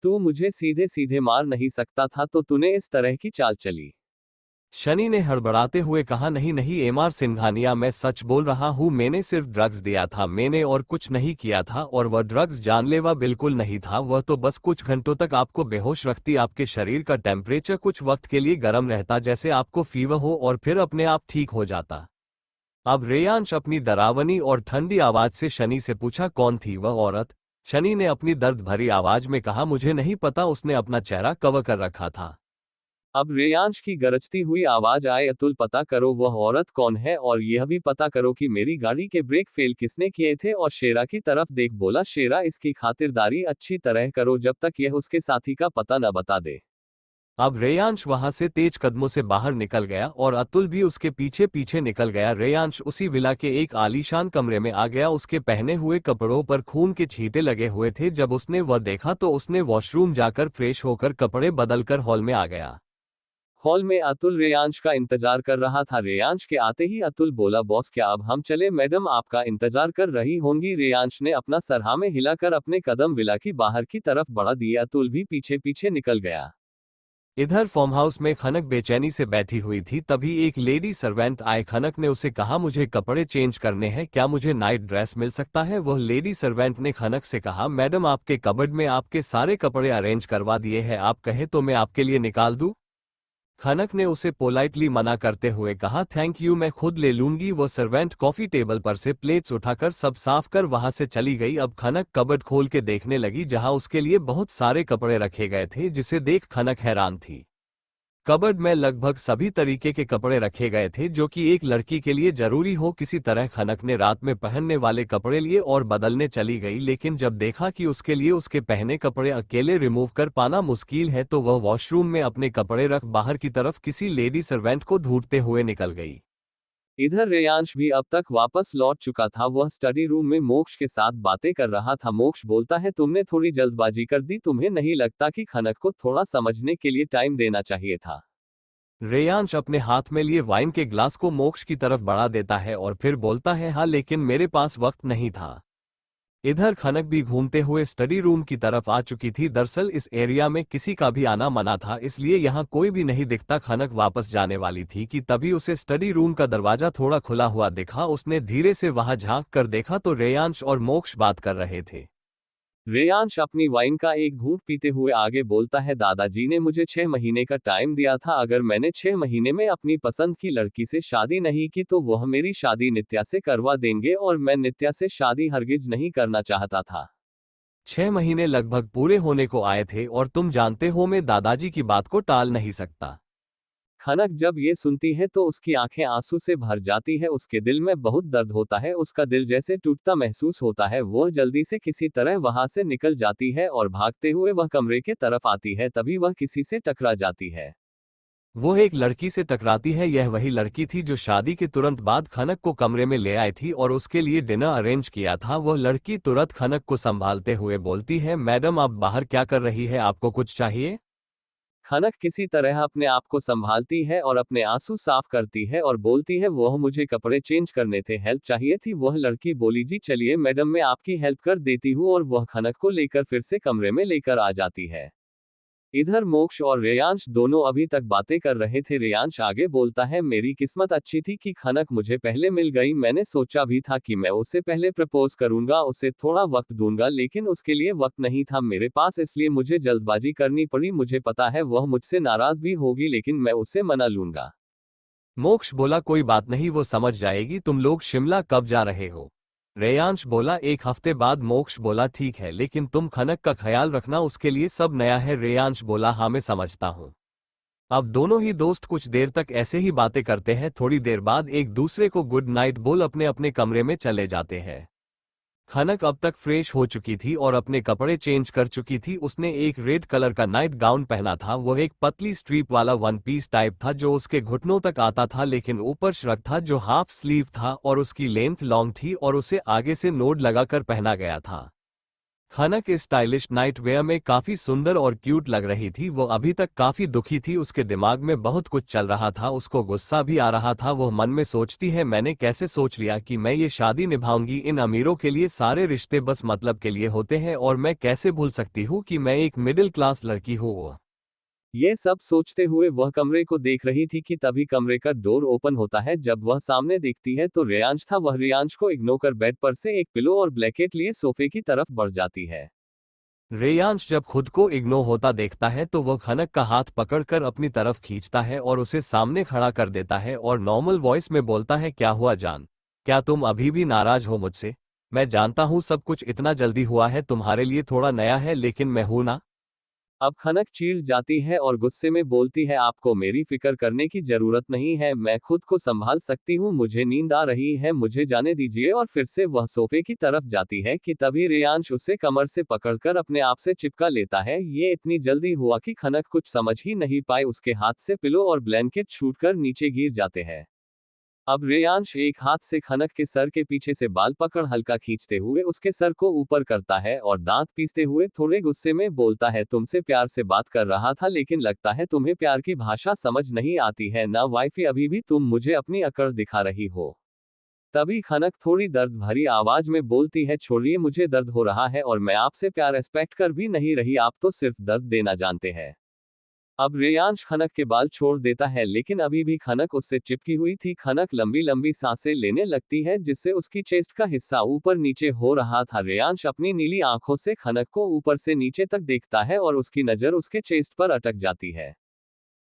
तू मुझे सीधे सीधे मार नहीं सकता था तो तूने इस तरह की चाल चली। शनि ने हड़बड़ाते हुए कहा, नहीं नहीं एमआर सिंघानिया, मैं सच बोल रहा हूँ, मैंने सिर्फ ड्रग्स दिया था, मैंने और कुछ नहीं किया था। और वह ड्रग्स जानलेवा बिल्कुल नहीं था, वह तो बस कुछ घंटों तक आपको बेहोश रखती, आपके शरीर का टेम्परेचर कुछ वक्त के लिए गर्म रहता जैसे आपको फीवर हो और फिर अपने आप ठीक हो जाता। अब रेयांश अपनी डरावनी और ठंडी आवाज से शनि से पूछा, कौन थी वह औरत? शनि ने अपनी दर्द भरी आवाज में कहा, मुझे नहीं पता, उसने अपना चेहरा कवर कर रखा था। अब रेयांश की गरजती हुई आवाज आए, अतुल पता करो वह औरत कौन है और यह भी पता करो कि मेरी गाड़ी के ब्रेक फेल किसने किए थे। और शेरा की तरफ देख बोला, शेरा इसकी खातिरदारी अच्छी तरह करो जब तक यह उसके साथी का पता न बता दे। अब रेयांश वहां से तेज कदमों से बाहर निकल गया और अतुल भी उसके पीछे पीछे निकल गया। रेयांश उसी विला के एक आलीशान कमरे में आ गया। उसके पहने हुए कपड़ों पर खून के छींटे लगे हुए थे। जब उसने वह देखा तो उसने वॉशरूम जाकर फ्रेश होकर कपड़े बदलकर हॉल में आ गया। हॉल में अतुल रेयांश का इंतजार कर रहा था। रेयांश के आते ही अतुल बोला, बॉस क्या अब हम चले? मैडम आपका इंतजार कर रही होंगी। रेयांश ने अपना सर हाँ में हिलाकर अपने कदम विला की बाहर की तरफ बढ़ा दिए। अतुल भी पीछे पीछे निकल गया। इधर फार्म हाउस में खनक बेचैनी से बैठी हुई थी। तभी एक लेडी सर्वेंट आए। खनक ने उसे कहा, मुझे कपड़े चेंज करने हैं, क्या मुझे नाइट ड्रेस मिल सकता है? वह लेडी सर्वेंट ने खनक से कहा, मैडम आपके कबर्ड में आपके सारे कपड़े अरेंज करवा दिए हैं, आप कहे तो मैं आपके लिए निकाल दूं? खनक ने उसे पोलाइटली मना करते हुए कहा, थैंक यू, मैं खुद ले लूंगी। वो सर्वेंट कॉफी टेबल पर से प्लेट्स उठाकर सब साफ कर वहां से चली गई। अब खनक कबर्ड खोल के देखने लगी जहां उसके लिए बहुत सारे कपड़े रखे गए थे, जिसे देख खनक हैरान थी। कबर्ड में लगभग सभी तरीके के कपड़े रखे गए थे जो कि एक लड़की के लिए जरूरी हो। किसी तरह खनक ने रात में पहनने वाले कपड़े लिए और बदलने चली गई, लेकिन जब देखा कि उसके लिए उसके पहने कपड़े अकेले रिमूव कर पाना मुश्किल है तो वह वॉशरूम में अपने कपड़े रख बाहर की तरफ किसी लेडी सर्वेंट को ढूंढते हुए निकल गई। इधर रेयांश भी अब तक वापस लौट चुका था। वह स्टडी रूम में मोक्ष के साथ बातें कर रहा था। मोक्ष बोलता है, तुमने थोड़ी जल्दबाजी कर दी, तुम्हें नहीं लगता कि खनक को थोड़ा समझने के लिए टाइम देना चाहिए था? रेयांश अपने हाथ में लिए वाइन के ग्लास को मोक्ष की तरफ बढ़ा देता है और फिर बोलता है, हाँ लेकिन मेरे पास वक्त नहीं था। इधर खनक भी घूमते हुए स्टडी रूम की तरफ आ चुकी थी। दरअसल इस एरिया में किसी का भी आना मना था, इसलिए यहाँ कोई भी नहीं दिखता। खनक वापस जाने वाली थी कि तभी उसे स्टडी रूम का दरवाजा थोड़ा खुला हुआ दिखा। उसने धीरे से वहां झांक कर देखा तो रेयांश और मोक्ष बात कर रहे थे। रेयांश अपनी वाइन का एक घूंट पीते हुए आगे बोलता है, दादाजी ने मुझे 6 महीने का टाइम दिया था। अगर मैंने 6 महीने में अपनी पसंद की लड़की से शादी नहीं की तो वह मेरी शादी नित्या से करवा देंगे और मैं नित्या से शादी हरगिज नहीं करना चाहता था। 6 महीने लगभग पूरे होने को आए थे और तुम जानते हो मैं दादाजी की बात को टाल नहीं सकता। खनक जब ये सुनती है तो उसकी आंखें आंसू से भर जाती है। उसके दिल में बहुत दर्द होता है, उसका दिल जैसे टूटता महसूस होता है। वह जल्दी से किसी तरह वहां से निकल जाती है और भागते हुए वह कमरे के तरफ आती है, तभी वह किसी से टकरा जाती है। वो एक लड़की से टकराती है। यह वही लड़की थी जो शादी के तुरंत बाद खनक को कमरे में ले आई थी और उसके लिए डिनर अरेंज किया था। वह लड़की तुरंत खनक को संभालते हुए बोलती है, मैडम आप बाहर क्या कर रही है, आपको कुछ चाहिए? खनक किसी तरह अपने आप को संभालती है और अपने आंसू साफ करती है और बोलती है, वह मुझे कपड़े चेंज करने थे, हेल्प चाहिए थी। वह लड़की बोली, जी चलिए मैडम मैं आपकी हेल्प कर देती हूँ, और वह खनक को लेकर फिर से कमरे में लेकर आ जाती है। इधर मोक्ष और रेयांश दोनों अभी तक बातें कर रहे थे। रेयांश आगे बोलता है, मेरी किस्मत अच्छी थी कि खनक मुझे पहले मिल गई। मैंने सोचा भी था कि मैं उसे पहले प्रपोज करूंगा, उसे थोड़ा वक्त दूंगा, लेकिन उसके लिए वक्त नहीं था मेरे पास, इसलिए मुझे जल्दबाजी करनी पड़ी। मुझे पता है वह मुझसे नाराज भी होगी, लेकिन मैं उसे मना लूंगा। मोक्ष बोला, कोई बात नहीं, वो समझ जाएगी। तुम लोग शिमला कब जा रहे हो? रेयांश बोला, 1 हफ्ते बाद। मोक्ष बोला, ठीक है, लेकिन तुम खनक का ख्याल रखना, उसके लिए सब नया है। रेयांश बोला, हाँ मैं समझता हूँ। अब दोनों ही दोस्त कुछ देर तक ऐसे ही बातें करते हैं। थोड़ी देर बाद एक दूसरे को गुड नाइट बोल अपने अपने कमरे में चले जाते हैं। खनक अब तक फ्रेश हो चुकी थी और अपने कपड़े चेंज कर चुकी थी। उसने एक रेड कलर का नाइट गाउन पहना था। वह एक पतली स्ट्रीप वाला वन पीस टाइप था जो उसके घुटनों तक आता था, लेकिन ऊपर श्रग था जो हाफ स्लीव था और उसकी लेंथ लॉन्ग थी और उसे आगे से नोड लगाकर पहना गया था। खनक इस स्टाइलिश नाइट वेयर में काफी सुंदर और क्यूट लग रही थी। वो अभी तक काफी दुखी थी, उसके दिमाग में बहुत कुछ चल रहा था, उसको गुस्सा भी आ रहा था। वो मन में सोचती है, मैंने कैसे सोच लिया कि मैं ये शादी निभाऊंगी। इन अमीरों के लिए सारे रिश्ते बस मतलब के लिए होते हैं और मैं कैसे भूल सकती हूँ कि मैं एक मिडिल क्लास लड़की हूँ। ये सब सोचते हुए वह कमरे को देख रही थी कि तभी कमरे का डोर ओपन होता है। जब वह सामने देखती है तो रेयांश था। वह रेयांश को इग्नोर कर बेड पर से एक पिलो और ब्लैंकेट लिए सोफे की तरफ बढ़ जाती है। रेयांश जब खुद को इग्नोर होता देखता है तो वह खनक का हाथ पकड़कर अपनी तरफ खींचता है और उसे सामने खड़ा कर देता है और नॉर्मल वॉइस में बोलता है, क्या हुआ जान, क्या तुम अभी भी नाराज हो मुझसे? मैं जानता हूँ सब कुछ इतना जल्दी हुआ है, तुम्हारे लिए थोड़ा नया है, लेकिन मैं हूं ना। अब खनक चीड़ जाती है और गुस्से में बोलती है, आपको मेरी फिक्र करने की जरूरत नहीं है, मैं खुद को संभाल सकती हूँ, मुझे नींद आ रही है, मुझे जाने दीजिए। और फिर से वह सोफे की तरफ जाती है कि तभी रेयांश उसे कमर से पकड़कर अपने आप से चिपका लेता है। ये इतनी जल्दी हुआ कि खनक कुछ समझ ही नहीं पाई, उसके हाथ से पिलो और ब्लैंकेट छूटकर नीचे गिर जाते हैं। अब रेयांश एक हाथ से खनक के सर के पीछे से बाल पकड़ हल्का खींचते हुए उसके सर को ऊपर करता है और दांत पीसते हुए थोड़े गुस्से में बोलता है, तुमसे प्यार से बात कर रहा था, लेकिन लगता है तुम्हें प्यार की भाषा समझ नहीं आती है ना वाइफी, अभी भी तुम मुझे अपनी अकड़ दिखा रही हो। तभी खनक थोड़ी दर्द भरी आवाज में बोलती है, छोड़िए मुझे दर्द हो रहा है और मैं आपसे प्यार एक्सपेक्ट कर भी नहीं रही, आप तो सिर्फ दर्द देना जानते हैं। अब रेयांश खनक के बाल छोड़ देता है, लेकिन अभी भी खनक उससे चिपकी हुई थी। खनक लंबी लंबी सांसें लेने लगती है जिससे उसकी चेस्ट का हिस्सा ऊपर नीचे हो रहा था। रेयांश अपनी नीली आंखों से खनक को ऊपर से नीचे तक देखता है और उसकी नजर उसके चेस्ट पर अटक जाती है।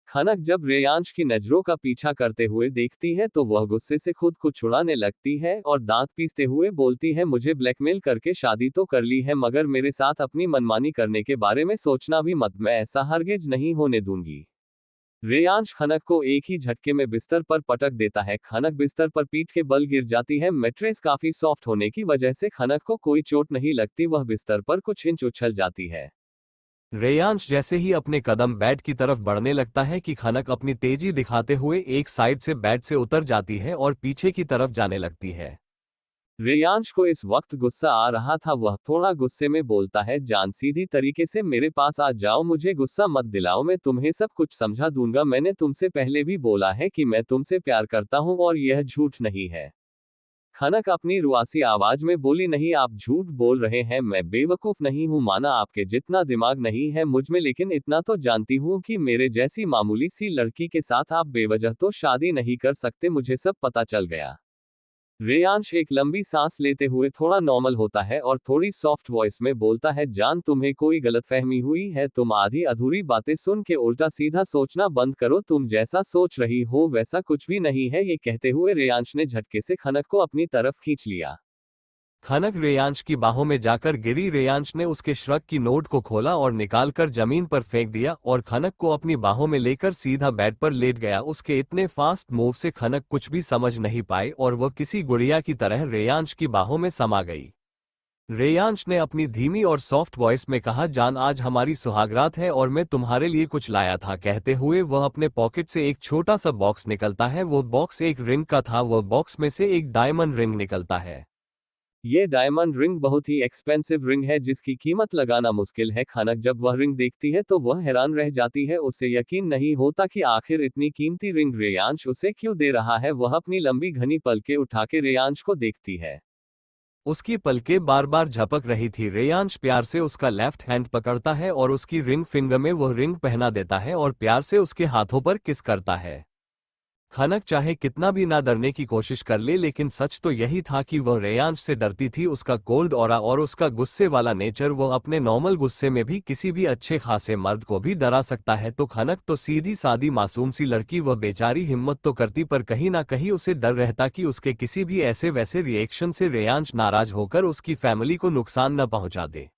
खनक जब रेयांश की नजरों का पीछा करते हुए देखती है तो वह गुस्से से खुद को छुड़ाने लगती है और दांत पीसते हुए बोलती है, मुझे ब्लैकमेल करके शादी तो कर ली है, मगर मेरे साथ अपनी मनमानी करने के बारे में सोचना भी मत, मैं ऐसा हरगिज नहीं होने दूंगी। रेयांश खनक को एक ही झटके में बिस्तर पर पटक देता है। खनक बिस्तर पर पीठ के बल गिर जाती है। मैट्रेस काफी सॉफ्ट होने की वजह से खनक को कोई चोट नहीं लगती, वह बिस्तर पर कुछ इंच उछल जाती है। रेयांश जैसे ही अपने कदम बेड की तरफ बढ़ने लगता है कि खनक अपनी तेजी दिखाते हुए एक साइड से बेड से उतर जाती है और पीछे की तरफ जाने लगती है। रेयांश को इस वक्त गुस्सा आ रहा था। वह थोड़ा गुस्से में बोलता है, जान सीधी तरीके से मेरे पास आ जाओ, मुझे गुस्सा मत दिलाओ, मैं तुम्हें सब कुछ समझा दूंगा। मैंने तुमसे पहले भी बोला है कि मैं तुमसे प्यार करता हूं और यह झूठ नहीं है। खनक अपनी रुआसी आवाज में बोली, नहीं आप झूठ बोल रहे हैं, मैं बेवकूफ नहीं हूं, माना आपके जितना दिमाग नहीं है मुझ में, लेकिन इतना तो जानती हूं कि मेरे जैसी मामूली सी लड़की के साथ आप बेवजह तो शादी नहीं कर सकते, मुझे सब पता चल गया। रेयांश एक लंबी सांस लेते हुए थोड़ा नॉर्मल होता है और थोड़ी सॉफ्ट वॉइस में बोलता है, जान तुम्हें कोई गलतफहमी हुई है, तुम आधी अधूरी बातें सुन के उल्टा सीधा सोचना बंद करो, तुम जैसा सोच रही हो वैसा कुछ भी नहीं है। ये कहते हुए रेयांश ने झटके से खनक को अपनी तरफ खींच लिया। खनक रेयांश की बाहों में जाकर गिरी। रेयांश ने उसके श्रग की नोट को खोला और निकालकर जमीन पर फेंक दिया और खनक को अपनी बाहों में लेकर सीधा बेड पर लेट गया। उसके इतने फास्ट मूव से खनक कुछ भी समझ नहीं पाई और वह किसी गुड़िया की तरह रेयांश की बाहों में समा गई। रेयांश ने अपनी धीमी और सॉफ्ट वॉइस में कहा, जान आज हमारी सुहागरात है और मैं तुम्हारे लिए कुछ लाया था। कहते हुए वह अपने पॉकेट से एक छोटा सा बॉक्स निकलता है। वो बॉक्स एक रिंग का था। वह बॉक्स में से एक डायमंड रिंग निकलता है। ये डायमंड रिंग बहुत ही एक्सपेंसिव रिंग है जिसकी कीमत लगाना मुश्किल है। खनक जब वह रिंग देखती है तो वह हैरान रह जाती है। उसे यकीन नहीं होता कि आखिर इतनी कीमती रिंग रेयांश उसे क्यों दे रहा है। वह अपनी लंबी घनी पलकें उठा के रेयांश को देखती है। उसकी पलकें बार बार झपक रही थी। रेयांश प्यार से उसका लेफ्ट हैंड पकड़ता है और उसकी रिंग फिंगर में वह रिंग पहना देता है और प्यार से उसके हाथों पर किस करता है। खनक चाहे कितना भी ना डरने की कोशिश कर ले, लेकिन सच तो यही था कि वह रेयांश से डरती थी। उसका कोल्ड ऑरा और उसका गुस्से वाला नेचर, वो अपने नॉर्मल गुस्से में भी किसी भी अच्छे खासे मर्द को भी डरा सकता है। तो खनक तो सीधी सादी मासूम सी लड़की, वह बेचारी हिम्मत तो करती पर कहीं ना कहीं उसे डर रहता कि उसके किसी भी ऐसे वैसे रिएक्शन से रेयांश नाराज होकर उसकी फैमिली को नुकसान न पहुंचा दे।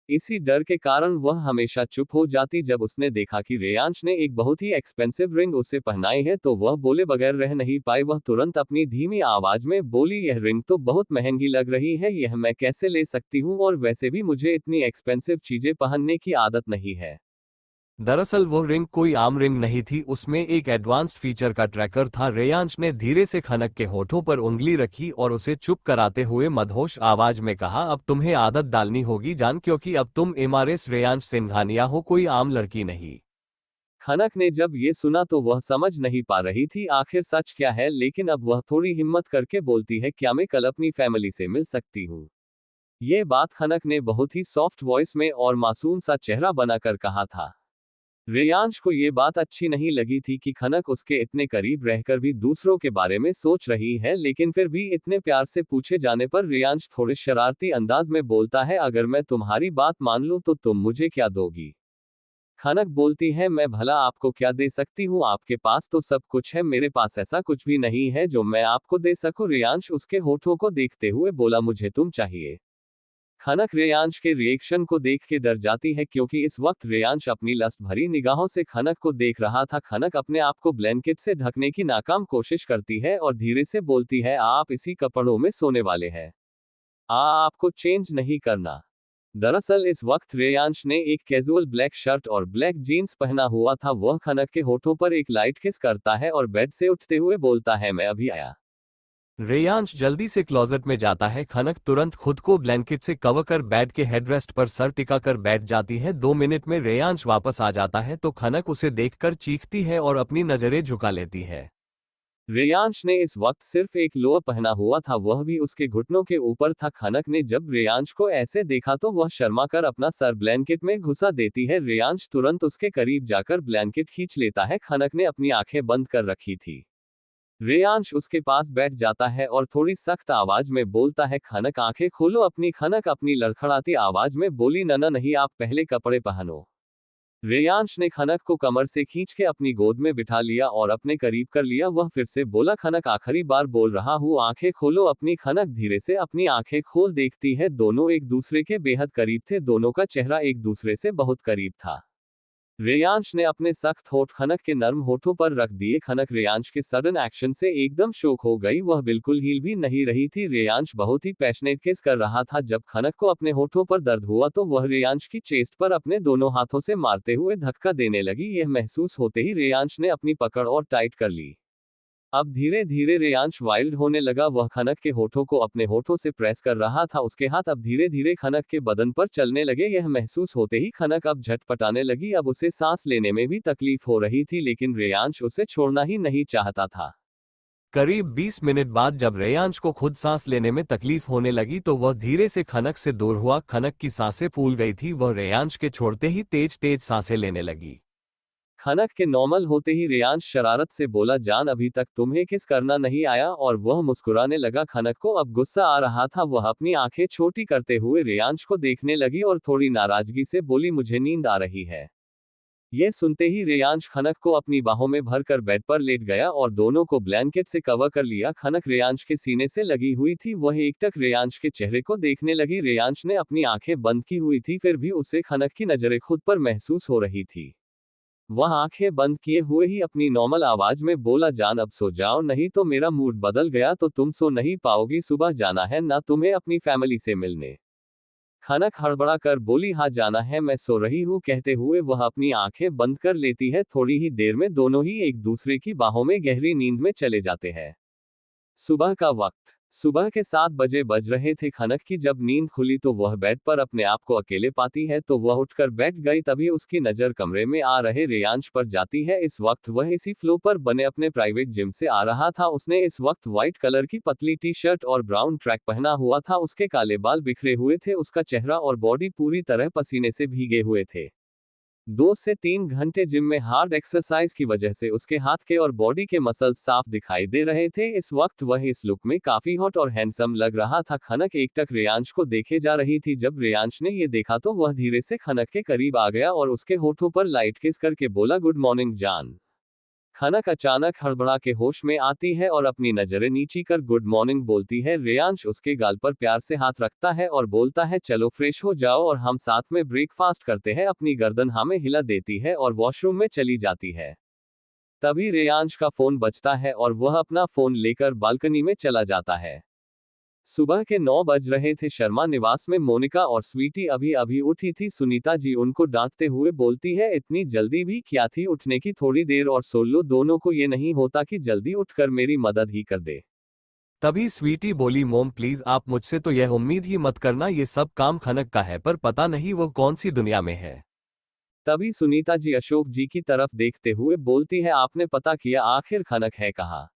इसी डर के कारण वह हमेशा चुप हो जाती। जब उसने देखा कि रेयांश ने एक बहुत ही एक्सपेंसिव रिंग उसे पहनाई है तो वह बोले बगैर रह नहीं पाई। वह तुरंत अपनी धीमी आवाज में बोली, यह रिंग तो बहुत महंगी लग रही है, यह मैं कैसे ले सकती हूँ, और वैसे भी मुझे इतनी एक्सपेंसिव चीजें पहनने की आदत नहीं है। दरअसल वो रिंग कोई आम रिंग नहीं थी, उसमें एक एडवांस्ड फीचर का ट्रैकर था। रेयांश ने धीरे से खनक के होठों पर उंगली रखी और उसे चुप कराते हुए मदहोश आवाज में कहा, अब तुम्हें आदत डालनी होगी जान, क्योंकि अब तुम एमआरएस रेयांश सिंघानिया हो, कोई आम लड़की नहीं। खनक ने जब ये सुना तो वह समझ नहीं पा रही थी आखिर सच क्या है, लेकिन अब वह थोड़ी हिम्मत करके बोलती है, क्या मैं कल अपनी फैमिली से मिल सकती हूँ। ये बात खनक ने बहुत ही सॉफ्ट वॉइस में और मासूम सा चेहरा बनाकर कहा था। रेयांश को ये बात अच्छी नहीं लगी थी कि खनक उसके इतने करीब रहकर भी दूसरों के बारे में सोच रही है, लेकिन फिर भी इतने प्यार से पूछे जाने पर रेयांश थोड़े शरारती अंदाज में बोलता है, अगर मैं तुम्हारी बात मान लूं तो तुम मुझे क्या दोगी। खनक बोलती है, मैं भला आपको क्या दे सकती हूँ, आपके पास तो सब कुछ है, मेरे पास ऐसा कुछ भी नहीं है जो मैं आपको दे सकूं। रेयांश उसके होठों को देखते हुए बोला, मुझे तुम चाहिए। खनक रेयांश के रिएक्शन को देख के डर जाती है क्योंकि इस वक्त रेयांश अपनी लस्ट भरी निगाहों से खनक को देख रहा था। खनक अपने आप को ब्लैंकेट से ढकने की नाकाम कोशिश करती है और धीरे से बोलती है, आप इसी कपड़ों में सोने वाले हैं, आपको चेंज नहीं करना। दरअसल इस वक्त रेयांश ने एक कैजुअल ब्लैक शर्ट और ब्लैक जीन्स पहना हुआ था। वह खनक के होठों पर एक लाइट किस करता है और बेड से उठते हुए बोलता है, मैं अभी आया। रेयांश जल्दी से क्लोजेट में जाता है। खनक तुरंत खुद को ब्लैंकेट से कवर कर बेड के हेडरेस्ट पर सर टिकाकर बैठ जाती है। 2 मिनट में रेयांश वापस आ जाता है तो खनक उसे देखकर चीखती है और अपनी नजरें झुका लेती है। रेयांश ने इस वक्त सिर्फ एक लोअर पहना हुआ था, वह भी उसके घुटनों के ऊपर था। खनक ने जब रेयांश को ऐसे देखा तो वह शर्मा कर अपना सर ब्लैंकेट में घुसा देती है। रेयांश तुरंत उसके करीब जाकर ब्लैंकेट खींच लेता है। खनक ने अपनी आंखें बंद कर रखी थी। रेयांश उसके पास बैठ जाता है और थोड़ी सख्त आवाज में बोलता है, खनक आंखें खोलो अपनी। खनक अपनी लड़खड़ाती आवाज में बोली, नना नहीं, आप पहले कपड़े पहनो। रेयांश ने खनक को कमर से खींच के अपनी गोद में बिठा लिया और अपने करीब कर लिया। वह फिर से बोला, खनक आखिरी बार बोल रहा हूँ, आंखें खोलो अपनी। खनक धीरे से अपनी आंखें खोल देखती है। दोनों एक दूसरे के बेहद करीब थे, दोनों का चेहरा एक दूसरे से बहुत करीब था। रेयांश ने अपने सख्त होठ खनक के नर्म होठों पर रख दिए। खनक रेयांश के सडन एक्शन से एकदम शॉक हो गई, वह बिल्कुल हिल भी नहीं रही थी। रेयांश बहुत ही पैशनेट किस कर रहा था। जब खनक को अपने होठों पर दर्द हुआ तो वह रेयांश की चेस्ट पर अपने दोनों हाथों से मारते हुए धक्का देने लगी। यह महसूस होते ही रेयांश ने अपनी पकड़ और टाइट कर ली। अब धीरे धीरे रेयांश वाइल्ड होने लगा। वह खनक के होठों को अपने होठों से प्रेस कर रहा था। उसके हाथ अब धीरे धीरे खनक के बदन पर चलने लगे। यह महसूस होते ही खनक अब झटपटाने लगी। अब उसे सांस लेने में भी तकलीफ हो रही थी, लेकिन रेयांश उसे छोड़ना ही नहीं चाहता था। करीब 20 मिनट बाद जब रेयांश को खुद सांस लेने में तकलीफ होने लगी तो वह धीरे से खनक से दूर हुआ। खनक की सांसें फूल गई थी, वह रेयांश के छोड़ते ही तेज तेज सांसें लेने लगी। खनक के नॉर्मल होते ही रेयांश शरारत से बोला, जान अभी तक तुम्हें किस करना नहीं आया, और वह मुस्कुराने लगा। खनक को अब गुस्सा आ रहा था। वह अपनी आंखें छोटी करते हुए रेयांश को देखने लगी और थोड़ी नाराजगी से बोली, मुझे नींद आ रही है। यह सुनते ही रेयांश खनक को अपनी बाहों में भरकर बेड पर लेट गया और दोनों को ब्लैंकेट से कवर कर लिया। खनक रेयांश के सीने से लगी हुई थी। वह एकटक रेयांश के चेहरे को देखने लगी। रेयांश ने अपनी आंखें बंद की हुई थी, फिर भी उसे खनक की नजरें खुद पर महसूस हो रही थी। वह आंखें बंद किए हुए ही अपनी नॉर्मल आवाज में बोला, जान अब सो जाओ, नहीं तो मेरा मूड बदल गया तो तुम सो नहीं पाओगी। सुबह जाना है ना तुम्हें अपनी फैमिली से मिलने? खनक हड़बड़ा कर बोली, हाँ जाना है, मैं सो रही हूँ। कहते हुए वह अपनी आंखें बंद कर लेती है। थोड़ी ही देर में दोनों ही एक दूसरे की बाहों में गहरी नींद में चले जाते हैं। सुबह का वक्त सुबह के 7 बजे बज रहे थे। खनक की जब नींद खुली तो वह बेड पर अपने आप को अकेले पाती है, तो वह उठकर बैठ गई। तभी उसकी नजर कमरे में आ रहे रेयांश पर जाती है। इस वक्त वह इसी फ्लोर पर बने अपने प्राइवेट जिम से आ रहा था। उसने इस वक्त व्हाइट कलर की पतली टी शर्ट और ब्राउन ट्रैक पहना हुआ था। उसके काले बाल बिखरे हुए थे। उसका चेहरा और बॉडी पूरी तरह पसीने से भीगे हुए थे। 2 से 3 घंटे जिम में हार्ड एक्सरसाइज की वजह से उसके हाथ के और बॉडी के मसल्स साफ दिखाई दे रहे थे। इस वक्त वह इस लुक में काफी हॉट और हैंडसम लग रहा था। खनक एकटक रेयांश को देखे जा रही थी। जब रेयांश ने ये देखा तो वह धीरे से खनक के करीब आ गया और उसके होठों पर लाइट किस करके बोला, गुड मॉर्निंग जान। खनक अचानक हड़बड़ा के होश में आती है और अपनी नजरें नीची कर गुड मॉर्निंग बोलती है। रेयांश उसके गाल पर प्यार से हाथ रखता है और बोलता है, चलो फ्रेश हो जाओ और हम साथ में ब्रेकफास्ट करते हैं। अपनी गर्दन हाँ में हिला देती है और वॉशरूम में चली जाती है। तभी रेयांश का फोन बजता है और वह अपना फोन लेकर बालकनी में चला जाता है। सुबह के 9 बज रहे थे। शर्मा निवास में मोनिका और स्वीटी अभी अभी उठी थी। सुनीता जी उनको डांटते हुए बोलती है, इतनी जल्दी भी क्या थी उठने की, थोड़ी देर और सो लो। दोनों को ये नहीं होता कि जल्दी उठकर मेरी मदद ही कर दे। तभी स्वीटी बोली, मोम प्लीज आप मुझसे तो यह उम्मीद ही मत करना, ये सब काम खनक का है, पर पता नहीं वो कौन सी दुनिया में है। तभी सुनीता जी अशोक जी की तरफ देखते हुए बोलती है, आपने पता किया आखिर खनक है कहाँ?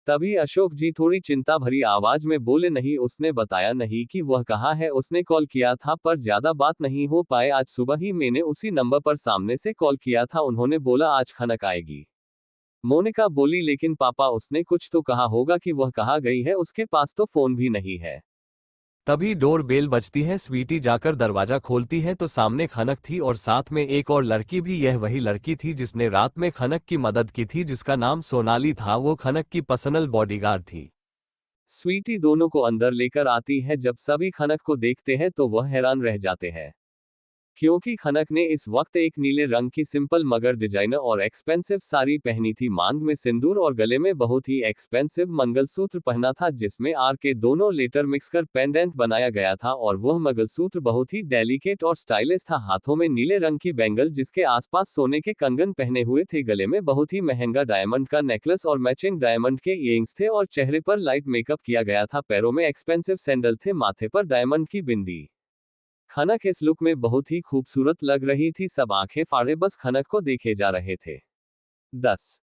तभी अशोक जी थोड़ी चिंता भरी आवाज में बोले, नहीं उसने बताया नहीं कि वह कहाँ है। उसने कॉल किया था पर ज्यादा बात नहीं हो पाए। आज सुबह ही मैंने उसी नंबर पर सामने से कॉल किया था, उन्होंने बोला आज खनक आएगी। मोनिका बोली, लेकिन पापा उसने कुछ तो कहा होगा कि वह कहाँ गई है, उसके पास तो फोन भी नहीं है। तभी डोर बेल बजती है। स्वीटी जाकर दरवाजा खोलती है तो सामने खनक थी और साथ में एक और लड़की भी। यह वही लड़की थी जिसने रात में खनक की मदद की थी, जिसका नाम सोनाली था। वो खनक की पर्सनल बॉडीगार्ड थी। स्वीटी दोनों को अंदर लेकर आती है। जब सभी खनक को देखते हैं तो वह हैरान रह जाते हैं, क्योंकि खनक ने इस वक्त एक नीले रंग की सिंपल मगर डिजाइनर और एक्सपेंसिव साड़ी पहनी थी। मांग में सिंदूर और गले में बहुत ही एक्सपेंसिव मंगलसूत्र पहना था, जिसमें आर के दोनों लेटर मिक्स कर पेंडेंट बनाया गया था, और वह मंगलसूत्र बहुत ही डेलिकेट और स्टाइलिश था। हाथों में नीले रंग की बैंगल जिसके आसपास सोने के कंगन पहने हुए थे। गले में बहुत ही महंगा डायमंड का नेकलेस और मैचिंग डायमंड के इयरिंग्स थे, और चेहरे पर लाइट मेकअप किया गया था। पैरों में एक्सपेंसिव सैंडल थे, माथे पर डायमंड की बिंदी। खनक इस लुक में बहुत ही खूबसूरत लग रही थी। सब आंखें फाड़े बस खनक को देखे जा रहे थे। 10